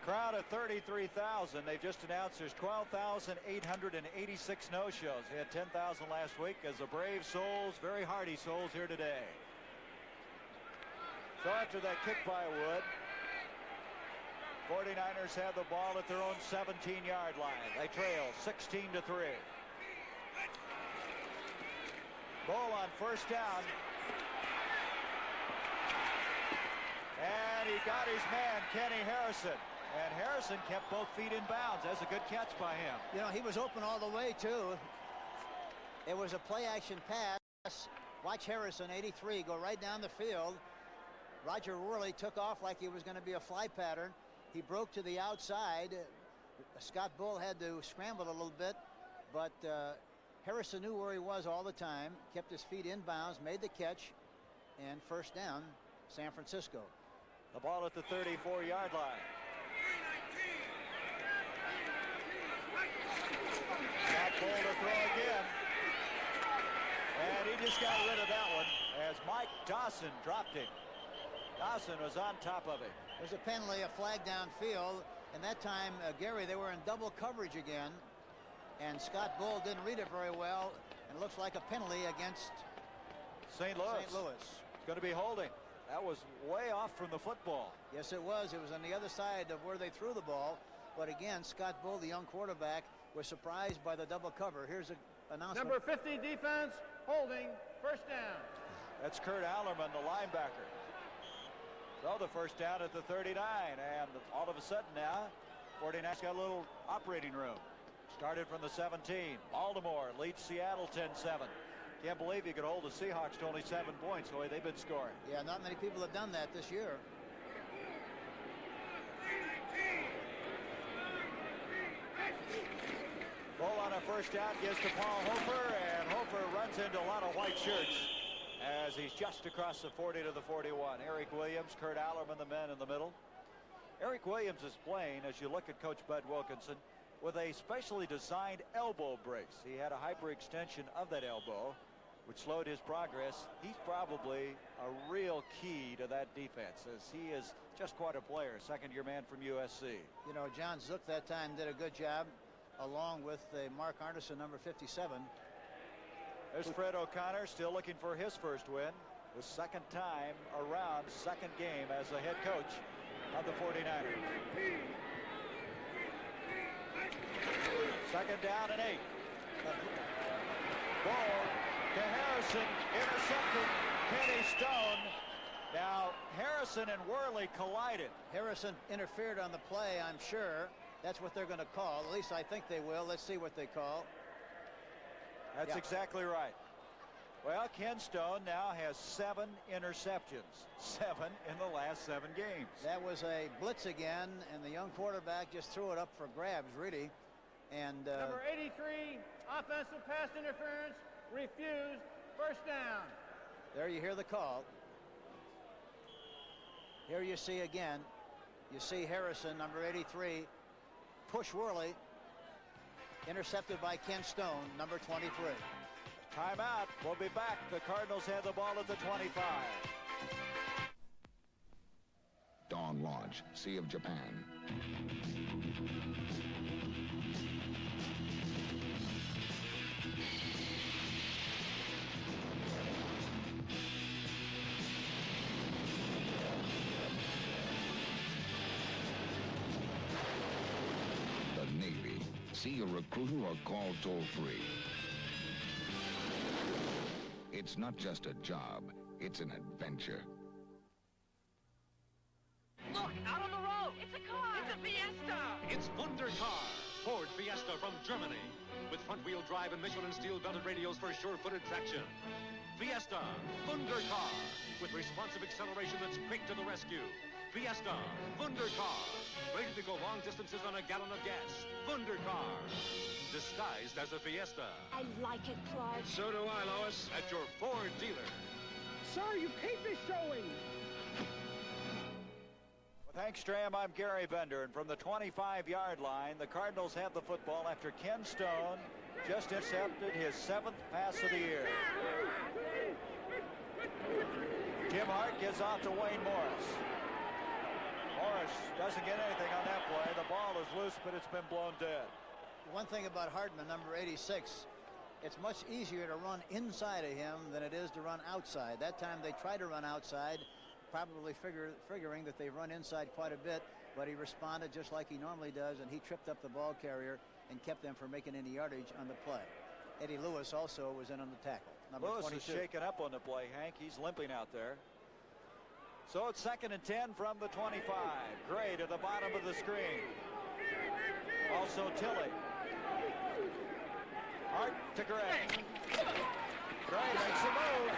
Crowd of 33,000. They've just announced there's 12,886 no-shows. They had 10,000 last week as the brave souls, very hardy souls here today. So after that kick by Wood, 49ers have the ball at their own 17-yard line. They trail 16-3. Ball on first down. And he got his man, Kenny Harrison. And Harrison kept both feet in bounds. That's a good catch by him. You know, he was open all the way, too. It was a play-action pass. Watch Harrison, 83, go right down the field. Roger Worley took off like he was going to be a fly pattern. He broke to the outside. Scott Bull had to scramble a little bit, but Harrison knew where he was all the time, kept his feet in bounds, made the catch, and first down, San Francisco. The ball at the 34-yard line. Scott Bull to throw again. And he just got rid of that one as Mike Dawson dropped him. Dawson was on top of him. There's a penalty, a flag downfield, and that time, Gary, they were in double coverage again, and Scott Bull didn't read it very well, and it looks like a penalty against St. Louis. It's going to be holding. That was way off from the football. Yes, it was. It was on the other side of where they threw the ball, but again, Scott Bull, the young quarterback, was surprised by the double cover. Here's an announcement. Number 50 defense, holding, first down. That's Kurt Allerman, the linebacker. So the first down at the 39, and all of a sudden now, 49ers got a little operating room. Started from the 17. Baltimore leads Seattle 10-7. Can't believe you could hold the Seahawks to only 7 points the way they've been scoring. Yeah, not many people have done that this year. Ball on a first down gives to Paul Hofer, and Hofer runs into a lot of white shirts as he's just across the 40 to the 41. Eric Williams, Kurt Allerman, the men in the middle. Eric Williams is playing, as you look at Coach Bud Wilkinson, with a specially designed elbow brace. He had a hyperextension of that elbow, which slowed his progress. He's probably a real key to that defense, as he is just quite a player, second-year man from USC. You know, John Zook that time did a good job, along with Mark Arneson, number 57. There's Fred O'Connor still looking for his first win. The second time around, second game as the head coach of the 49ers. Second down and 8. Ball to Harrison, intercepted. Kenny Stone. Now Harrison and Worley collided. Harrison interfered on the play, I'm sure. That's what they're going to call. At least I think they will. Let's see what they call. That's exactly right. Well, Ken Stone now has 7 interceptions. 7 in the last 7 games. That was a blitz again, and the young quarterback just threw it up for grabs, really. And number 83, offensive pass interference, refused, first down. There you hear the call. Here you see again, you see Harrison, number 83, push Worley, intercepted by Ken Stone, number 23. Timeout. We'll be back. The Cardinals have the ball at the 25. Dawn Launch, Sea of Japan. The Navy. See a recruiter or call toll-free. It's not just a job, it's an adventure. Look, out on the road! It's a car! It's a Fiesta! It's Wundercar, Ford Fiesta from Germany. With front-wheel drive and Michelin steel-belted radios for sure-footed traction. Fiesta, Wundercar, with responsive acceleration that's quick to the rescue. Fiesta, Wundercar, ready to go long distances on a gallon of gas. Wundercar, disguised as a Fiesta. I like it, Clark. So do I, Lois, at your Ford dealer. Sir, you keep me showing. With Hank Stram, I'm Gary Bender, and from the 25-yard line, the Cardinals have the football after Ken Stone just intercepted his 7th pass of the year. Jim Hart gives off to Wayne Morris. Morris doesn't get anything on that play. The ball is loose, but it's been blown dead. One thing about Hardman, number 86, it's much easier to run inside of him than it is to run outside. That time they tried to run outside, probably figuring that they run inside quite a bit, but he responded just like he normally does, and he tripped up the ball carrier and kept them from making any yardage on the play. Eddie Lewis also was in on the tackle. Number Lewis 22. is shaken up on the play, Hank. He's limping out there. So it's 2nd and 10 from the 25. Gray to the bottom of the screen. Also Tilley. Hart to Gray. Gray makes a move.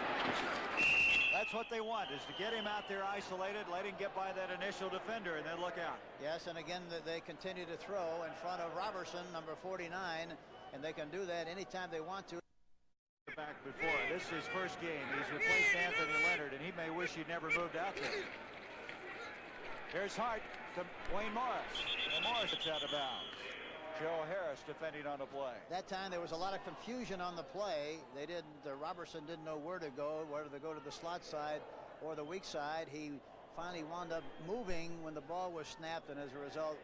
That's what they want, is to get him out there isolated, let him get by that initial defender, and then look out. Yes, and again, they continue to throw in front of Robertson, number 49, and they can do that anytime they want to. Back before. This is his first game. He's replaced Anthony Leonard, and he may wish he'd never moved out there. Here's Hart to Wayne Morris. And Morris gets out of bounds. Joe Harris defending on the play. That time there was a lot of confusion on the play. They didn't. Robertson didn't know where to go, whether to go to the slot side or the weak side. He finally wound up moving when the ball was snapped, and as a result,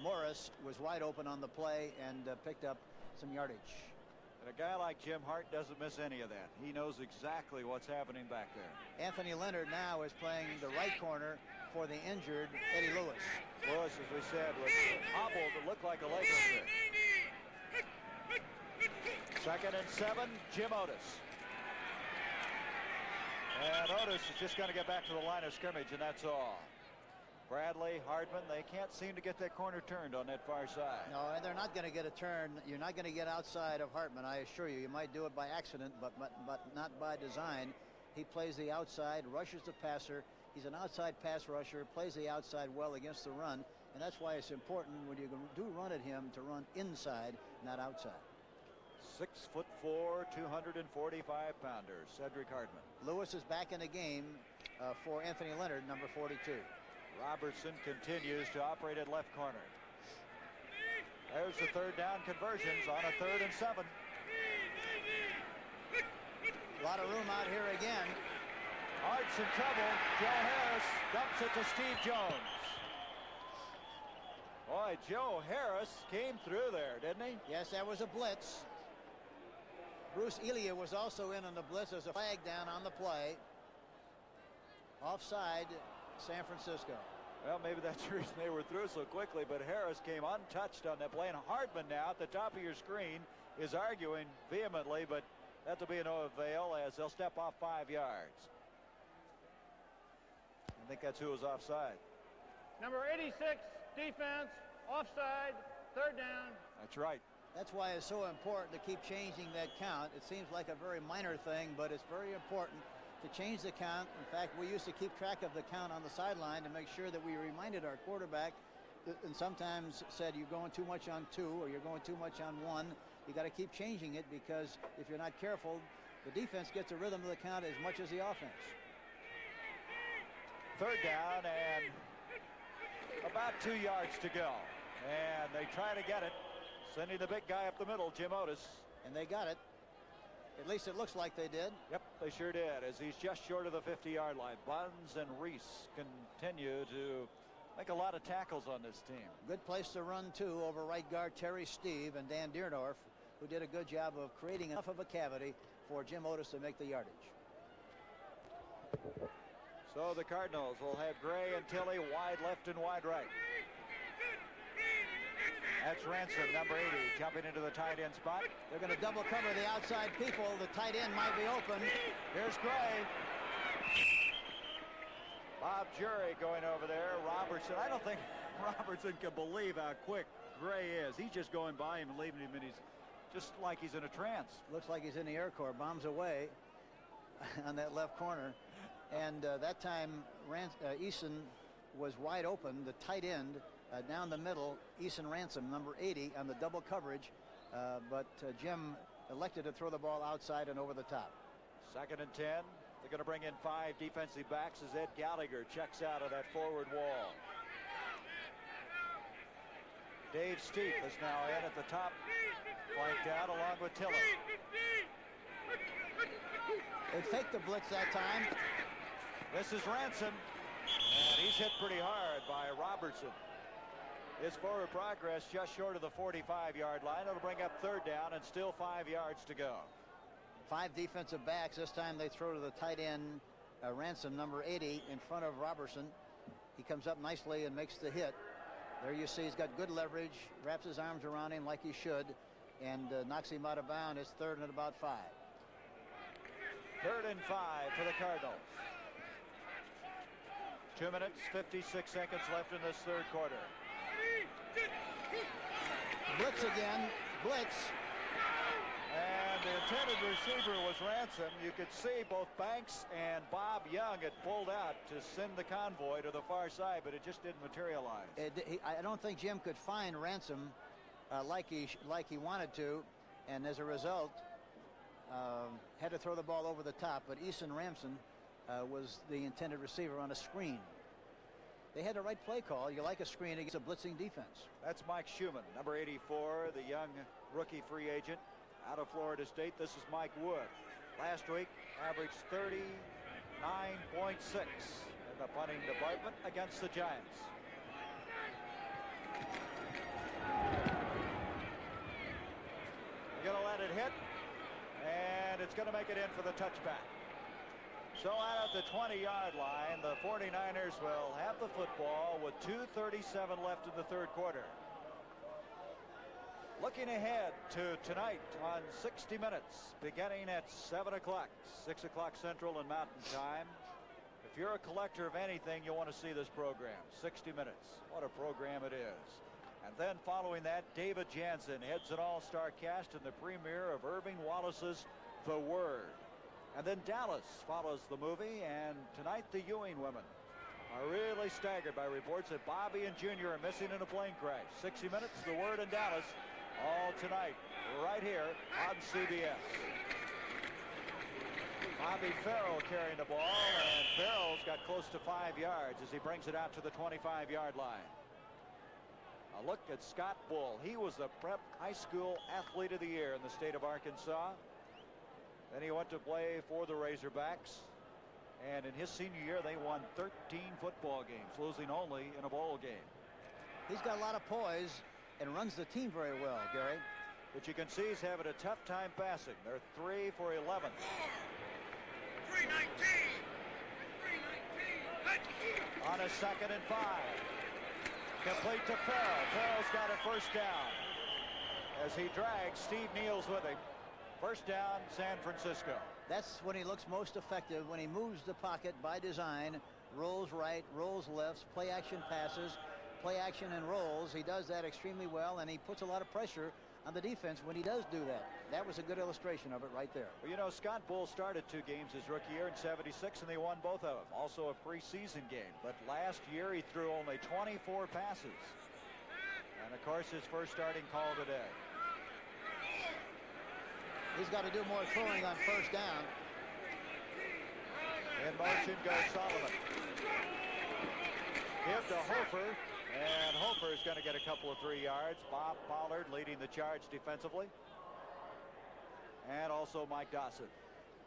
Morris was wide open on the play and picked up some yardage. And a guy like Jim Hart doesn't miss any of that. He knows exactly what's happening back there. Anthony Leonard now is playing the right corner for the injured Eddie Lewis. Lewis, as we said, was hobbled. It looked like a leg was there. 2nd and 7, Jim Otis. And Otis is just going to get back to the line of scrimmage, and that's all. Bradley, Hardman, they can't seem to get that corner turned on that far side. No, and they're not going to get a turn. You're not going to get outside of Hartman, I assure you. You might do it by accident, but not by design. He plays the outside, rushes the passer. He's an outside pass rusher, plays the outside well against the run, and that's why it's important when you do run at him to run inside, not outside. 6'4", 245-pounder, Cedric Hardman. Lewis is back in the game for Anthony Leonard, number 42. Robertson continues to operate at left corner. There's the third down conversions on a 3rd and 7. A lot of room out here again. Hart's in trouble. Joe Harris dumps it to Steve Jones. Boy, Joe Harris came through there, didn't he? Yes, that was a blitz. Bruce Elia was also in on the blitz. There's a flag down on the play. Offside, San Francisco. Well, maybe that's the reason they were through so quickly, but Harris came untouched on that play. And Hardman now at the top of your screen is arguing vehemently, but that'll be no avail as they'll step off 5 yards. I think that's who was offside. Number 86, defense, offside, 3rd down. That's right. That's why it's so important to keep changing that count. It seems like a very minor thing, but it's very important to change the count. In fact, we used to keep track of the count on the sideline to make sure that we reminded our quarterback, and sometimes said you're going too much on 2 or you're going too much on 1. You got to keep changing it, because if you're not careful, the defense gets the rhythm of the count as much as the offense. 3rd down and about 2 yards to go. And they try to get it, sending the big guy up the middle, Jim Otis. And they got it. At least it looks like they did. Yep, they sure did, as he's just short of the 50-yard line. Buns and Reese continue to make a lot of tackles on this team. Good place to run, too, over right guard Terry Steve and Dan Deerdorf, who did a good job of creating enough of a cavity for Jim Otis to make the yardage. So the Cardinals will have Gray and Tilley wide left and wide right. That's Ransom, number 80, jumping into the tight end spot. They're going to double cover the outside people. The tight end might be open. Here's Gray. Bob Jury going over there. Robertson. I don't think Robertson can believe how quick Gray is. He's just going by him and leaving him, and he's just like he's in a trance. Looks like he's in the Air Corps. Bombs away on that left corner. And that time, Eason was wide open. The tight end down the middle, Eason Ransom, number 80, on the double coverage. But Jim elected to throw the ball outside and over the top. 2nd and 10. They're going to bring in 5 defensive backs as Ed Gallagher checks out of that forward wall. Dave Steep is now in at the top, flanked out along with Tilley. They faked the blitz that time. This is Ransom, and he's hit pretty hard by Robertson. His forward progress just short of the 45-yard line. It'll bring up 3rd down and still 5 yards to go. 5 defensive backs. This time they throw to the tight end, Ransom, number 80, in front of Robertson. He comes up nicely and makes the hit. There you see he's got good leverage, wraps his arms around him like he should, and knocks him out of bounds. It's 3rd and about 5. 3rd and 5 for the Cardinals. 2 minutes, 56 seconds left in this 3rd quarter. Blitz again. Blitz. And the intended receiver was Ransom. You could see both Banks and Bob Young had pulled out to send the convoy to the far side, but it just didn't materialize. I don't think Jim could find Ransom like he wanted to, and as a result had to throw the ball over the top. But Eason Ransom was the intended receiver on a screen. They had the right play call. You like a screen against a blitzing defense. That's Mike Schumann, number 84, the young rookie free agent out of Florida State. This is Mike Wood. Last week, averaged 39.6 in the punting department against the Giants. They're going to let it hit, and it's going to make it in for the touchback. So out at the 20-yard line, the 49ers will have the football with 2:37 left in the 3rd quarter. Looking ahead to tonight on 60 Minutes, beginning at 7 o'clock, 6 o'clock Central and Mountain Time. If you're a collector of anything, you want to see this program. 60 minutes. What a program it is. And then following that, David Jansen heads an all-star cast in the premiere of Irving Wallace's The Word. And then Dallas follows the movie, and tonight the Ewing women are really staggered by reports that Bobby and Junior are missing in a plane crash. 60 minutes, The Word and Dallas, all tonight, right here on CBS. Bobby Farrell carrying the ball, and Farrell's got close to 5 yards as he brings it out to the 25-yard line. A look at Scott Bull. He was the prep high school athlete of the year in the state of Arkansas. Then he went to play for the Razorbacks. And in his senior year, they won 13 football games, losing only in a bowl game. He's got a lot of poise and runs the team very well, Gary. But you can see he's having a tough time passing. They're 3 for 11. 319. On a 2nd and 5. Complete to Farrell. Farrell's got a first down. As he drags Steve Niels with him. First down, San Francisco. That's when he looks most effective, when he moves the pocket by design, rolls right, rolls left, play action passes, play action and rolls. He does that extremely well, and he puts a lot of pressure on the defense when he does do that. That was a good illustration of it right there. Well, you know, Scott Bull started 2 games his rookie year in '76, and they won both of them. Also a preseason game. But last year he threw only 24 passes. And of course his first starting call today. He's got to do more throwing on first down. In motion goes Solomon. Give to Hofer, and Hofer is going to get a couple of 3 yards. Bob Pollard leading the charge defensively. And also Mike Dawson.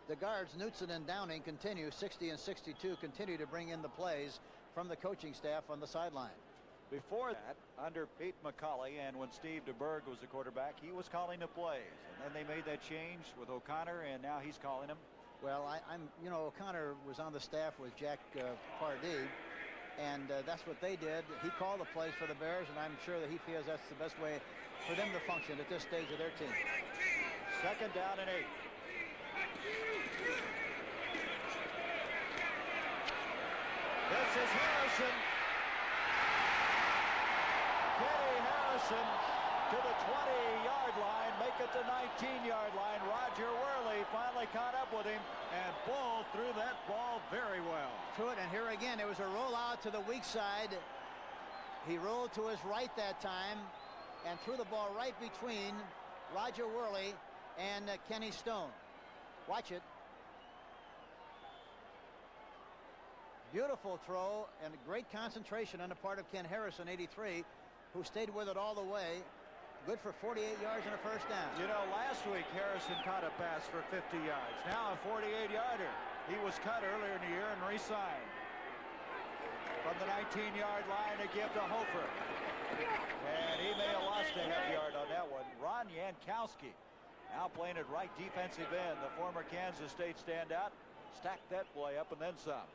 The guards, Knutson and Downing, continue, 60 and 62, continue to bring in the plays from the coaching staff on the sideline. Before that, under Pete McCauley and when Steve DeBerg was the quarterback, he was calling the plays. And then they made that change with O'Connor, and now he's calling them. Well, you know, O'Connor was on the staff with Jack Pardee, and that's what they did. He called the plays for the Bears, and I'm sure that he feels that's the best way for them to function at this stage of their team. 2nd down and 8. This is Harrison. Kenny Harrison to the 20-yard line, make it the 19-yard line. Roger Worley finally caught up with him, and Bull threw that ball very well. Threw it, and here again, it was a rollout to the weak side. He rolled to his right that time and threw the ball right between Roger Worley and Kenny Stone. Watch it. Beautiful throw and great concentration on the part of Ken Harrison, 83, who stayed with it all the way. Good for 48 yards and a first down. You know, last week Harrison caught a pass for 50 yards. Now a 48-yarder. He was cut earlier in the year and re-signed. From the 19-yard line, a give to Hofer. And he may have lost a half yard on that one. Ron Yankowski now playing at right defensive end. The former Kansas State standout stacked that play up and then some.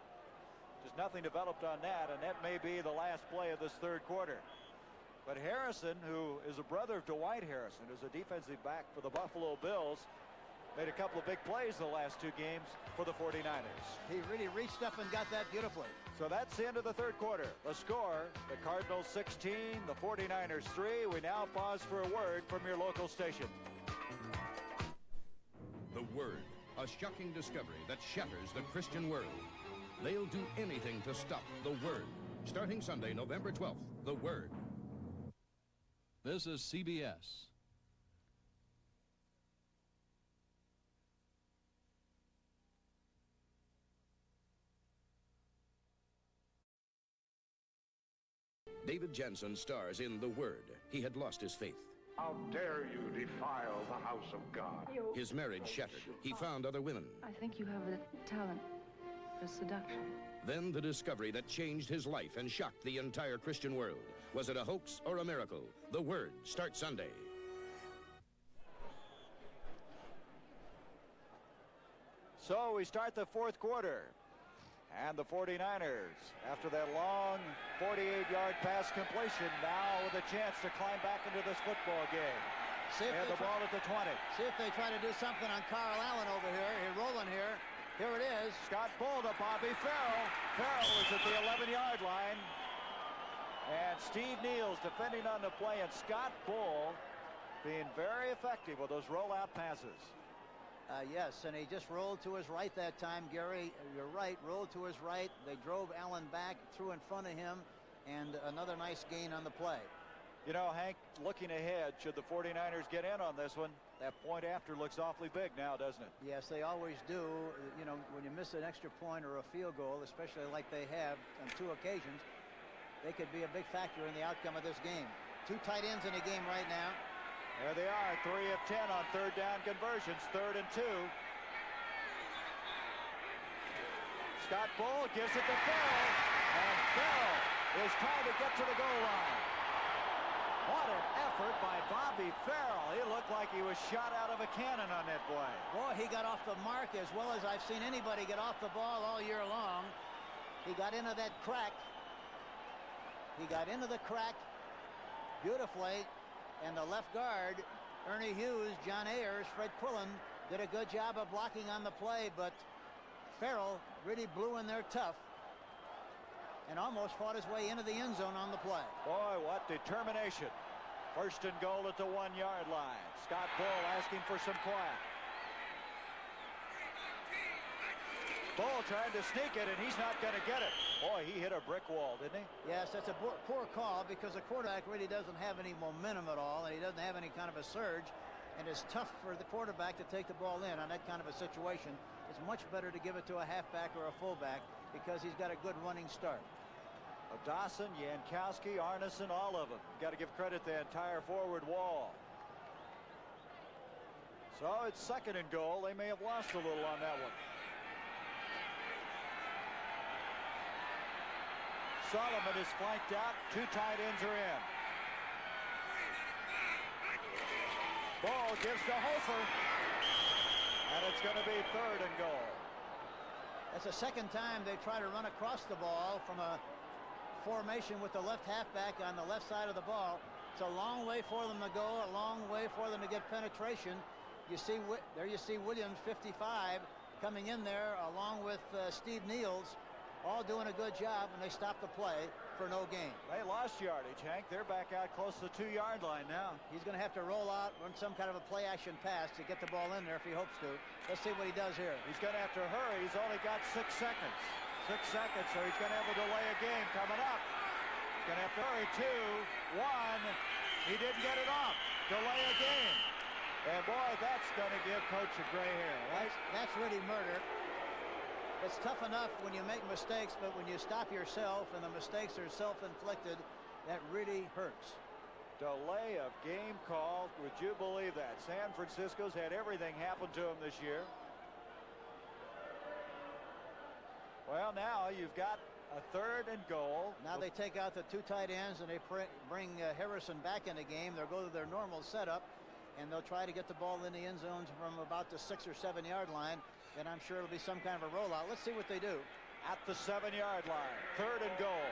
Just nothing developed on that, and that may be the last play of this 3rd quarter. But Harrison, who is a brother of Dwight Harrison, is a defensive back for the Buffalo Bills, made a couple of big plays the last 2 games for the 49ers. He really reached up and got that beautifully. So that's the end of the 3rd quarter. The score, the Cardinals 16, the 49ers 3. We now pause for a word from your local station. The Word, a shocking discovery that shatters the Christian world. They'll do anything to stop The Word. Starting Sunday, November 12th, The Word. This is CBS. David Jansen stars in The Word. He had lost his faith. How dare you defile the house of God? His marriage shattered. He found other women. I think you have the talent for seduction. Then the discovery that changed his life and shocked the entire Christian world. Was it a hoax or a miracle? The Word starts Sunday. So we start the 4th quarter. And the 49ers, after that long 48-yard pass completion, now with a chance to climb back into this football game. And the ball at the 20. See if they try to do something on Carl Allen over here. He's rolling here. Here it is. Scott Bull to Bobby Farrell. Farrell is at the 11-yard line. And Steve Neal's defending on the play, and Scott Bull being very effective with those rollout passes. Yes, and he just rolled to his right that time, Gary. You're right, rolled to his right. They drove Allen back, threw in front of him, and another nice gain on the play. You know, Hank, looking ahead, should the 49ers get in on this one, that point after looks awfully big now, doesn't it? Yes, they always do. You know, when you miss an extra point or a field goal, especially like they have on 2 occasions, they could be a big factor in the outcome of this game. 2 tight ends in the game right now. There they are, 3 of 10 on third down conversions, 3rd and 2. Scott Bull gives it to Farrell, and Farrell is trying to get to the goal line. What an effort by Bobby Farrell. He looked like he was shot out of a cannon on that play. Boy, he got off the mark as well as I've seen anybody get off the ball all year long. He got into that crack. He got into the crack beautifully. And the left guard, Ernie Hughes, John Ayers, Fred Quillen, did a good job of blocking on the play, but Farrell really blew in there tough and almost fought his way into the end zone on the play. Boy, what determination. 1st and goal at the 1-yard line. Scott Bull asking for some quiet. Bull trying to sneak it, and he's not going to get it. Boy, he hit a brick wall, didn't he? Yes, that's a poor call because the quarterback really doesn't have any momentum at all, and he doesn't have any kind of a surge, and it's tough for the quarterback to take the ball in on that kind of a situation. It's much better to give it to a halfback or a fullback because he's got a good running start. Dawson, Yankowski, Arneson, all of them. Got to give credit to the entire forward wall. So it's 2nd and goal. They may have lost a little on that one. Solomon is flanked out. 2 tight ends are in. Ball gives to Hofer. And it's going to be 3rd and goal. That's the 2nd time they try to run across the ball from a formation with the left halfback on the left side of the ball. It's a long way for them to go, a long way for them to get penetration. You see, there you see Williams, 55, coming in there along with Steve Neal's. All doing a good job, and they stopped the play for no gain. They lost yardage, Hank. They're back out close to the 2-yard line now. He's going to have to roll out, run some kind of a play-action pass to get the ball in there if he hopes to. Let's see what he does here. He's going to have to hurry. He's only got 6 seconds. 6 seconds, so he's going to have a delay a game coming up. He's going to have to hurry. 2, 1. He didn't get it off. Delay a game. And, boy, that's going to give Coach a gray hair, right? That's really murder. It's tough enough when you make mistakes, but when you stop yourself and the mistakes are self-inflicted, that really hurts. Delay of game call. Would you believe that? San Francisco's had everything happen to them this year. Well, now you've got a 3rd and goal. Now they take out the 2 tight ends and they bring Harrison back in the game. They'll go to their normal setup, and they'll try to get the ball in the end zones from about the 6 or 7-yard line. And I'm sure it'll be some kind of a rollout. Let's see what they do. At the 7-yard line, 3rd and goal.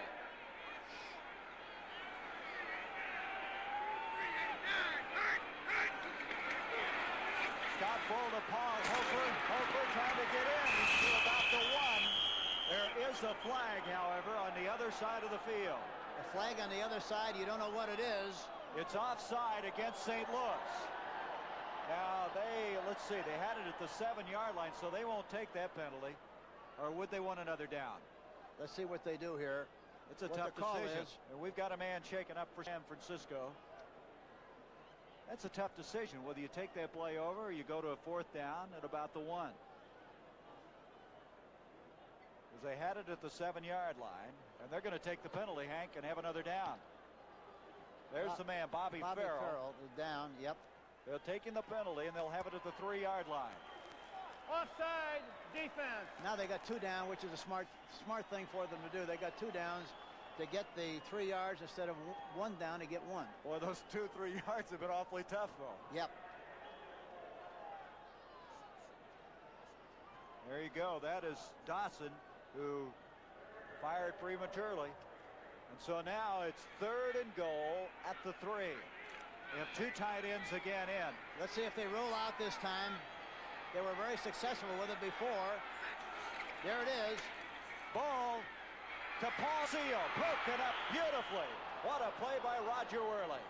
Scott Bull to Paul. Hofer trying to get in. He's to about the 1. There is a flag, however, on the other side of the field. A flag on the other side, you don't know what it is. It's offside against St. Louis. Now, let's see, they had it at the 7-yard line, so they won't take that penalty. Or would they want another down? Let's see what they do here. It's a tough decision. And we've got a man shaking up for San Francisco. That's a tough decision, whether you take that play over or you go to a 4th down at about the 1. Because they had it at the 7-yard line, and they're going to take the penalty, Hank, and have another down. There's the man, Bobby Farrell. Bobby Farrell is down, yep. They're taking the penalty, and they'll have it at the 3-yard line. Offside defense. Now they got 2 down, which is a smart thing for them to do. They got 2 downs to get the 3 yards instead of 1 down to get 1. Boy, those 2-3 yards have been awfully tough, though. Yep. There you go. That is Dawson, who fired prematurely. And so now it's 3rd and goal at the 3. They have 2 tight ends again in. Let's see if they roll out this time. They were very successful with it before. There it is. Ball to Paul Seal. Broken up beautifully. What a play by Roger Worley.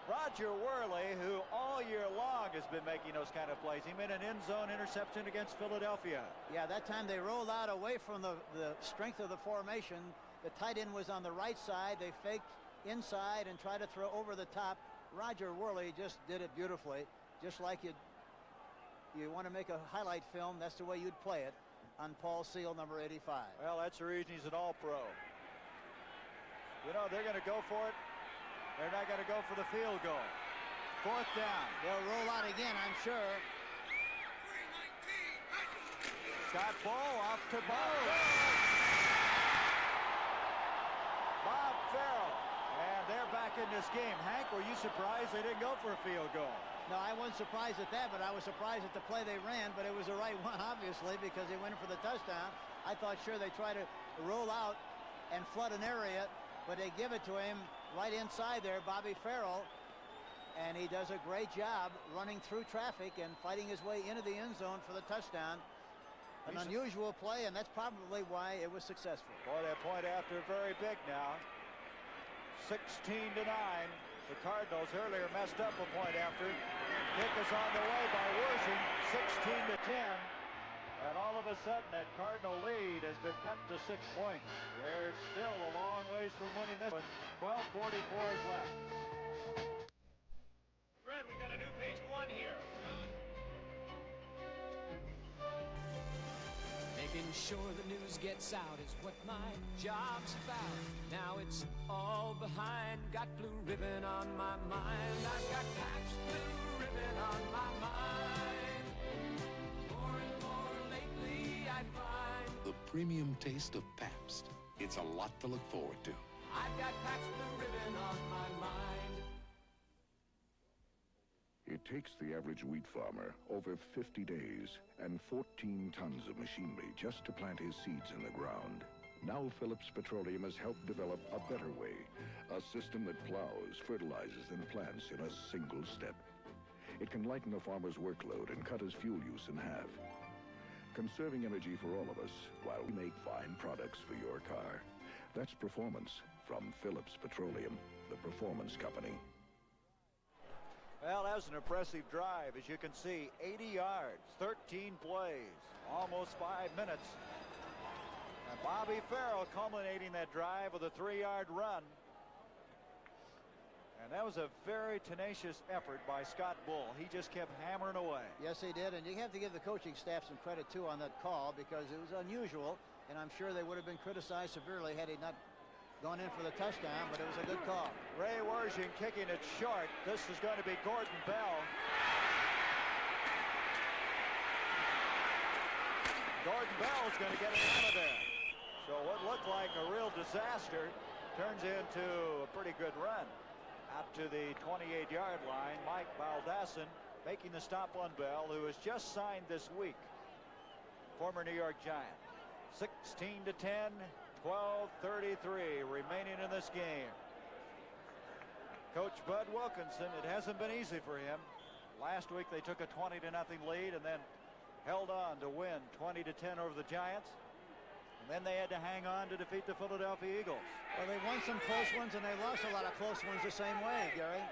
Roger Worley, who all year long has been making those kind of plays. He made an end zone interception against Philadelphia. Yeah, that time they rolled out away from the strength of the formation. The tight end was on the right side. They faked inside and tried to throw over the top. Roger Worley just did it beautifully. Just like you want to make a highlight film, that's the way you'd play it on Paul Seal, number 85. Well, that's the reason he's an all-pro. You know, they're going to go for it. They're not going to go for the field goal. Fourth down. They'll roll out again, I'm sure. Got ball off to Bob. Bob Farrell. And they're back in this game. Hank, were you surprised they didn't go for a field goal? No, I wasn't surprised at that, but I was surprised at the play they ran, but it was the right one, obviously, because they went in for the touchdown. I thought sure they try to roll out and flood an area, but they give it to him right inside there, Bobby Farrell, and he does a great job running through traffic and fighting his way into the end zone for the touchdown. An unusual play, and that's probably why it was successful. Boy, that point after very big now. 16-9. The Cardinals earlier messed up a point after. Kick is on the way by Worshing, 16-10. And all of a sudden, that Cardinal lead has been cut to 6 points. They're still a long ways from winning this one. 12:44 is left. Fred, we got a new page 1 here. Making sure the news gets out is what my job's about. Now it's all behind. Got blue ribbon on my mind. I've got Pabst blue ribbon on my mind. More and more lately I find The premium taste of Pabst. It's a lot to look forward to. I've got Pabst blue ribbon on my mind. It takes the average wheat farmer over 50 days and 14 tons of machinery just to plant his seeds in the ground. Now Phillips Petroleum has helped develop a better way, a system that plows, fertilizes, and plants in a single step. It can lighten a farmer's workload and cut his fuel use in half, conserving energy for all of us while we make fine products for your car. That's performance from Phillips Petroleum, the performance company. Well, that was an impressive drive. As you can see, 80 yards, 13 plays, almost 5 minutes. And Bobby Farrell culminating that drive with a 3-yard run. And that was a very tenacious effort by Scott Bull. He just kept hammering away. Yes, he did, and you have to give the coaching staff some credit, too, on that call because it was unusual, and I'm sure they would have been criticized severely had he not gone in for the touchdown, but it was a good call. Ray Wershing kicking it short. This is going to be Gordon Bell. Gordon Bell's going to get it out of there. So what looked like a real disaster turns into a pretty good run. Out to the 28-yard line, Mike Baldassin making the stop on Bell, who was just signed this week. Former New York Giant. 16-10. 12:33 remaining in this game. Coach Bud Wilkinson, it hasn't been easy for him. Last week they took a 20-0 lead and then held on to win 20-10 over the Giants. And then they had to hang on to defeat the Philadelphia Eagles. Well, they won some close ones and they lost a lot of close ones the same way, Gary.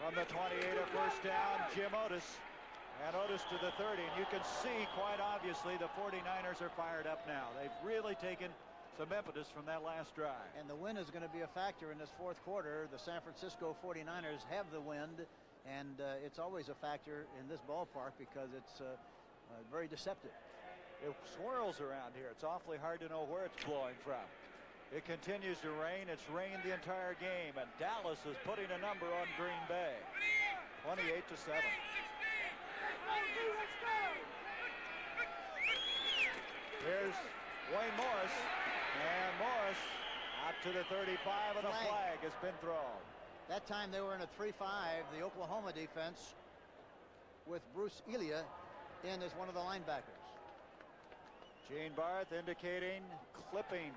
From the 28, a first down, Jim Otis. And Otis to the 30, and you can see quite obviously the 49ers are fired up now. They've really taken some impetus from that last drive. And the wind is going to be a factor in this fourth quarter. The San Francisco 49ers have the wind, and it's always a factor in this ballpark because it's very deceptive. It swirls around here. It's awfully hard to know where it's blowing from. It continues to rain. It's rained the entire game, and Dallas is putting a number on Green Bay. 28-7. Here's Wayne Morris, and Morris out to the 35, and a flag has been thrown. That time they were in a 3-5, the Oklahoma defense, with Bruce Elia in as one of the linebackers. Gene Barth indicating clipping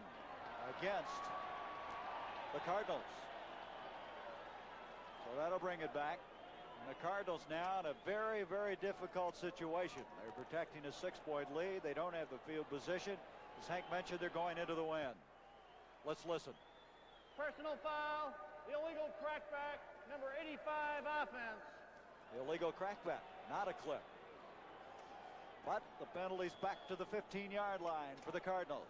against the Cardinals. So that'll bring it back. The Cardinals now in a very, very difficult situation. They're protecting a 6-point lead. They don't have the field position. As Hank mentioned, they're going into the wind. Let's listen. Personal foul, the illegal crackback, number 85 offense. The illegal crackback, not a clip. But the penalty's back to the 15-yard line for the Cardinals.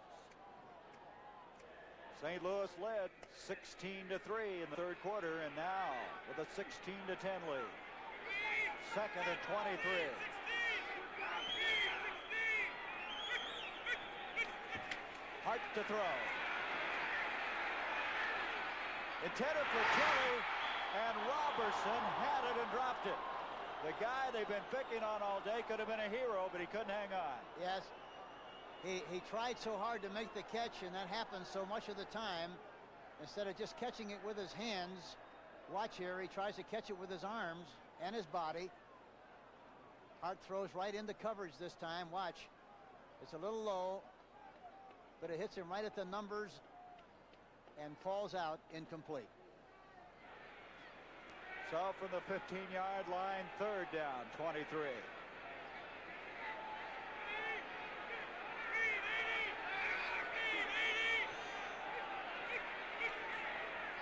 St. Louis led 16-3 in the third quarter, and now with a 16-10 lead. Second and 23. Hart to throw. Intended for Kelly, and Robertson had it and dropped it. The guy they've been picking on all day could have been a hero, but he couldn't hang on. Yes. He tried so hard to make the catch, and that happens so much of the time. Instead of just catching it with his hands, watch here, he tries to catch it with his arms and his body. Hart throws right into coverage this time. Watch. It's a little low, but it hits him right at the numbers and falls out incomplete. So from the 15-yard line, third down, 23.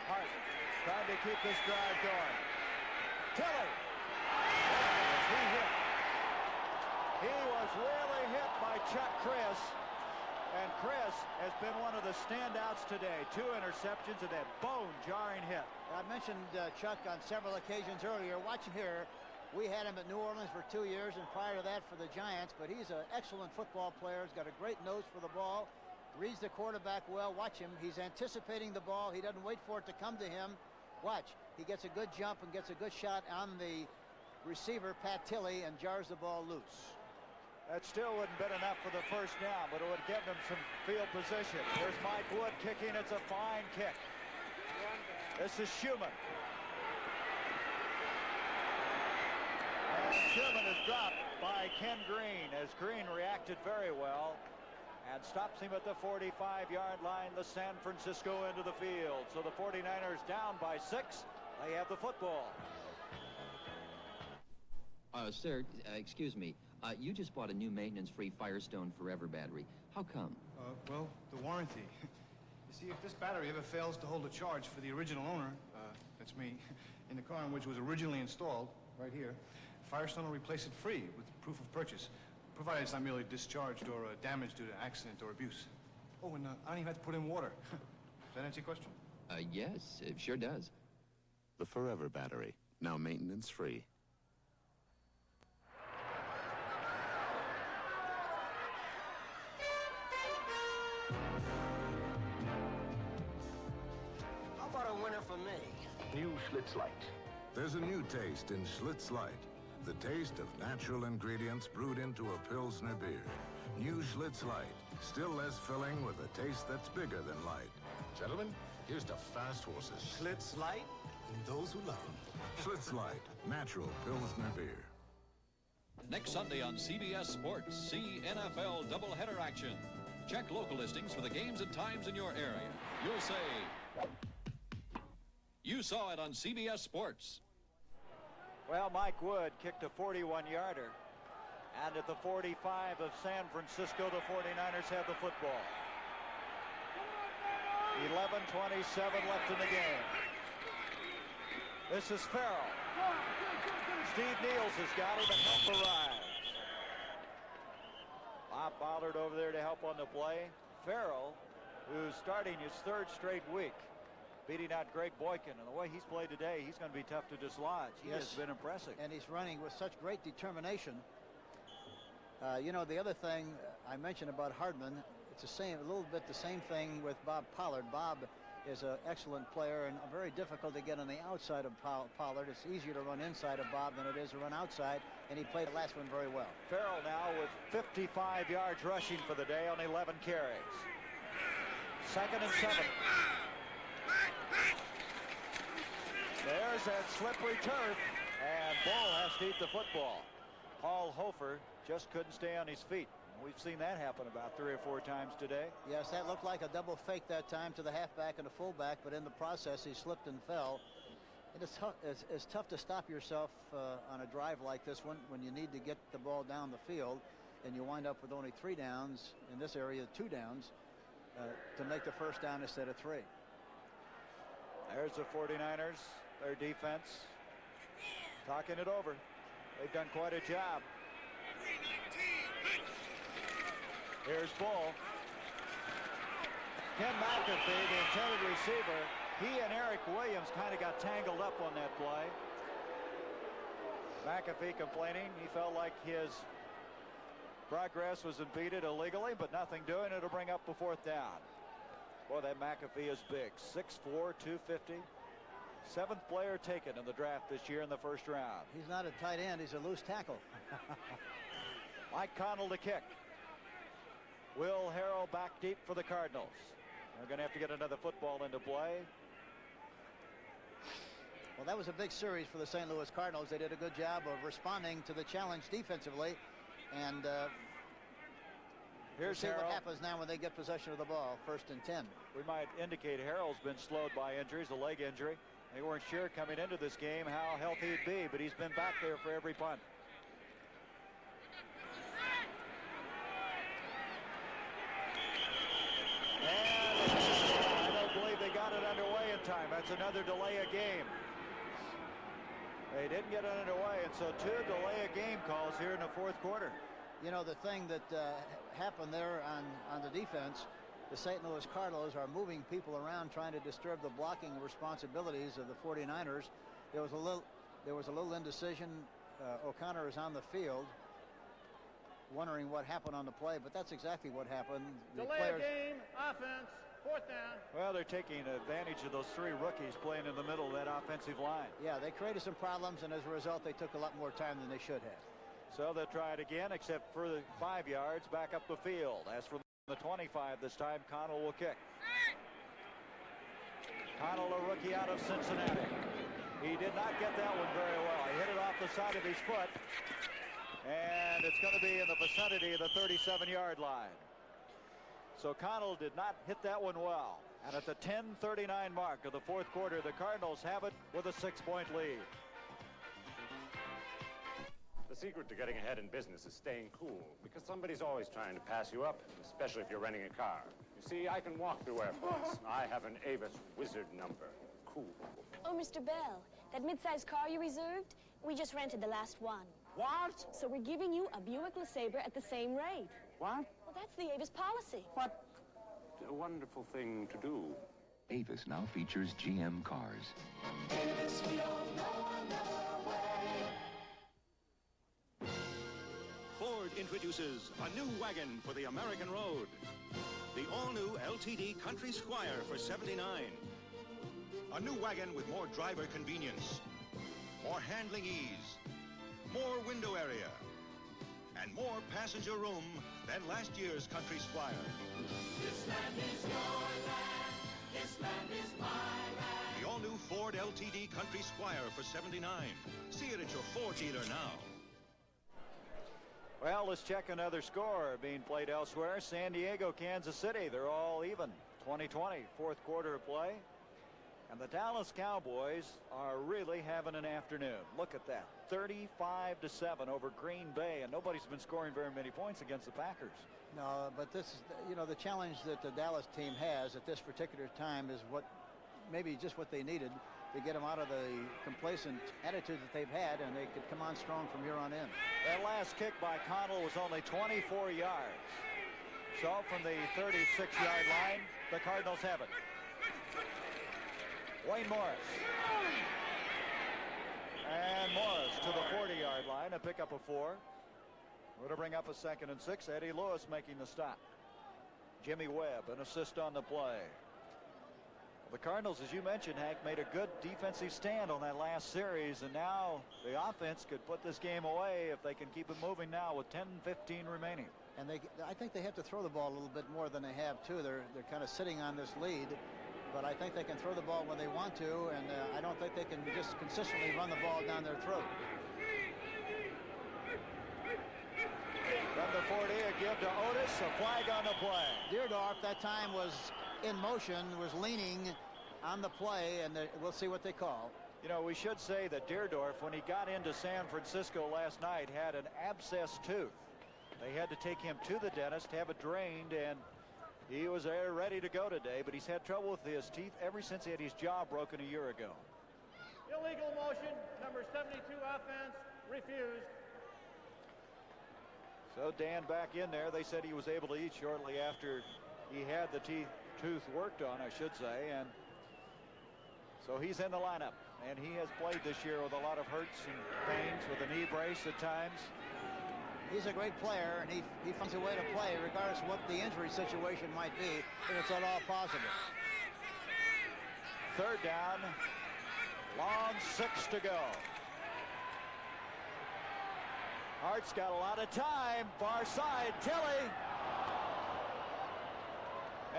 Hart trying to keep this drive going. Kelly. He was really hit by Chuck Chris. And Chris has been one of the standouts today. 2 interceptions and that bone-jarring hit. I mentioned Chuck on several occasions earlier. Watch him here. We had him at New Orleans for 2 years, and prior to that for the Giants. But he's an excellent football player. He's got a great nose for the ball. Reads the quarterback well. Watch him. He's anticipating the ball. He doesn't wait for it to come to him. Watch. He gets a good jump and gets a good shot on the receiver, Pat Tilley, and jars the ball loose. That still wouldn't been enough for the first down, but it would have given him some field position. There's Mike Wood kicking. It's a fine kick. This is Schumann. And Schumann is dropped by Ken Green, as Green reacted very well and stops him at the 45-yard line. The San Francisco into the field. So the 49ers down by 6. They have the football. Sir, excuse me. You just bought a new maintenance-free Firestone Forever battery. How come? Well, the warranty. You see, if this battery ever fails to hold a charge for the original owner, that's me, in the car in which it was originally installed, right here, Firestone will replace it free with proof of purchase, provided it's not merely discharged or damaged due to accident or abuse. Oh, and I don't even have to put in water. Does that answer your question? Yes, it sure does. The Forever battery, now maintenance-free. How about a winner for me? New Schlitz Light. There's a new taste in Schlitz Light. The taste of natural ingredients brewed into a Pilsner beer. New Schlitz Light. Still less filling with a taste that's bigger than light. Gentlemen, here's to fast horses. Schlitz Light and those who love them. Schlitz Light. Natural Pilsner beer. Next Sunday on CBS Sports, see NFL doubleheader action. Check local listings for the games and times in your area. You'll say, you saw it on CBS Sports. Well, Mike Wood kicked a 41-yarder. And at the 45 of San Francisco, the 49ers have the football. 11:27 left in the game. This is Farrell. Steve Niels has got him, and help arrives. Bob Pollard over there to help on the play. Farrell, who's starting his 3rd straight week, beating out Greg Boykin. And the way he's played today, he's going to be tough to dislodge. He has been impressive. And he's running with such great determination. You know, the other thing I mentioned about Hardman, it's a little bit the same thing with Bob Pollard. Bob is an excellent player and very difficult to get on the outside of Pollard. It's easier to run inside of Bob than it is to run outside, and he played the last one very well. Farrell now with 55 yards rushing for the day on 11 carries. 2nd and 7. There's that slippery turf, and Bull has to eat the football. Paul Hofer just couldn't stay on his feet. We've seen that happen about 3 or 4 times today. Yes, that looked like a double fake that time to the halfback and the fullback, but in the process he slipped and fell. It's tough to stop yourself on a drive like this one when you need to get the ball down the field and you wind up with only 3 downs, in this area 2 downs, to make the first down instead of 3. There's the 49ers, their defense, talking it over. They've done quite a job. Here's Bull. Ken McAfee, the intended receiver, he and Eric Williams kind of got tangled up on that play. McAfee complaining he felt like his progress was impeded illegally, but nothing doing. It'll bring up the 4th down. Boy, that McAfee is big. 6'4", 250. 7th player taken in the draft this year in the first round. He's not a tight end. He's a loose tackle. Mike Connell to kick. Will Harrell back deep for the Cardinals. They're going to have to get another football into play. Well, that was a big series for the St. Louis Cardinals. They did a good job of responding to the challenge defensively. And we'll see what happens now when they get possession of the ball, 1st and 10. We might indicate Harrell's been slowed by injuries, a leg injury. They weren't sure coming into this game how healthy he'd be, but he's been back there for every punt. And I don't believe they got it underway in time. That's another delay of game. They didn't get it underway, and so 2 delay of game calls here in the 4th quarter. You know, the thing that happened there on the defense, the St. Louis Cardinals are moving people around trying to disturb the blocking responsibilities of the 49ers. There was a little indecision. O'Connor is on the field wondering what happened on the play, but that's exactly what happened. Delay of game, offense, 4th down. Well, they're taking advantage of those 3 rookies playing in the middle of that offensive line. Yeah, they created some problems, and as a result, they took a lot more time than they should have. So they'll try it again, except for the 5 yards back up the field. As for the 25 this time, Connell will kick. Connell, a rookie out of Cincinnati. He did not get that one very well. He hit it off the side of his foot. And it's going to be in the vicinity of the 37-yard line. So Connell did not hit that one well. And at the 10:39 mark of the 4th quarter, the Cardinals have it with a 6-point lead. The secret to getting ahead in business is staying cool, because somebody's always trying to pass you up, especially if you're renting a car. You see, I can walk through airports. I have an Avis Wizard number. Cool. Oh, Mr. Bell, that mid-sized car you reserved, we just rented the last one. What? So we're giving you a Buick LeSabre at the same rate. What? Well, that's the Avis policy. What a wonderful thing to do. Avis now features GM cars. Avis, we don't know another way. Ford introduces a new wagon for the American road. The all-new LTD Country Squire for $79. A new wagon with more driver convenience, more handling ease, more window area, and more passenger room than last year's Country Squire. This land is your land. This land is my land. The all-new Ford LTD Country Squire for $79. See it at your Ford dealer now. Well, let's check another score being played elsewhere. San Diego, Kansas City, they're all even. 20-20, 4th quarter of play. And the Dallas Cowboys are really having an afternoon. Look at that, 35-7 over Green Bay, and nobody's been scoring very many points against the Packers. No, but this is, you know, the challenge that the Dallas team has at this particular time is maybe just what they needed to get them out of the complacent attitude that they've had, and they could come on strong from here on in. That last kick by Connell was only 24 yards. So from the 36-yard line, the Cardinals have it. Wayne Morris. And Morris to the 40-yard line, a pickup of 4. We're going to bring up a 2nd and 6. Eddie Lewis making the stop. Jimmy Webb, an assist on the play. The Cardinals, as you mentioned, Hank, made a good defensive stand on that last series, and now the offense could put this game away if they can keep it moving now with 10-15 remaining. And I think they have to throw the ball a little bit more than they have, too. They're kind of sitting on this lead. But I think they can throw the ball when they want to, and I don't think they can just consistently run the ball down their throat. From the 40, a give to Otis, a flag on the play. Deerdorf that time was in motion, was leaning on the play, and we'll see what they call. You know, we should say that Deerdorf, when he got into San Francisco last night, had an abscess tooth. They had to take him to the dentist, have it drained, and he was there ready to go today, but he's had trouble with his teeth ever since he had his jaw broken a year ago. Illegal motion, number 72 offense, refused. So Dan back in there. They said he was able to eat shortly after he had the tooth worked on, I should say, and so he's in the lineup, and he has played this year with a lot of hurts and pains with a knee brace at times. He's a great player, and he finds a way to play regardless of what the injury situation might be, if it's at all possible. Third down, long 6 to go. Hart's got a lot of time, far side, Tilley.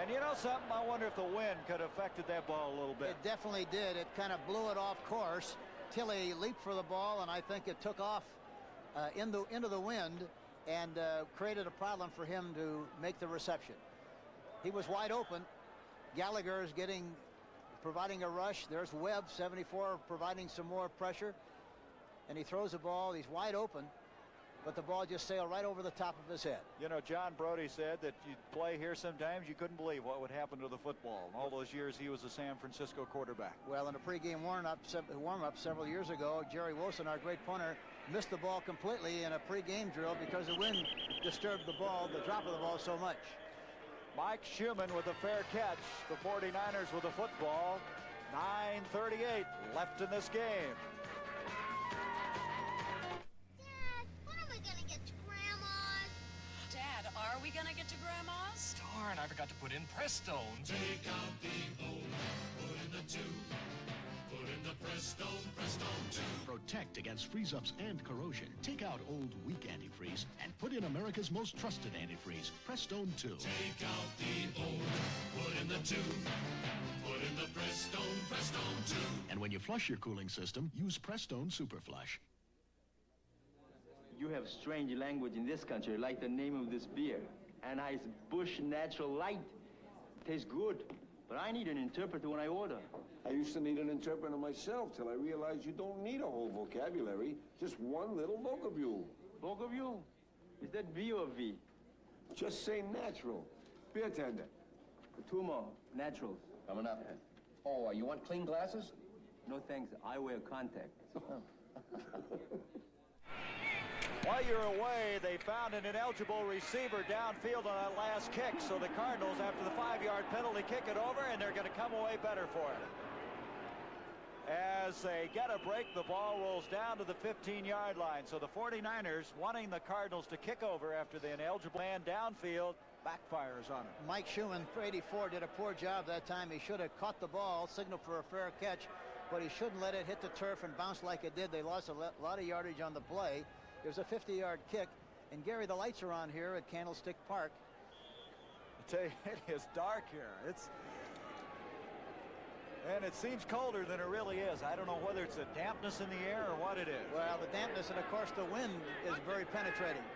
And you know something, I wonder if the wind could have affected that ball a little bit. It definitely did. It kind of blew it off course. Tilley leaped for the ball, and I think it took off into the wind and created a problem for him to make the reception. He was wide open. Gallagher is providing a rush. There's Webb, 74, providing some more pressure. And he throws the ball. He's wide open, but the ball just sailed right over the top of his head. You know, John Brody said that you'd play here sometimes, you couldn't believe what would happen to the football. All those years he was a San Francisco quarterback. Well, in a pregame warm-up several years ago, Jerry Wilson, our great punter, missed the ball completely in a pregame drill because the wind disturbed the drop of the ball so much. Mike Schumann with a fair catch. The 49ers with a football. 9:38 left in this game. Are we gonna get to Grandma's? Darn, I forgot to put in Prestone. Take out the old, put in the 2. Put in the Prestone 2. Protect against freeze-ups and corrosion. Take out old, weak antifreeze and put in America's most trusted antifreeze, Prestone 2. Take out the old, put in the 2. Put in the Prestone 2. And when you flush your cooling system, use Prestone Super Flush. You have strange language in this country, like the name of this beer. And it's Bush Natural Light. Tastes good, but I need an interpreter when I order. I used to need an interpreter myself till I realized you don't need a whole vocabulary, just one little vocabule. Vocabule? Is that V or V? Just say natural. Beer tender. 2 more. Naturals. Coming up. Oh, you want clean glasses? No thanks. I wear contacts. While you're away, they found an ineligible receiver downfield on that last kick. So the Cardinals, after the 5-yard penalty, kick it over, and they're going to come away better for it. As they get a break, the ball rolls down to the 15-yard line. So the 49ers, wanting the Cardinals to kick over after the ineligible man downfield, backfires on him. Mike Schumann, 84, did a poor job that time. He should have caught the ball, signaled for a fair catch, but he shouldn't let it hit the turf and bounce like it did. They lost a lot of yardage on the play. There's a 50-yard kick, and Gary, the lights are on here at Candlestick Park. I tell you, it is dark here. And it seems colder than it really is. I don't know whether it's the dampness in the air or what it is. Well, the dampness and, of course, the wind is very penetrating.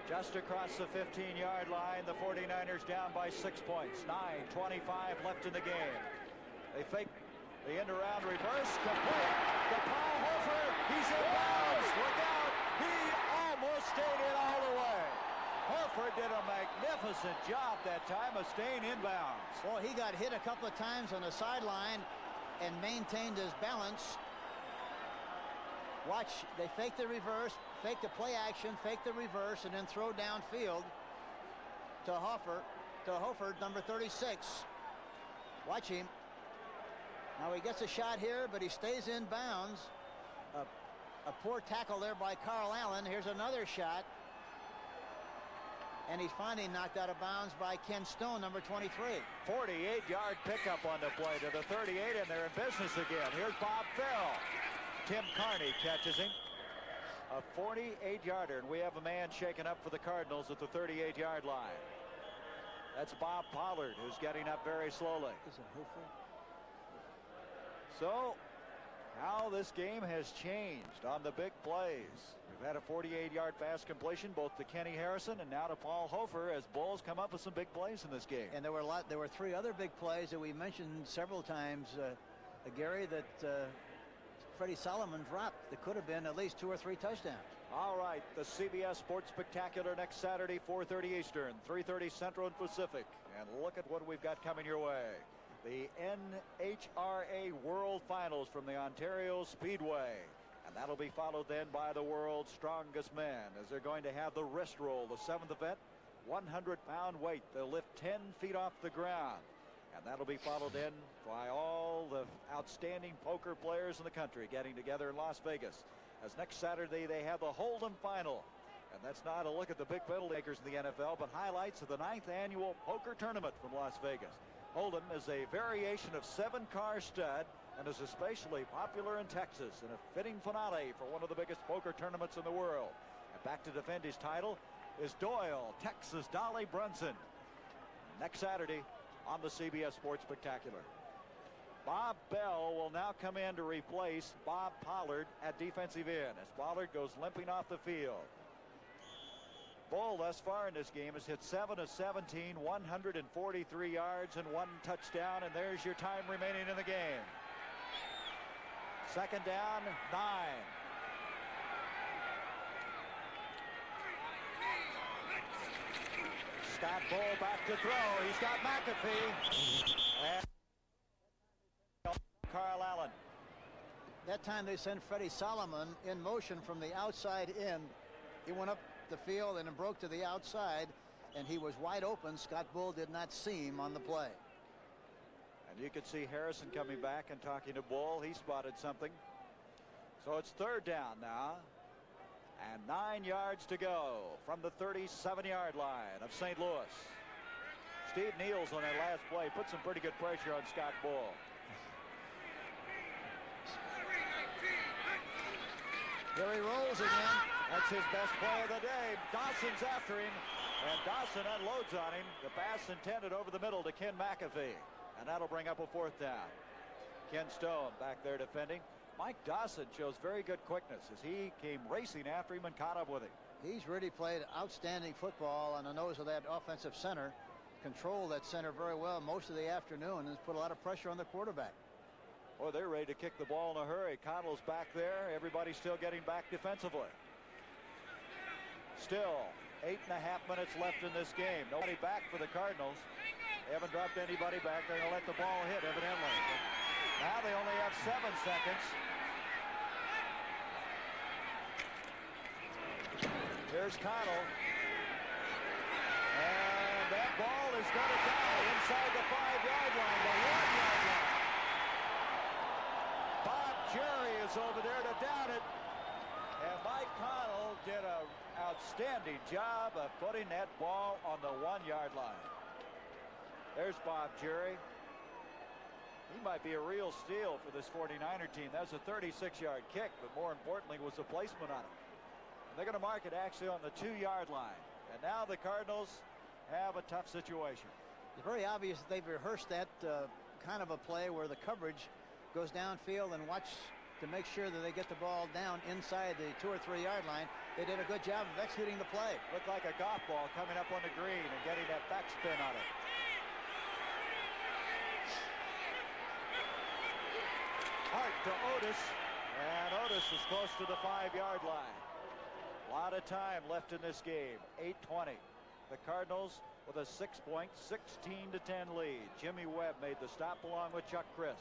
Just across the 15-yard line, the 49ers down by 6 points. 9:25 left in the game. They fake the end-around reverse. Complete to Paul Hofer. He's in bounds. Look out. He almost stayed in all the way. Horford did a magnificent job that time of staying inbounds. Well, he got hit a couple of times on the sideline and maintained his balance. Watch, they fake the reverse, fake the play action, fake the reverse, and then throw downfield to Horford, number 36. Watch him. Now he gets a shot here, but he stays in bounds. A poor tackle there by Carl Allen. Here's another shot. And he's finally knocked out of bounds by Ken Stone, number 23. 48-yard pickup on the play to the 38, and they're in business again. Here's Bob Farrell. Tim Carney catches him. A 48-yarder, and we have a man shaken up for the Cardinals at the 38-yard line. That's Bob Pollard, who's getting up very slowly. Is it hopeful? So, how this game has changed on the big plays. We've had a 48-yard fast completion both to Kenny Harrison and now to Paul Hofer as Bulls come up with some big plays in this game. And there were 3 other big plays that we mentioned several times, Gary, that Freddie Solomon dropped. There could have been at least 2 or 3 touchdowns. All right, the CBS Sports Spectacular next Saturday, 4:30 Eastern, 3:30 Central and Pacific. And look at what we've got coming your way. The NHRA World Finals from the Ontario Speedway. And that'll be followed then by the world's strongest men, as they're going to have the wrist roll, the 7th event, 100-pound weight. They'll lift 10 feet off the ground. And that'll be followed in by all the outstanding poker players in the country getting together in Las Vegas. As next Saturday they have the Hold'em final. And that's not a look at the big penalty makers in the NFL, but highlights of the 9th annual poker tournament from Las Vegas. Hold'em is a variation of 7-car stud and is especially popular in Texas, and a fitting finale for one of the biggest poker tournaments in the world. And back to defend his title is Doyle, Texas Dolly Brunson. Next Saturday on the CBS Sports Spectacular. Bob Bell will now come in to replace Bob Pollard at defensive end as Pollard goes limping off the field. Bull thus far in this game has hit 7 of 17, 143 yards and 1 touchdown, and there's your time remaining in the game. 2nd down, 9. Scott Bull back to throw. He's got McAfee. And Carl Allen. That time they sent Freddie Solomon in motion from the outside in. He went up the field and broke to the outside, and he was wide open. Scott Bull did not see him on the play. And you can see Harrison coming back and talking to Bull. He spotted something. So it's 3rd down now. And 9 yards to go from the 37-yard line of St. Louis. Steve Niels on that last play put some pretty good pressure on Scott Bull. Here he rolls again. That's his best play of the day. Dawson's after him, and Dawson unloads on him. The pass intended over the middle to Ken McAfee, and that'll bring up a 4th down. Ken Stone back there defending. Mike Dawson shows very good quickness as he came racing after him and caught up with him. He's really played outstanding football on the nose of that offensive center. Controlled that center very well most of the afternoon and has put a lot of pressure on the quarterback. Well, they're ready to kick the ball in a hurry. Connell's back there. Everybody's still getting back defensively. Still 8.5 minutes left in this game. Nobody back for the Cardinals. They haven't dropped anybody back. They're going to let the ball hit, evidently. Now they only have 7 seconds. Here's Connell. And that ball is going to die inside the 5-yard line, the 1-yard line. Bob Jerry is over there to down it. And Mike Connell did an outstanding job of putting that ball on the 1-yard line. There's Bob Jerry. He might be a real steal for this 49er team. That's a 36-yard kick, but more importantly was the placement on it. And they're going to mark it actually on the 2-yard line. And now the Cardinals have a tough situation. It's very obvious that they've rehearsed that kind of a play where the coverage goes downfield and watch to make sure that they get the ball down inside the 2 or 3 yard line. They did a good job of executing the play. Looked like a golf ball coming up on the green and getting that backspin on it. Hart to Otis, and Otis is close to the 5-yard line. A lot of time left in this game. 8:20. The Cardinals with a 6-point, 16-10 lead. Jimmy Webb made the stop along with Chuck Christ.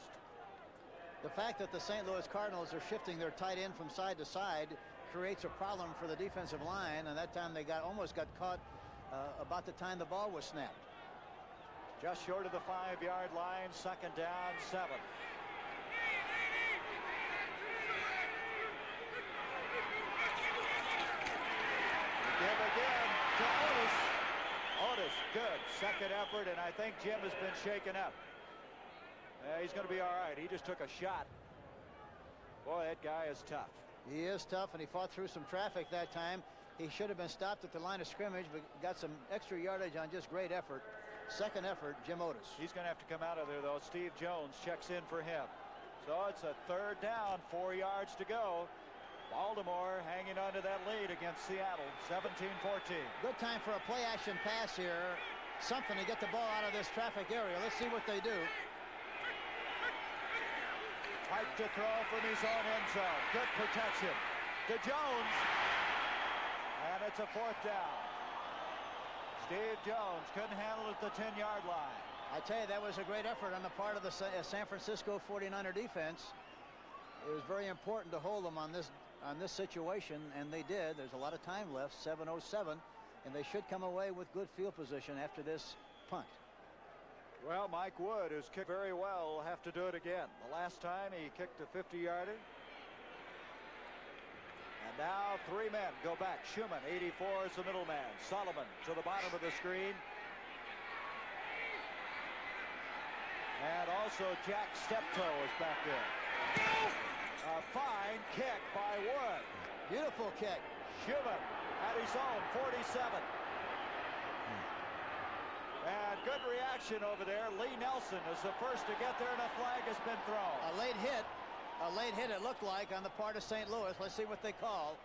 The fact that the St. Louis Cardinals are shifting their tight end from side to side creates a problem for the defensive line, and that time they almost got caught about the time the ball was snapped. Just short of the 5-yard line, 2nd down, 7. Give again to Otis. Otis, good. 2nd effort, and I think Jim has been shaken up. He's going to be all right. He just took a shot. Boy, that guy is tough. He is tough, and he fought through some traffic that time. He should have been stopped at the line of scrimmage, but got some extra yardage on just great effort. 2nd effort, Jim Otis. He's going to have to come out of there, though. Steve Jones checks in for him. So it's a 3rd down, 4 yards to go. Baltimore hanging on to that lead against Seattle, 17-14. Good time for a play-action pass here. Something to get the ball out of this traffic area. Let's see what they do. Mike to throw from his own end zone. Good protection. To Jones. And it's a 4th down. Steve Jones couldn't handle it at the 10-yard line. I tell you, that was a great effort on the part of the San Francisco 49er defense. It was very important to hold them on this situation, and they did. There's a lot of time left, 7:07, and they should come away with good field position after this punt. Well, Mike Wood, who's kicked very well, will have to do it again. The last time he kicked a 50-yarder. And now 3 men go back. Schumann, 84, is the middleman. Solomon to the bottom of the screen. And also Jack Steptoe is back there. A fine kick by Wood. Beautiful kick. Schumann at his own 47. And good reaction over there. Lee Nelson is the first to get there, and a flag has been thrown. A late hit it looked like on the part of St. Louis. Let's see what they call.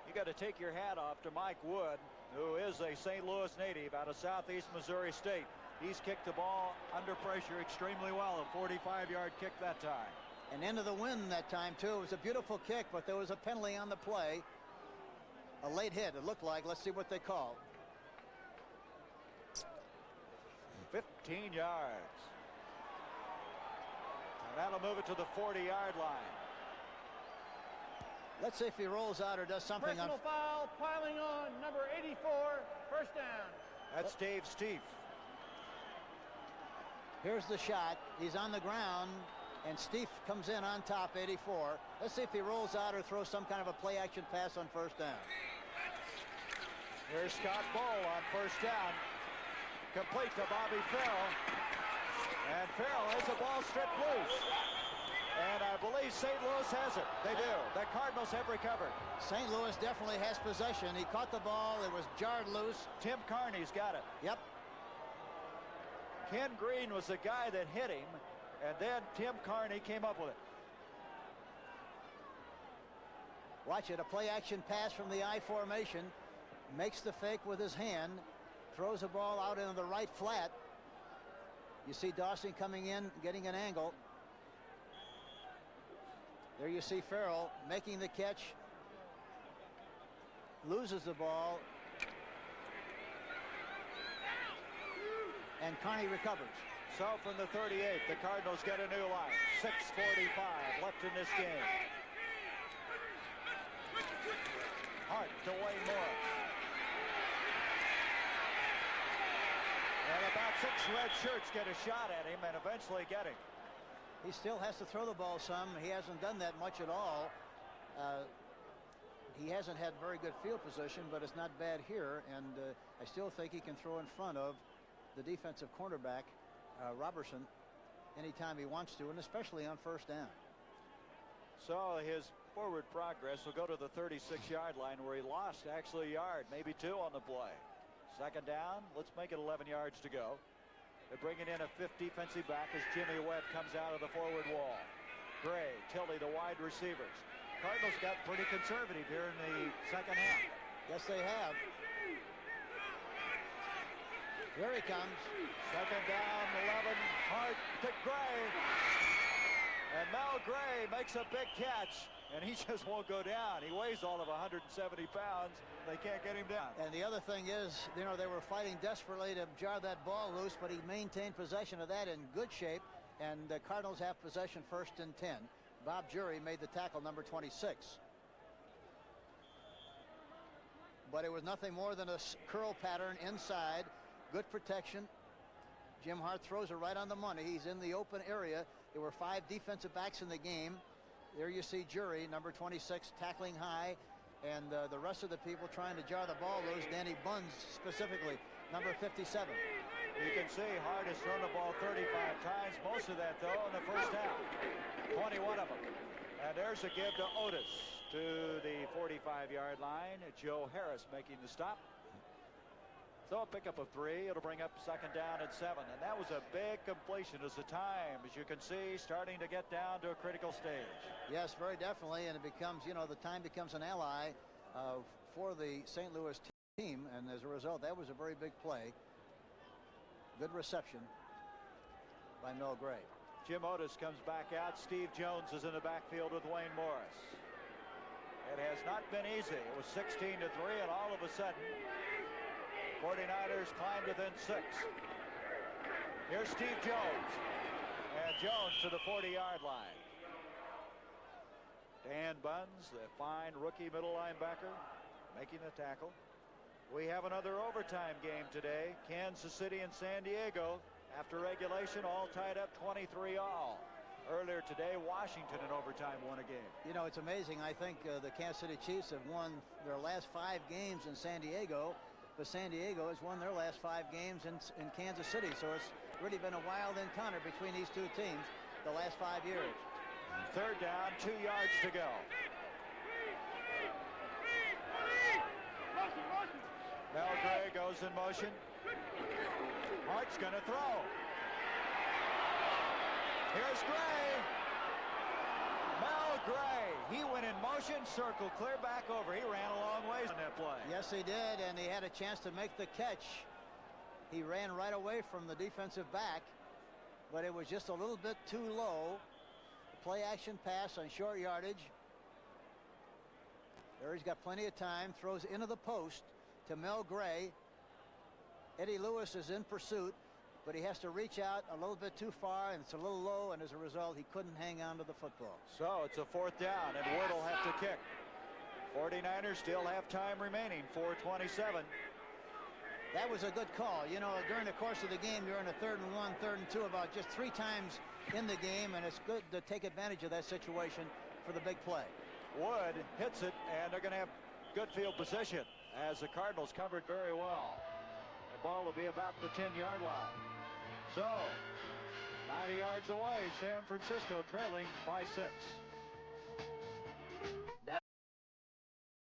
You got to take your hat off to Mike Wood, who is a St. Louis native out of Southeast Missouri State. He's kicked the ball under pressure extremely well. A 45-yard kick that time. And into the wind that time, too. It was a beautiful kick, but there was a penalty on the play. A late hit, it looked like. Let's see what they call. 15 yards. And that'll move it to the 40-yard line. Let's see if he rolls out or does something. Personal foul, piling on, number 84, 1st down. That's Dave Steve. Here's the shot. He's on the ground, and Steve comes in on top, 84. Let's see if he rolls out or throws some kind of a play-action pass on 1st down. Here's Scott Bull on 1st down. Complete to Bobby Farrell. And Farrell has the ball stripped loose. And I believe St. Louis has it. They do. The Cardinals have recovered. St. Louis definitely has possession. He caught the ball. It was jarred loose. Tim Carney's got it. Yep. Ken Green was the guy that hit him, and then Tim Carney came up with it. Watch it. A play-action pass from the I formation. Makes the fake with his hand. Throws the ball out into the right flat. You see Dawson coming in, getting an angle. There you see Farrell making the catch. Loses the ball. And Carney recovers. So from the 38, the Cardinals get a new line. 6:45 left in this game. Hart to Wayne Morris. And about 6 red shirts get a shot at him and eventually get him. He still has to throw the ball some. He hasn't done that much at all. He hasn't had very good field position, but it's not bad here. And I still think he can throw in front of the defensive cornerback, Robertson, anytime he wants to, and especially on 1st down. So his forward progress will go to the 36-yard line, where he lost actually a yard, maybe 2 on the play. 2nd down. Let's make it 11 yards to go. They're bringing in a 5th defensive back as Jimmy Webb comes out of the forward wall. Gray, Tilly, the wide receivers. Cardinals got pretty conservative here in the 2nd half. Yes, they have. Here he comes. 2nd down, 11. Hart to Gray. And Mel Gray makes a big catch, and he just won't go down. He weighs all of 170 pounds. They can't get him down. And the other thing is, you know, they were fighting desperately to jar that ball loose, but he maintained possession of that in good shape, and the Cardinals have possession 1st and 10. Bob Jury made the tackle, number 26. But it was nothing more than a curl pattern inside. Good protection. Jim Hart throws it right on the money. He's in the open area. There were 5 defensive backs in the game. There you see Jury, number 26, tackling high, and the rest of the people trying to jar the ball loose. Danny Buns specifically, number 57. You can see Hart has thrown the ball 35 times, most of that though in the 1st half. 21 of them. And there's a give to Otis to the 45-yard line. Joe Harris making the stop. So a pickup of 3. It'll bring up 2nd down and 7. And that was a big completion as the time, as you can see, starting to get down to a critical stage. Yes, very definitely. And it becomes, you know, the time becomes an ally for the St. Louis team. And as a result, that was a very big play. Good reception. by Mel Gray. Jim Otis comes back out. Steve Jones is in the backfield with Wayne Morris. It has not been easy. It was 16-3, and all of a sudden, 49ers climbed within 6. Here's Steve Jones. And Jones to the 40-yard line. Dan Buns, the fine rookie middle linebacker, making the tackle. We have another overtime game today. Kansas City and San Diego. After regulation, all tied up 23-all. Earlier today, Washington in overtime won a game. You know, it's amazing. I think the Kansas City Chiefs have won their last 5 games in San Diego, but San Diego has won their last 5 games in Kansas City. So it's really been a wild encounter between these two teams the last 5 years. Third down, 2 yards to go. Mel Gray goes in motion. Hart's going to throw. Here's Gray. Mel Gray. He went in motion, circle clear back over. He ran a long ways on that play. Yes, he did, and he had a chance to make the catch. He ran right away from the defensive back, but it was just a little bit too low. Play action pass on short yardage. There he's got plenty of time. Throws into the post to Mel Gray. Eddie Lewis is in pursuit, but he has to reach out a little bit too far, and it's a little low, and as a result, he couldn't hang on to the football. So it's a 4th down, and Ward will have to kick. 49ers still have time remaining, 4:27. That was a good call. You know, during the course of the game, you're in a 3rd and 1, 3rd and 2 about just 3 times in the game, and it's good to take advantage of that situation for the big play. Wood hits it, and they're going to have good field position as the Cardinals covered very well. The ball will be about the 10-yard line. So, 90 yards away, San Francisco trailing by 6.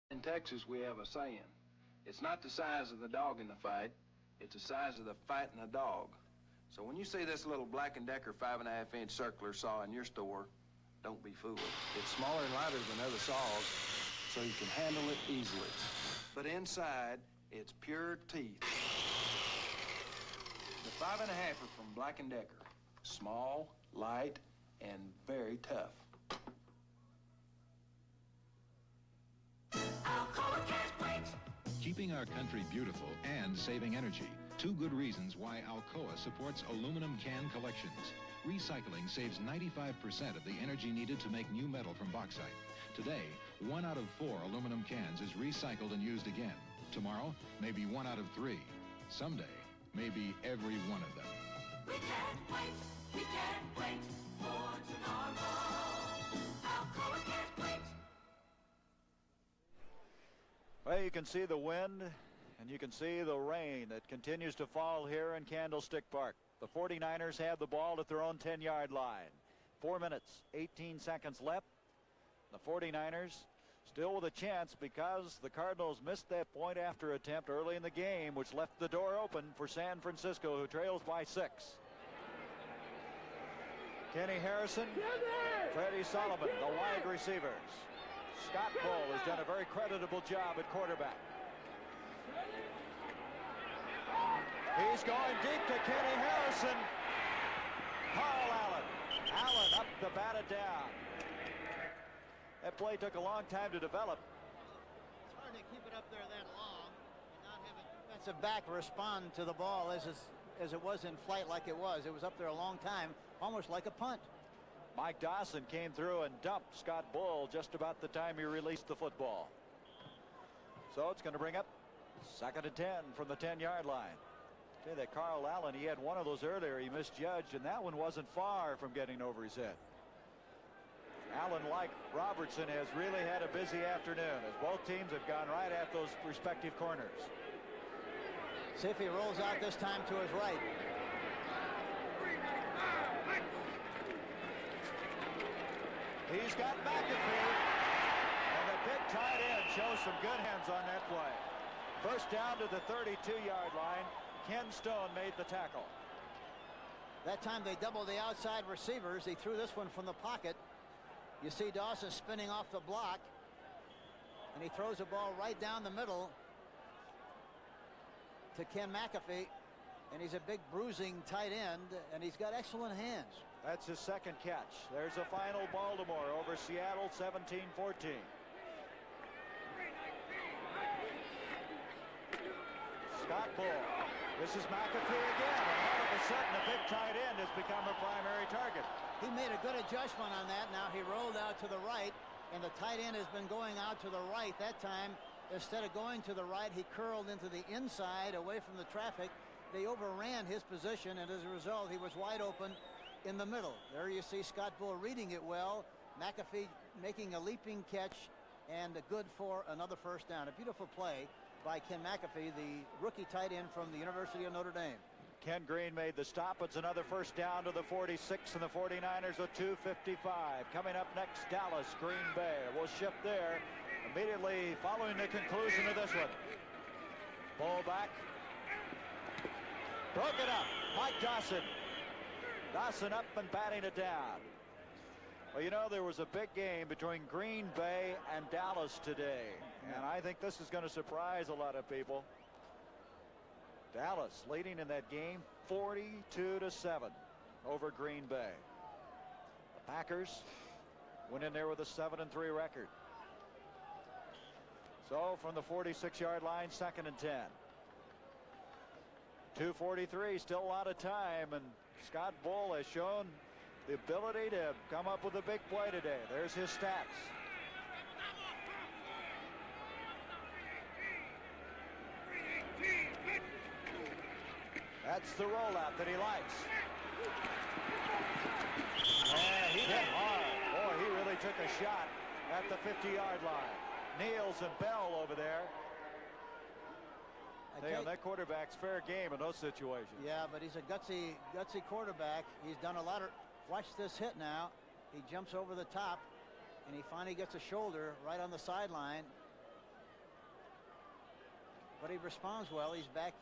In Texas, we have a saying. It's not the size of the dog in the fight, it's the size of the fight in the dog. So when you see this little Black & Decker 5.5-inch circular saw in your store, don't be fooled. It's smaller and lighter than other saws, so you can handle it easily. But inside, it's pure teeth. The 5.5er from Black & Decker. Small, light, and very tough. Keeping our country beautiful and saving energy. 2 good reasons why Alcoa supports aluminum can collections. Recycling saves 95% of the energy needed to make new metal from bauxite. Today, 1 out of 4 aluminum cans is recycled and used again. Tomorrow, maybe 1 out of 3. Someday, maybe every one of them. We can't wait for tomorrow. Alcoa can't wait. Well, you can see the wind, and you can see the rain that continues to fall here in Candlestick Park. The 49ers have the ball at their own 10-yard line. 4 minutes, 18 seconds left. The 49ers still with a chance because the Cardinals missed that point after attempt early in the game, which left the door open for San Francisco, who trails by 6. Kenny Harrison, Freddie Sullivan, the wide receivers. Scott Bull has done a very creditable job at quarterback. He's going deep to Kenny Harrison. Carl Allen. Allen up to bat it down. That play took a long time to develop. It's hard to keep it up there that long and not have a defensive back respond to the ball as it was in flight like it was. It was up there a long time, almost like a punt. Mike Dawson came through and dumped Scott Bull just about the time he released the football. So it's going to bring up 2nd and 10 from the 10-yard line. Say that Carl Allen, he had one of those earlier he misjudged, and that one wasn't far from getting over his head. Allen, like Robertson, has really had a busy afternoon as both teams have gone right at those respective corners. See if he rolls out this time to his right. He's got McAfee, and the big tight end shows some good hands on that play. First down to the 32-yard line. Ken Stone made the tackle. That time they doubled the outside receivers. He threw this one from the pocket. You see Dawson spinning off the block, and he throws the ball right down the middle to Ken McAfee. and he's a big bruising tight end, and he's got excellent hands. That's his second catch. There's a final Baltimore over Seattle, 17-14. Scott Bull. This is McAfee again, and all of a sudden a big tight end has become a primary target. He made a good adjustment on that. Now he rolled out to the right, and the tight end has been going out to the right. That time, instead of going to the right, he curled into the inside away from the traffic. They overran his position, and as a result, he was wide open in the middle. There you see Scott Bull reading it well. McAfee making a leaping catch, and good for another first down. A beautiful play by Ken McAfee, the rookie tight end from the University of Notre Dame. Ken Green made the stop. It's another first down to the 46, and the 49ers with 2:55. Coming up next, Dallas, Green Bay. We'll shift there immediately following the conclusion of this one. Ball back. Broke it up. Mike Dawson. Dawson up and batting it down. Well, you know, there was a big game between Green Bay and Dallas today, and I think this is going to surprise a lot of people. Dallas leading in that game 42-7 over Green Bay. The Packers went in there with a 7-3 record. So from the 46-yard line, 2nd and 10. 2:43, still a lot of time, and Scott Bull has shown the ability to come up with a big play today. There's his stats. That's the rollout that he likes. And he hit hard. Boy, he really took a shot at the 50-yard line. Niels and Bell over there. That quarterback's fair game in those situations. Yeah, but he's a gutsy quarterback. He's done a lot of... Watch this hit now. He jumps over the top, and he finally gets a shoulder right on the sideline. But he responds well. He's back,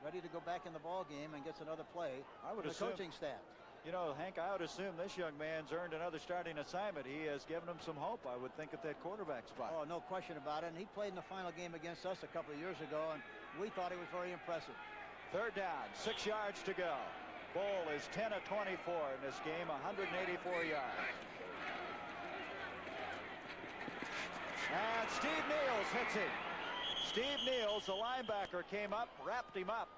ready to go back in the ball game and gets another play. I would assume, the coaching staff. You know, Hank, I would assume this young man's earned another starting assignment. He has given him some hope, I would think, at that quarterback spot. Oh, no question about it. And he played in the final game against us a couple of years ago, and we thought he was very impressive. 3rd down, 6 yards to go. Bull is 10 of 24 in this game, 184 yards. And Steve Niels hits him. Steve Niels, the linebacker, came up, wrapped him up.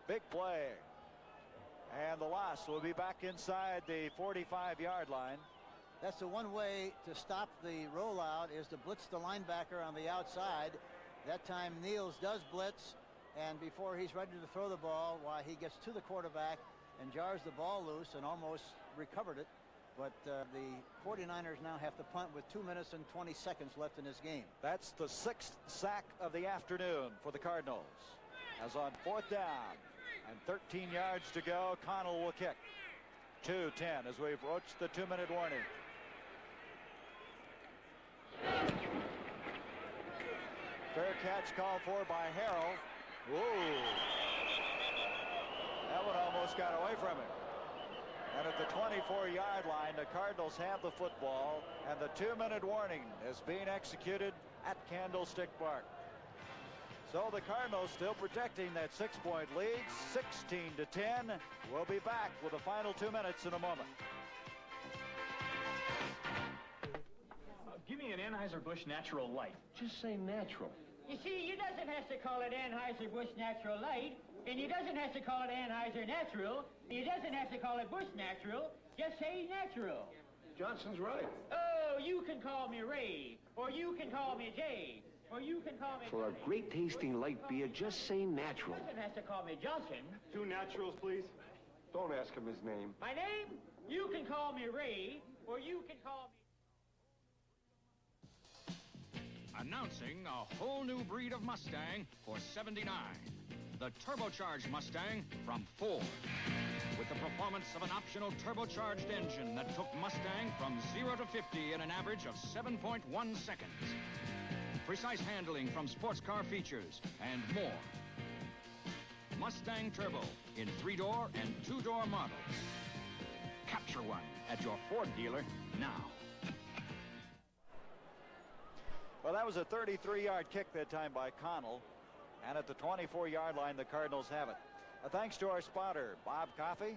Big play. And the loss will be back inside the 45-yard line. That's the one way to stop the rollout, is to blitz the linebacker on the outside. That time Niels does blitz, and before he's ready to throw the ball, he gets to the quarterback and jars the ball loose and almost recovered it. But the 49ers now have to punt with 2 minutes and 20 seconds left in this game. That's the 6th sack of the afternoon for the Cardinals. As on 4th down and 13 yards to go, Connell will kick. 2:10 as we approach the 2-minute warning. Fair catch called for by Harrell. Whoa. That one almost got away from him. And at the 24-yard line, the Cardinals have the football, and the 2-minute warning is being executed at Candlestick Park. So the Cardinals still protecting that 6-point lead, 16-10. We'll be back with the final 2 minutes in a moment. Give me an Anheuser-Busch Natural Light. Just say natural. You see, you doesn't have to call it Anheuser-Busch Natural Light, and you doesn't have to call it Anheuser Natural. You doesn't have to call it Busch Natural. Just say natural. Johnson's right. Oh, you can call me Ray, or you can call me Jay, or you can call me... For a great tasting light beer, just say natural. You doesn't have to call me Johnson. 2 naturals, please. Don't ask him his name. My name? You can call me Ray, or you can call me... Announcing a whole new breed of Mustang for '79. The turbocharged Mustang from Ford. With the performance of an optional turbocharged engine that took Mustang from 0 to 50 in an average of 7.1 seconds. Precise handling from sports car features and more. Mustang Turbo in 3-door and 2-door models. Capture one at your Ford dealer now. Well, that was a 33-yard kick that time by Connell. And at the 24-yard line, the Cardinals have it. Thanks to our spotter, Bob Coffey.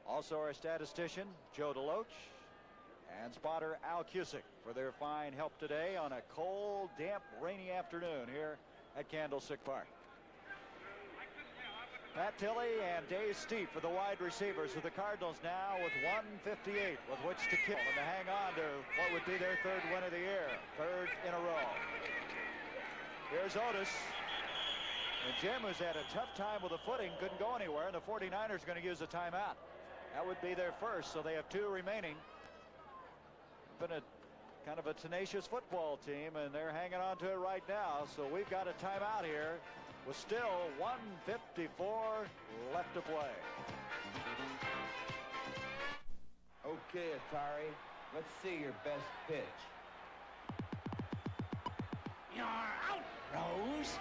Also our statistician, Joe DeLoach. And spotter Al Cusick for their fine help today on a cold, damp, rainy afternoon here at Candlestick Park. Pat Tilley and Dave Steep for the wide receivers of the Cardinals now with 1:58 with which to kill and to hang on to what would be their third win of the year. Third in a row. Here's Otis. And Jim, who's had a tough time with the footing, couldn't go anywhere, and the 49ers are going to use a timeout. That would be their first, so they have 2 remaining. Been a kind of a tenacious football team, and they're hanging on to it right now. So we've got a timeout here with still 1:54 left to play. Okay, Atari, let's see your best pitch. You're out, Rose.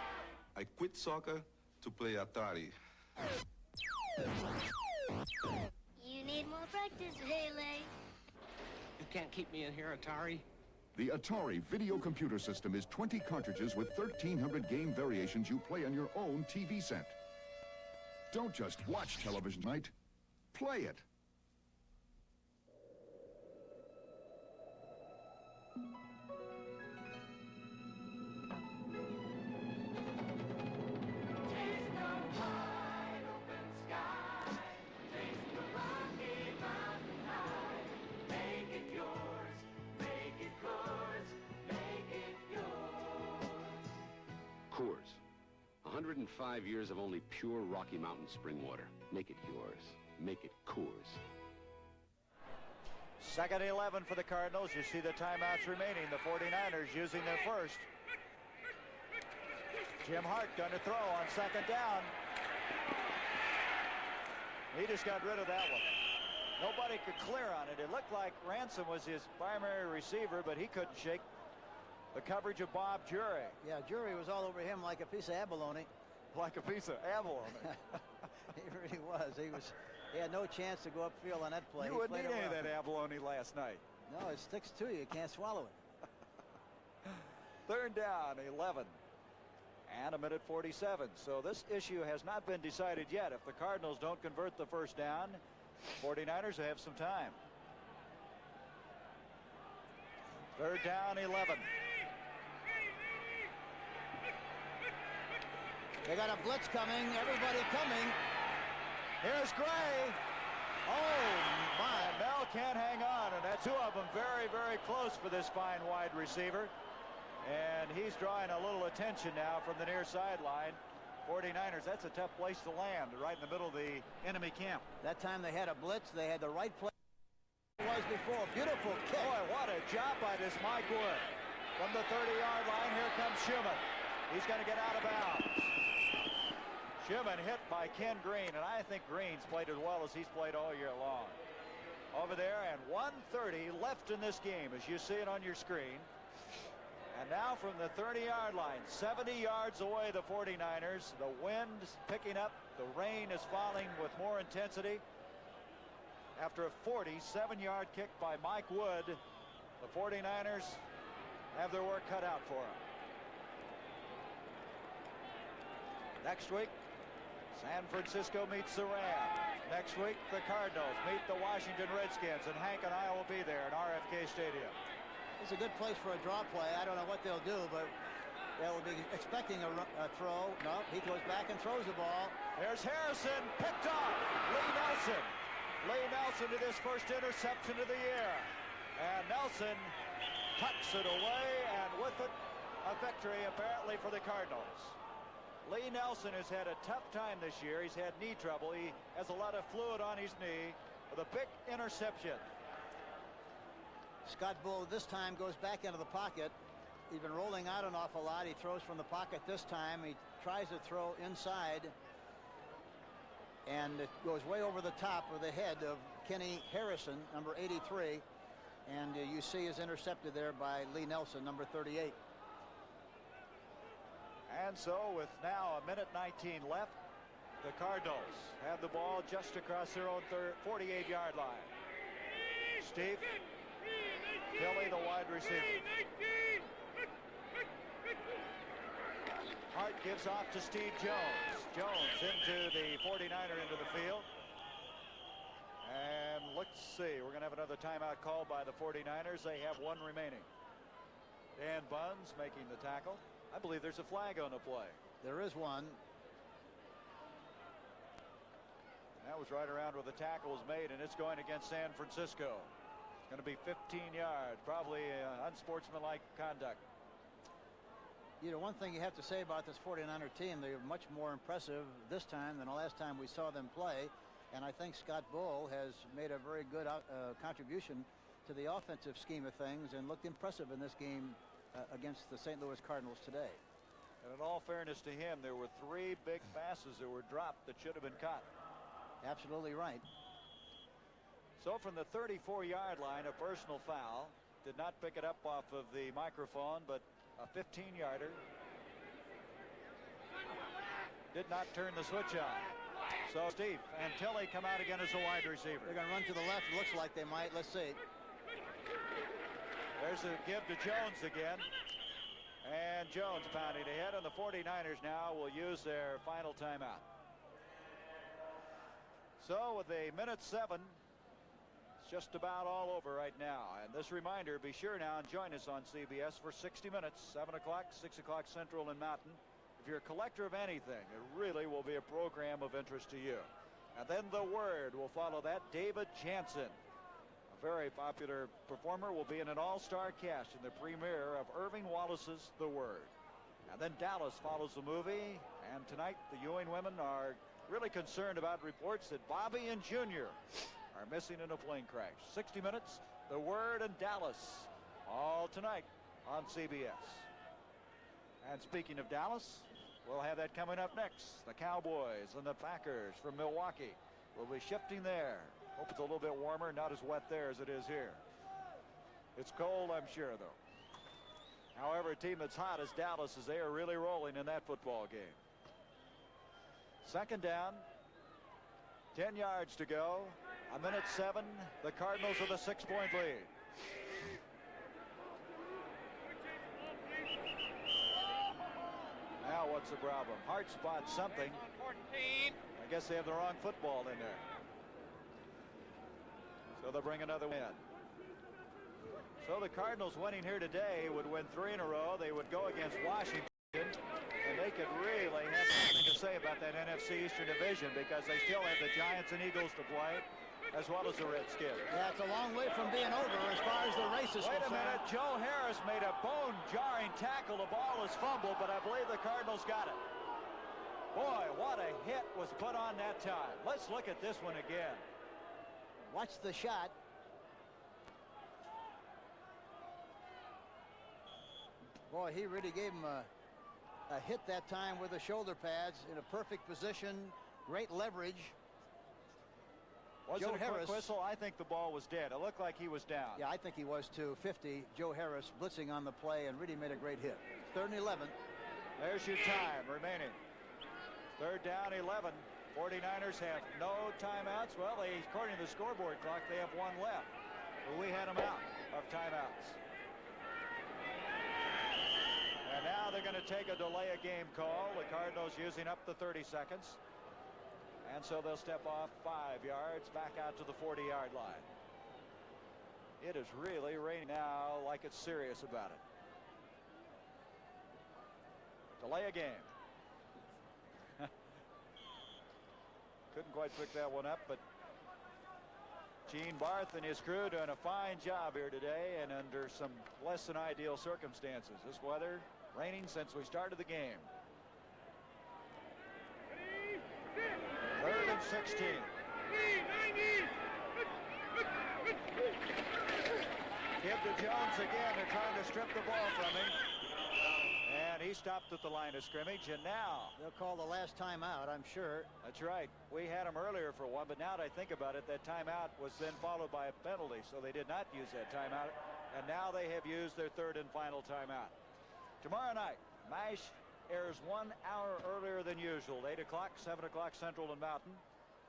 I quit soccer to play Atari. You need more practice, Haley. You can't keep me in here, Atari. The Atari video computer system is 20 cartridges with 1,300 game variations you play on your own TV set. Don't just watch television tonight. Play it. Coors. 105 years of only pure Rocky Mountain spring water. Make it yours. Make it Coors. Second 11 for the Cardinals. You see the timeouts remaining. The 49ers using their first. Jim Hart going to throw on second down. He just got rid of that one. Nobody could clear on it. It looked like Ransom was his primary receiver, but he couldn't shake the coverage of Bob Jury. Yeah, Jury was all over him like a piece of abalone. Like a piece of abalone. He really was. He had no chance to go upfield on that play. You wouldn't eat any of that abalone last night. No, it sticks to you. You can't swallow it. Third down, 11. And a minute 47. So this issue has not been decided yet. If the Cardinals don't convert the first down, 49ers have some time. Third down, 11. They got a blitz coming. Everybody coming. Here's Gray. Oh, my. Bell can't hang on. And that's 2 of them very, very close for this fine wide receiver. And he's drawing a little attention now from the near sideline. 49ers, that's a tough place to land, right in the middle of the enemy camp. That time they had a blitz. They had the right play. It was before. Beautiful kick. Boy, what a job by this Mike Wood. From the 30-yard line, here comes Schumann. He's going to get out of bounds. Schumann hit by Ken Green, and I think Green's played as well as he's played all year long. Over there, and 1:30 left in this game, as you see it on your screen. And now from the 30-yard line, 70 yards away, the 49ers. The wind's picking up. The rain is falling with more intensity. After a 47-yard kick by Mike Wood, the 49ers have their work cut out for them. Next week, San Francisco meets the Rams. Next week, the Cardinals meet the Washington Redskins, and Hank and I will be there at RFK Stadium. It's a good place for a draw play. I don't know what they'll do, but they'll be expecting a throw. No, he goes back and throws the ball. There's Harrison, picked off. Lee Nelson. Lee Nelson to this first interception of the year. And Nelson tucks it away, and with it, a victory apparently for the Cardinals. Lee Nelson has had a tough time this year. He's had knee trouble. He has a lot of fluid on his knee with a big interception. Scott Bull this time goes back into the pocket. He's been rolling out an awful lot. He throws from the pocket this time. He tries to throw inside, and it goes way over the top of the head of Kenny Harrison, number 83, and you see is intercepted there by Lee Nelson, number 38. And so with now a minute 19 left, the Cardinals have the ball just across their own 48-yard line. Steve Kelly, the wide receiver. Hart gives off to Steve Jones. Jones into the 49er into the field. And let's see, we're going to have another timeout called by the 49ers. They have one remaining. Dan Buns making the tackle. I believe there's a flag on the play. There is one. That was right around where the tackle was made, and it's going against San Francisco. It's going to be 15 yards, probably unsportsmanlike conduct. You know, one thing you have to say about this 49er team, they're much more impressive this time than the last time we saw them play. And I think Scott Bull has made a very good contribution to the offensive scheme of things and looked impressive in this game against the St. Louis Cardinals today. And in all fairness to him, there were 3 big passes that were dropped that should have been caught. Absolutely right. So from the 34-yard line, a personal foul. Did not pick it up off of the microphone, but a 15-yarder. Did not turn the switch on. So Steve Antilli come out again as a wide receiver. They're going to run to the left. Looks like they might. Let's see. There's a give to Jones again. And Jones pounding ahead, and the 49ers now will use their final timeout. So with a minute 7, it's just about all over right now. And this reminder, be sure now and join us on CBS for 60 minutes, 7 o'clock, 6 o'clock Central and Mountain. If you're a collector of anything, it really will be a program of interest to you. And then The Word will follow that. David Jansen, a very popular performer, will be in an all-star cast in the premiere of Irving Wallace's The Word. And then Dallas follows the movie. And tonight, the Ewing women are really concerned about reports that Bobby and Junior are missing in a plane crash. 60 minutes, The Word and Dallas, all tonight on CBS. And speaking of Dallas, we'll have that coming up next. The Cowboys and the Packers from Milwaukee will be shifting there. Hope it's a little bit warmer, not as wet there as it is here. It's cold, I'm sure, though. However, a team that's hot as Dallas, as they are really rolling in that football game. Second down, 10 yards to go. A minute 7. The Cardinals with a 6-point lead. Now what's the problem? Hart spots something. I guess they have the wrong football in there. So they'll bring another win. So the Cardinals winning here today would win 3 in a row. They would go against Washington. And they could really have something to say about that NFC Eastern Division because they still have the Giants and Eagles to play, as well as the Redskins. Yeah, it's a long way from being over as far as the race is concerned. Wait a minute. Joe Harris made a bone-jarring tackle. The ball is fumbled, but I believe the Cardinals got it. Boy, what a hit was put on that time. Let's look at this one again. Watch the shot. Boy, he really gave him a hit that time with the shoulder pads in a perfect position. Great leverage. Was it a quick whistle? I think the ball was dead. It looked like he was down. Yeah, I think he was too. 50. Joe Harris blitzing on the play and really made a great hit. 3rd and 11. There's your time remaining. 3rd down, 11. 49ers have no timeouts. Well, according to the scoreboard clock, they have 1 left. But we had them out of timeouts. And now they're going to take a delay of game call. The Cardinals using up the 30 seconds. And so they'll step off 5 yards back out to the 40-yard line. It is really raining now like it's serious about it. Delay a game. Couldn't quite pick that one up, but Gene Barth and his crew doing a fine job here today and under some less than ideal circumstances. This weather raining since we started the game. 3rd and 16. Give to Jones again. They're trying to strip the ball from him. And he stopped at the line of scrimmage, and now they'll call the last timeout, I'm sure. That's right. We had him earlier for one, but now that I think about it, that timeout was then followed by a penalty, so they did not use that timeout. And now they have used their 3rd and final timeout. Tomorrow night, MASH airs 1 hour earlier than usual, 8 o'clock, 7 o'clock Central and Mountain,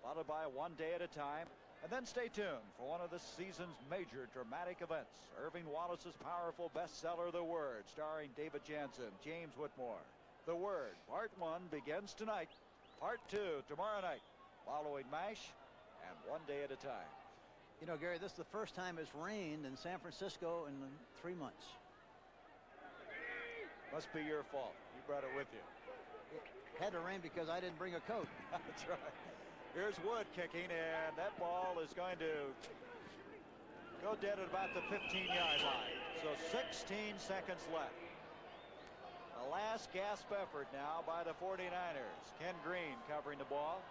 followed by one day at a time. And then stay tuned for one of this season's major dramatic events. Irving Wallace's powerful bestseller, The Word, starring David Jansen, James Whitmore, The Word. Part 1 begins tonight. Part 2 tomorrow night. Following MASH and one day at a time. You know, Gary, this is the first time it's rained in San Francisco in 3 months. Must be your fault. You brought it with you. It had to rain because I didn't bring a coat. That's right. Here's Wood kicking, and that ball is going to go dead at about the 15-yard line. So 16 seconds left. A last gasp effort now by the 49ers. Ken Green covering the ball.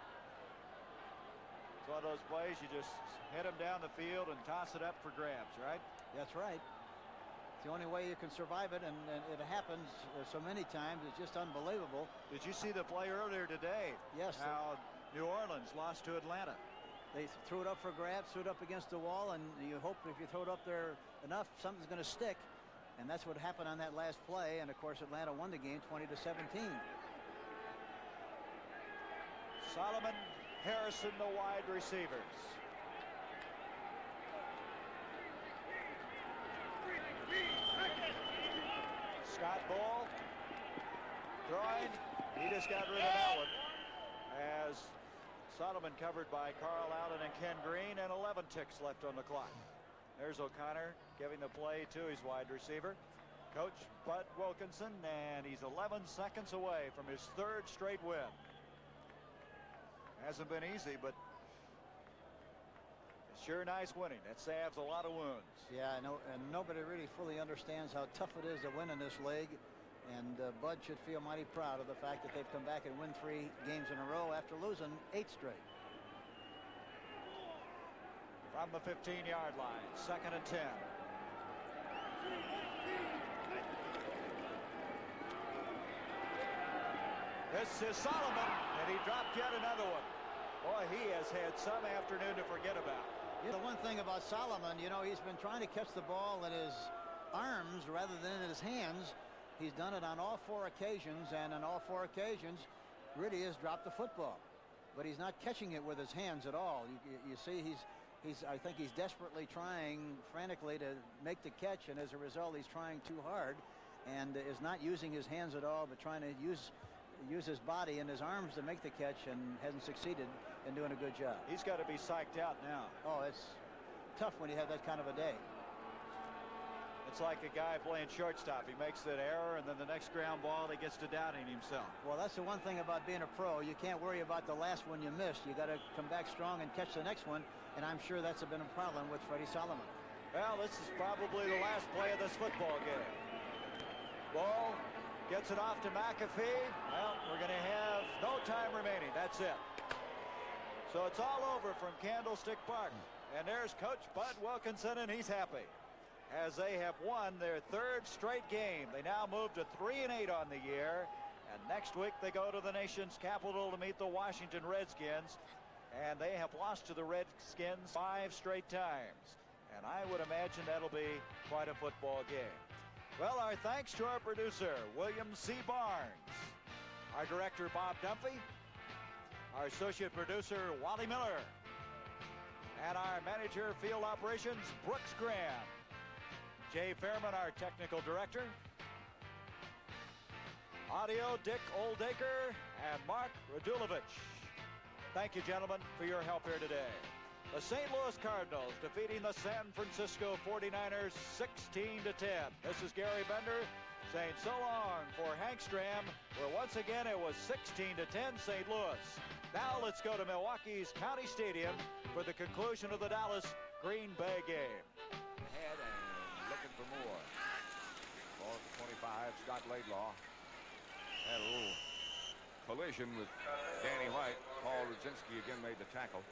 It's one of those plays you just hit him down the field and toss it up for grabs, right? That's right. It's the only way you can survive it, and it happens so many times. It's just unbelievable. Did you see the play earlier today? Yes. How New Orleans lost to Atlanta. They threw it up for grabs, threw it up against the wall, and you hope if you throw it up there enough, something's going to stick. And that's what happened on that last play. And, of course, Atlanta won the game 20-17. Solomon, Harrison, the wide receivers. Scott Bull throwing. He just got rid of that one. As Solomon covered by Carl Allen and Ken Green, and 11 ticks left on the clock. There's O'Connor giving the play to his wide receiver, Coach Bud Wilkinson, and he's 11 seconds away from his 3rd straight win. Hasn't been easy, but it's sure nice winning. That salves a lot of wounds. Yeah, I know, and nobody really fully understands how tough it is to win in this league. And Bud should feel mighty proud of the fact that they've come back and win 3 games in a row after losing 8 straight. From the 15-yard line, 2nd and 10. This is Solomon, and he dropped yet another one. Boy, he has had some afternoon to forget about. You know, the one thing about Solomon, you know, he's been trying to catch the ball in his arms rather than in his hands. He's done it on all 4 occasions, and on all 4 occasions, really has dropped the football. But he's not catching it with his hands at all. You see, I think he's desperately trying frantically to make the catch, and as a result, he's trying too hard and is not using his hands at all, but trying to use his body and his arms to make the catch, and hasn't succeeded in doing a good job. He's got to be psyched out now. Oh, it's tough when you have that kind of a day. It's like a guy playing shortstop. He makes that error, and then the next ground ball, he gets to doubting himself. Well, that's the one thing about being a pro. You can't worry about the last one you missed. You got to come back strong and catch the next one, and I'm sure that's been a problem with Freddie Solomon. Well, this is probably the last play of this football game. Ball gets it off to McAfee. Well, we're going to have no time remaining. That's it. So it's all over from Candlestick Park. And there's Coach Bud Wilkinson, and he's happy, as they have won their 3rd straight game. They now move to 3-8 on the year, and next week they go to the nation's capital to meet the Washington Redskins, and they have lost to the Redskins 5 straight times, and I would imagine that'll be quite a football game. Well, our thanks to our producer, William C. Barnes, our director, Bob Dunphy, our associate producer, Wally Miller, and our manager of field operations, Brooks Graham. Jay Fairman, our technical director. Audio, Dick Oldaker and Mark Radulovich. Thank you, gentlemen, for your help here today. The St. Louis Cardinals defeating the San Francisco 49ers 16-10. This is Gary Bender saying so long for Hank Stram, where once again it was 16-10 St. Louis. Now let's go to Milwaukee's County Stadium for the conclusion of the Dallas-Green Bay game. Ahead and looking for more. Ball at the 25, Scott Laidlaw. Had a little collision with Danny White. Paul Rudzinski again made the tackle.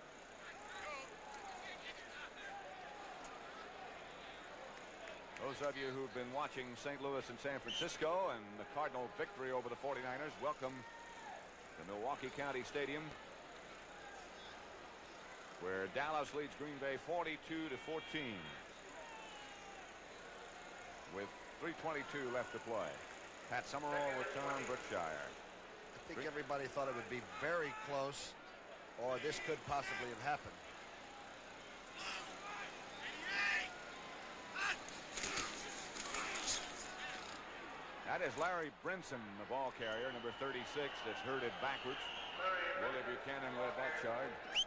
Those of you who've been watching St. Louis and San Francisco and the Cardinal victory over the 49ers, welcome to Milwaukee County Stadium, where Dallas leads Green Bay 42-14 with 3:22 left to play. Pat Summerall with Tom Brookshire. I think everybody thought it would be very close, or this could possibly have happened. That is Larry Brinson, the ball carrier, number 36, that's herded backwards. Willie Buchanan led that charge.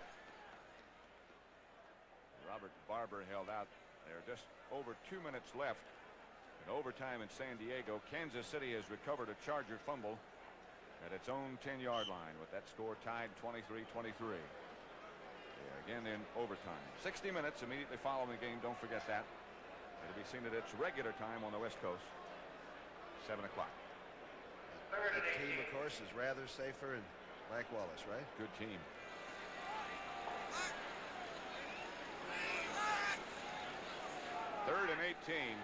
Robert Barber held out. There are just over 2 minutes left in overtime in San Diego. Kansas City has recovered a Charger fumble at its own 10-yard line with that score tied 23-23. Again in overtime. 60 minutes immediately following the game. Don't forget that. It'll be seen at its regular time on the West Coast. 7 o'clock. The team, of course, is rather safer and Mike Wallace, right? Good team. Third and 18.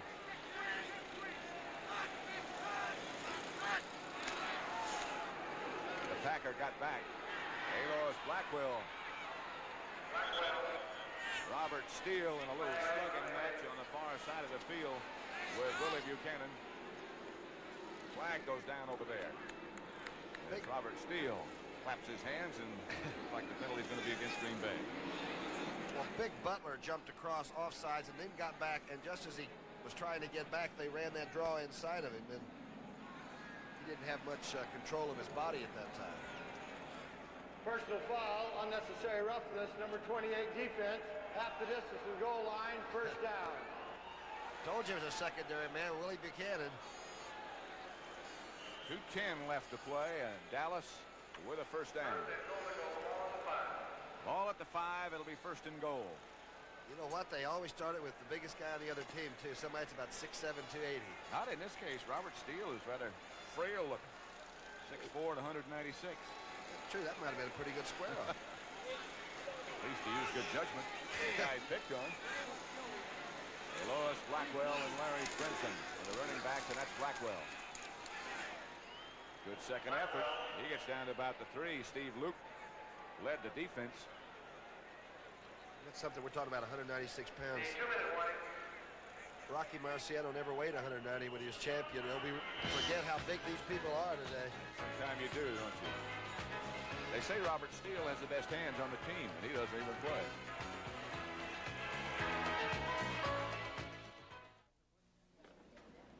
The Packer got back. Alois Blackwell. Robert Steele in a little slugging match on the far side of the field with Willie Buchanan. Flag goes down over there. As Robert Steele claps his hands and like the penalty's going to be against Green Bay. Well, Big Butler jumped across offsides and then got back, and just as he was trying to get back, they ran that draw inside of him, and he didn't have much control of his body at that time. Personal foul, unnecessary roughness, number 28 defense, half the distance from goal line, first down. Told you it was a secondary man, Willie Buchanan. 2:10 left to play, and Dallas with a first down. Ball at the 5. It'll be first and goal. You know what? They always started with the biggest guy on the other team, too. Somebody's about 6'7", 280. Not in this case. Robert Steele is rather frail looking. 6'4" and 196. True, that might have been a pretty good square on. At least he used good judgment. The guy he picked on. Lois Blackwell and Larry Brinson are the running backs, and that's Blackwell. Good second effort. He gets down to about the 3. Steve Luke led the defense. That's something we're talking about, 196 pounds. Rocky Marciano never weighed 190 when he was champion. We forget how big these people are today. Sometimes you do, don't you? They say Robert Steele has the best hands on the team, and he doesn't even play.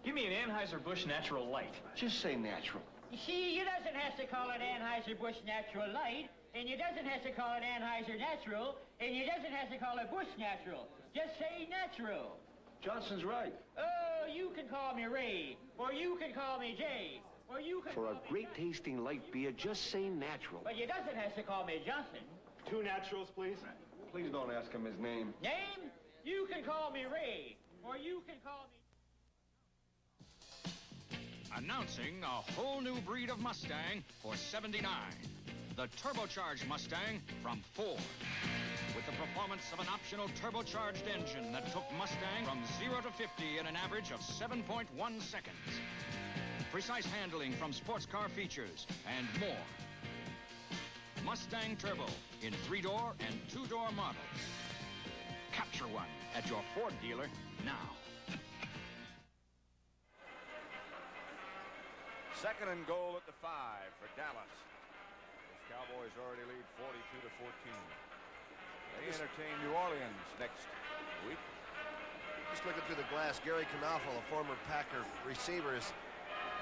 Give me an Anheuser-Busch Natural Light. Just say natural. You see, you doesn't have to call it Anheuser-Busch Natural Light, and you doesn't have to call it Anheuser Natural, and you doesn't have to call it Busch Natural. Just say natural. Johnson's right. Oh, you can call me Ray, or you can call me Jay, or you can For call a me great tasting light beer, just say natural. But you doesn't have to call me Johnson. 2 naturals, please. Please don't ask him his name. Name? You can call me Ray, or you can call me... Announcing a whole new breed of Mustang for '79. The turbocharged Mustang from Ford. With the performance of an optional turbocharged engine that took Mustang from 0 to 50 in an average of 7.1 seconds. Precise handling from sports car features and more. Mustang Turbo in 3-door and 2-door models. Capture one at your Ford dealer now. Second and goal at the 5 for Dallas. The Cowboys already lead 42 to 14. They entertain New Orleans next week. Just looking through the glass, Gary Knaufel, a former Packer receiver, is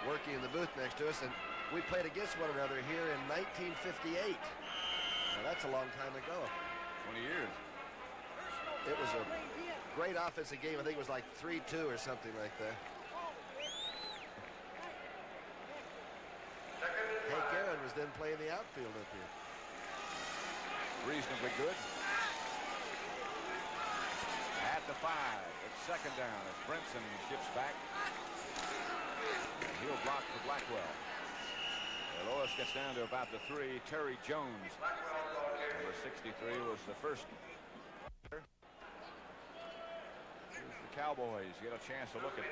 working in the booth next to us, and we played against one another here in 1958. Now, that's a long time ago. 20 years. It was a great offensive game. I think it was like 3-2 or something like that. Hank Aaron was then playing the outfield up here. Reasonably good. At the 5, it's second down as Brinson shifts back. And he'll block for Blackwell. Lois gets down to about the 3. Terry Jones, number 63, was the first. Here's the Cowboys. Get a chance to look at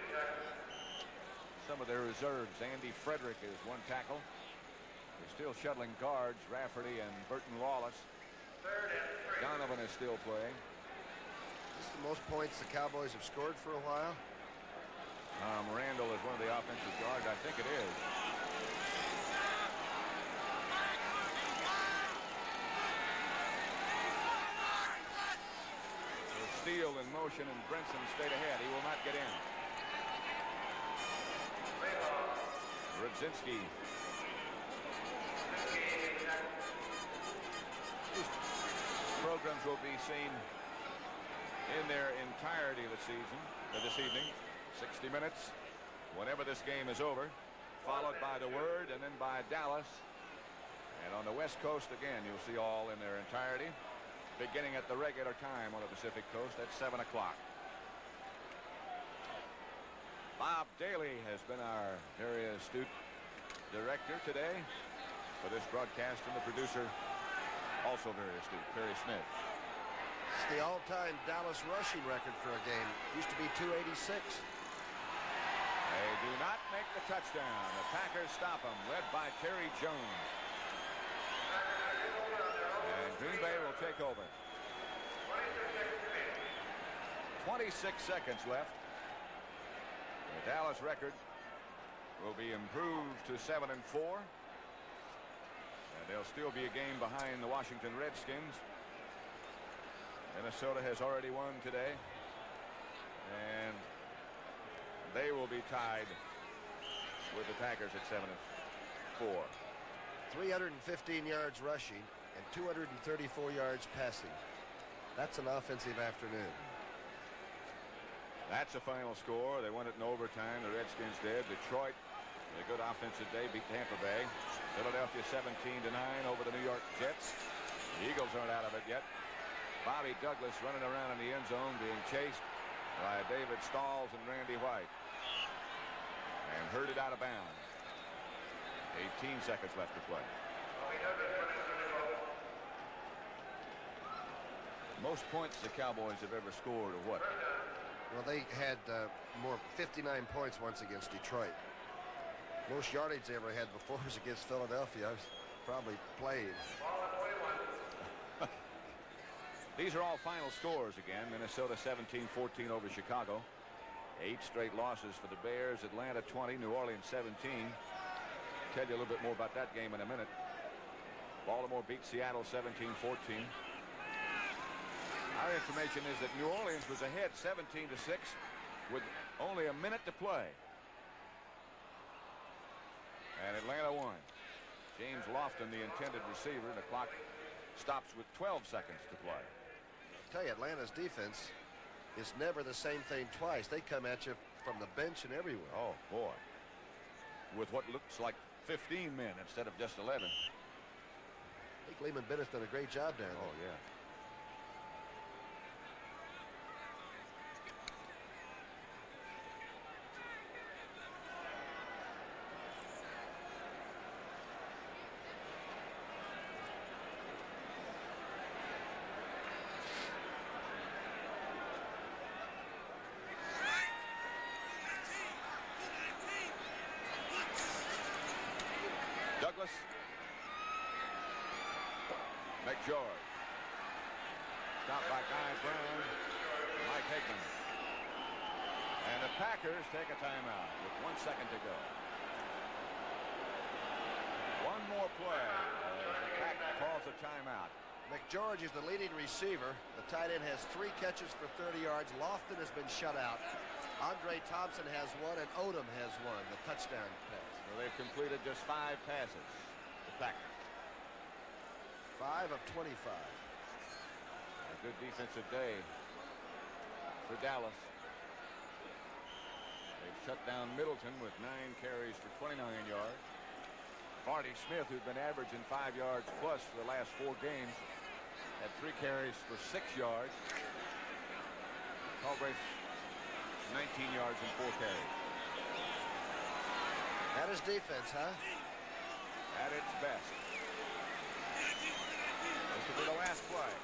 some of their reserves. Andy Frederick is one tackle. They're still shuttling guards, Rafferty and Burton Wallace. Donovan is still playing. This is the most points the Cowboys have scored for a while. Randall is one of the offensive guards. I think it is. So Steele in motion and Brinson stayed ahead. He will not get in. Rudzinski. These programs will be seen in their entirety this evening. 60 minutes whenever this game is over, followed by The Word and then by Dallas. And on the West Coast, again, you'll see all in their entirety, beginning at the regular time on the Pacific Coast at 7 o'clock. Bob Daly has been our very astute director today for this broadcast, and the producer, also very astute, Perry Smith. It's the all-time Dallas rushing record for a game. Used to be 286. They do not make the touchdown. The Packers stop them, led by Terry Jones. And Green Bay will take over. 26 seconds left. The Dallas record will be improved to 7-4. And they'll still be a game behind the Washington Redskins. Minnesota has already won today. And they will be tied with the Packers at 7-4. 315 yards rushing and 234 yards passing. That's an offensive afternoon. That's a final score. They won it in overtime. The Redskins did. Detroit, a good offensive day, beat Tampa Bay. Philadelphia 17-9 over the New York Jets. The Eagles aren't out of it yet. Bobby Douglas running around in the end zone being chased by David Stalls and Randy White. And herded out of bounds. 18 seconds left to play. Most points the Cowboys have ever scored are what? Well, they had 59 points once against Detroit. Most yardage they ever had before was against Philadelphia. I was probably played. These are all final scores again. Minnesota 17-14 over Chicago. 8 straight losses for the Bears. Atlanta 20, New Orleans 17. Tell you a little bit more about that game in a minute. Baltimore beat Seattle 17-14. Our information is that New Orleans was ahead 17-6 with only a minute to play. And Atlanta won. James Lofton, the intended receiver, and the clock stops with 12 seconds to play. I'll tell you, Atlanta's defense is never the same thing twice. They come at you from the bench and everywhere. Oh, boy. With what looks like 15 men instead of just 11. I think Lehman Bennett's done a great job down there. Oh, yeah. Douglas. McGeorge. Stopped by Guy Brown. Mike Hegman. And the Packers take a timeout with 1 second to go. One more play as the Pack calls a timeout. McGeorge is the leading receiver. The tight end has 3 catches for 30 yards. Lofton has been shut out. Andre Thompson has 1 and Odom has 1, the touchdown pass. So they've completed just 5 passes. The Packers. 5 of 25. A good defensive day for Dallas. They've shut down Middleton with 9 carries for 29 yards. Marty Smith, who'd been averaging 5 yards plus for the last 4 games, had 3 carries for 6 yards. Galbraith 19 yards and 4 carries. That is defense, huh? At its best. This will be the last play.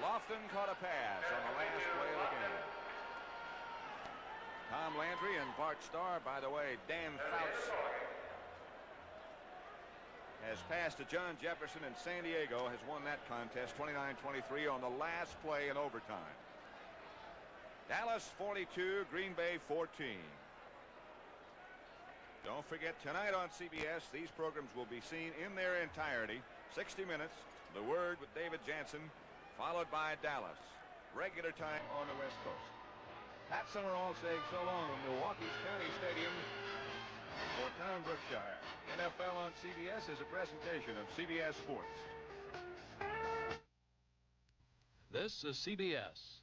Lofton caught a pass on the last play of the game. Tom Landry and Bart Starr, by the way, Dan Fouts has passed to John Jefferson in San Diego, has won that contest 29-23 on the last play in overtime. Dallas 42, Green Bay 14. Don't forget, tonight on CBS, these programs will be seen in their entirety. 60 minutes, The Word with David Jansen, followed by Dallas. regular time on the West Coast. Pat Summerall saying so long from Milwaukee's County Stadium, Fort Town, Brookshire. NFL on CBS is a presentation of CBS Sports. This is CBS.